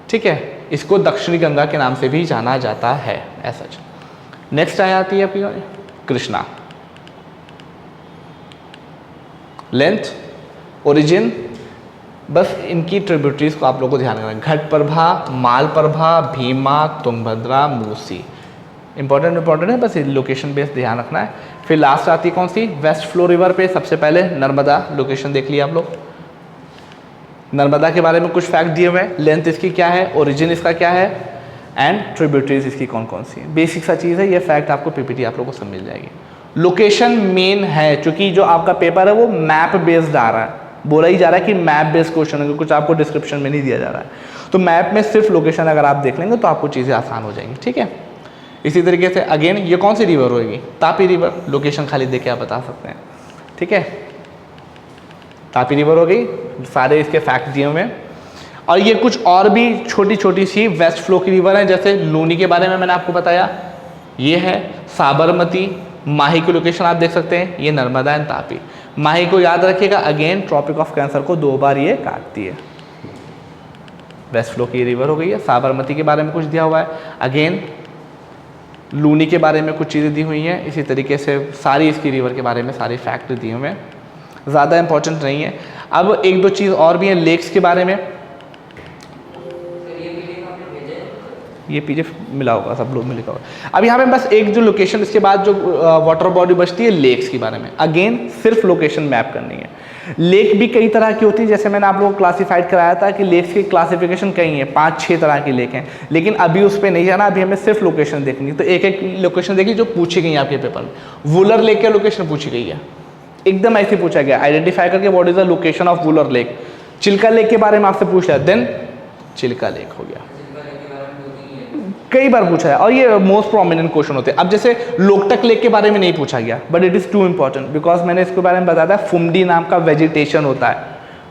ठीक है। इसको दक्षिणी गंगा के नाम से भी जाना जाता है ऐसा। नेक्स्ट आ जाती है आपकी कृष्णा, लेंथ, ओरिजिन, बस इनकी ट्रिब्यूटरीज को आप लोगों को ध्यान रखना, घटप्रभा, मालप्रभा, भीमा, तुंगभद्रा, मूसी, इंपॉर्टेंट है, बस लोकेशन बेस ध्यान रखना है। फिर लास्ट आती है कौन सी, वेस्ट फ्लो रिवर पे सबसे पहले नर्मदा, लोकेशन देख लिया आप लोग। नर्मदा के बारे में कुछ फैक्ट दिए हुए हैं, लेंथ इसकी क्या है, ओरिजिन इसका क्या है, एंड ट्रिब्यूटरीज इसकी कौन कौन सी है। बेसिक सा चीज़ है, ये फैक्ट आपको पीपीटी आप लोगों को सब मिल जाएगी। लोकेशन मेन है, क्योंकि जो आपका पेपर है वो मैप बेस्ड आ रहा है, बोला ही जा रहा है कि मैप बेस्ड क्वेश्चन है, कुछ आपको डिस्क्रिप्शन में नहीं दिया जा रहा है। तो मैप में सिर्फ लोकेशन अगर आप देख लेंगे तो आपको चीज़ें आसान हो जाएंगी, ठीक है। इसी तरीके से अगेन ये कौन सी रिवर होगी, तापी रिवर, लोकेशन खाली देख के आप बता सकते हैं, ठीक है। तापी रिवर हो गई, सारे इसके फैक्ट दिए हुए हैं। और ये कुछ और भी छोटी छोटी सी वेस्ट फ्लो की रिवर हैं, जैसे लूनी के बारे में मैंने आपको बताया, ये है साबरमती, माही की लोकेशन आप देख सकते हैं, ये नर्मदा एंड तापी। माही को याद रखिएगा, अगेन ट्रॉपिक ऑफ कैंसर को 2 बार ये काटती है। वेस्ट फ्लो की रिवर हो गई है। साबरमती के बारे में कुछ दिया हुआ है, अगेन लूनी के बारे में कुछ चीज़ें दी हुई हैं, इसी तरीके से सारी इसकी रिवर के बारे में सारे फैक्ट दिए हुए हैं, ज़्यादा इंपॉर्टेंट नहीं है। अब 1-2 चीज़ और भी हैं लेक्स के बारे में, ये पीछे मिला होगा, सब लोग में लिखा होगा। अब यहाँ पे बस एक जो लोकेशन, इसके बाद जो वाटर बॉडी बचती है लेक्स के बारे में, अगेन सिर्फ लोकेशन मैप करनी है। लेक भी कई तरह की होती है, जैसे मैंने आप लोगों को क्लासीफाइड कराया था कि लेक्स की क्लासिफिकेशन कई है, 5-6 तरह की लेक हैं, लेकिन अभी उस पर नहीं जाना, अभी हमें सिर्फ लोकेशन देखनी है। तो एक एक लोकेशन देखिए जो पूछी गई है आपके पेपर में। वुलर लेक की लोकेशन पूछी गई है, एकदम ऐसे पूछा गया, आइडेंटिफाई करके what is the location of Wular lake. Chilka lake के बारे में आपसे पूछ लिया, देन चिल्का लेक हो गया, कई बार पूछा है और ये मोस्ट प्रोमिनेंट क्वेश्चन होते हैं। अब जैसे लोकटक लेक के बारे में नहीं पूछा गया, but it is two important because मैंने इसके बारे में बताया था, फुमडी नाम का वेजिटेशन होता है।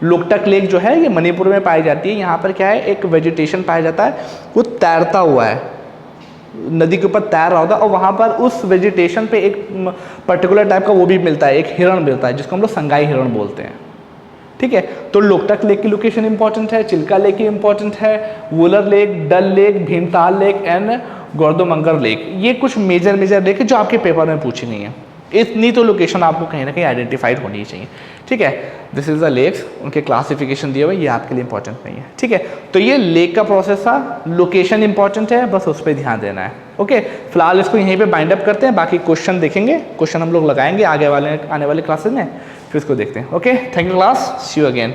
लोकटक लेक जो है ये मणिपुर में पाई जाती है। यहाँ पर क्या है, एक वेजिटेशन पाया जाता है, वो तैरता हुआ है, नदी के ऊपर तैर रहा होता है, और वहाँ पर उस वेजिटेशन पे एक पर्टिकुलर टाइप का वो भी मिलता है, एक हिरण मिलता है जिसको हम लोग संगाई हिरण बोलते हैं, ठीक है। तो लोकटक लेक की लोकेशन इंपॉर्टेंट है, चिल्का लेक की इंपॉर्टेंट है, Wular lake, Dal lake, Bhimtal lake and गोर्दोमंगर लेक, ये कुछ मेजर लेक है जो आपके पेपर में पूछी नहीं है। इतनी तो लोकेशन आपको कहीं ना कहीं आइडेंटिफाइड होनी ही चाहिए, ठीक है। दिस इज द लेक्स, उनके क्लासिफिकेशन दिए हुए, ये आपके लिए इंपॉर्टेंट नहीं है, ठीक है। तो ये लेक का प्रोसेस था, लोकेशन इंपॉर्टेंट है, बस उस पर ध्यान देना है, ओके। फिलहाल इसको यहीं पे बाइंड अप करते हैं, बाकी क्वेश्चन देखेंगे, क्वेश्चन हम लोग लगाएंगे आने वाले क्लासेस में, फिर इसको देखते हैं, okay. Thank you class, see you again.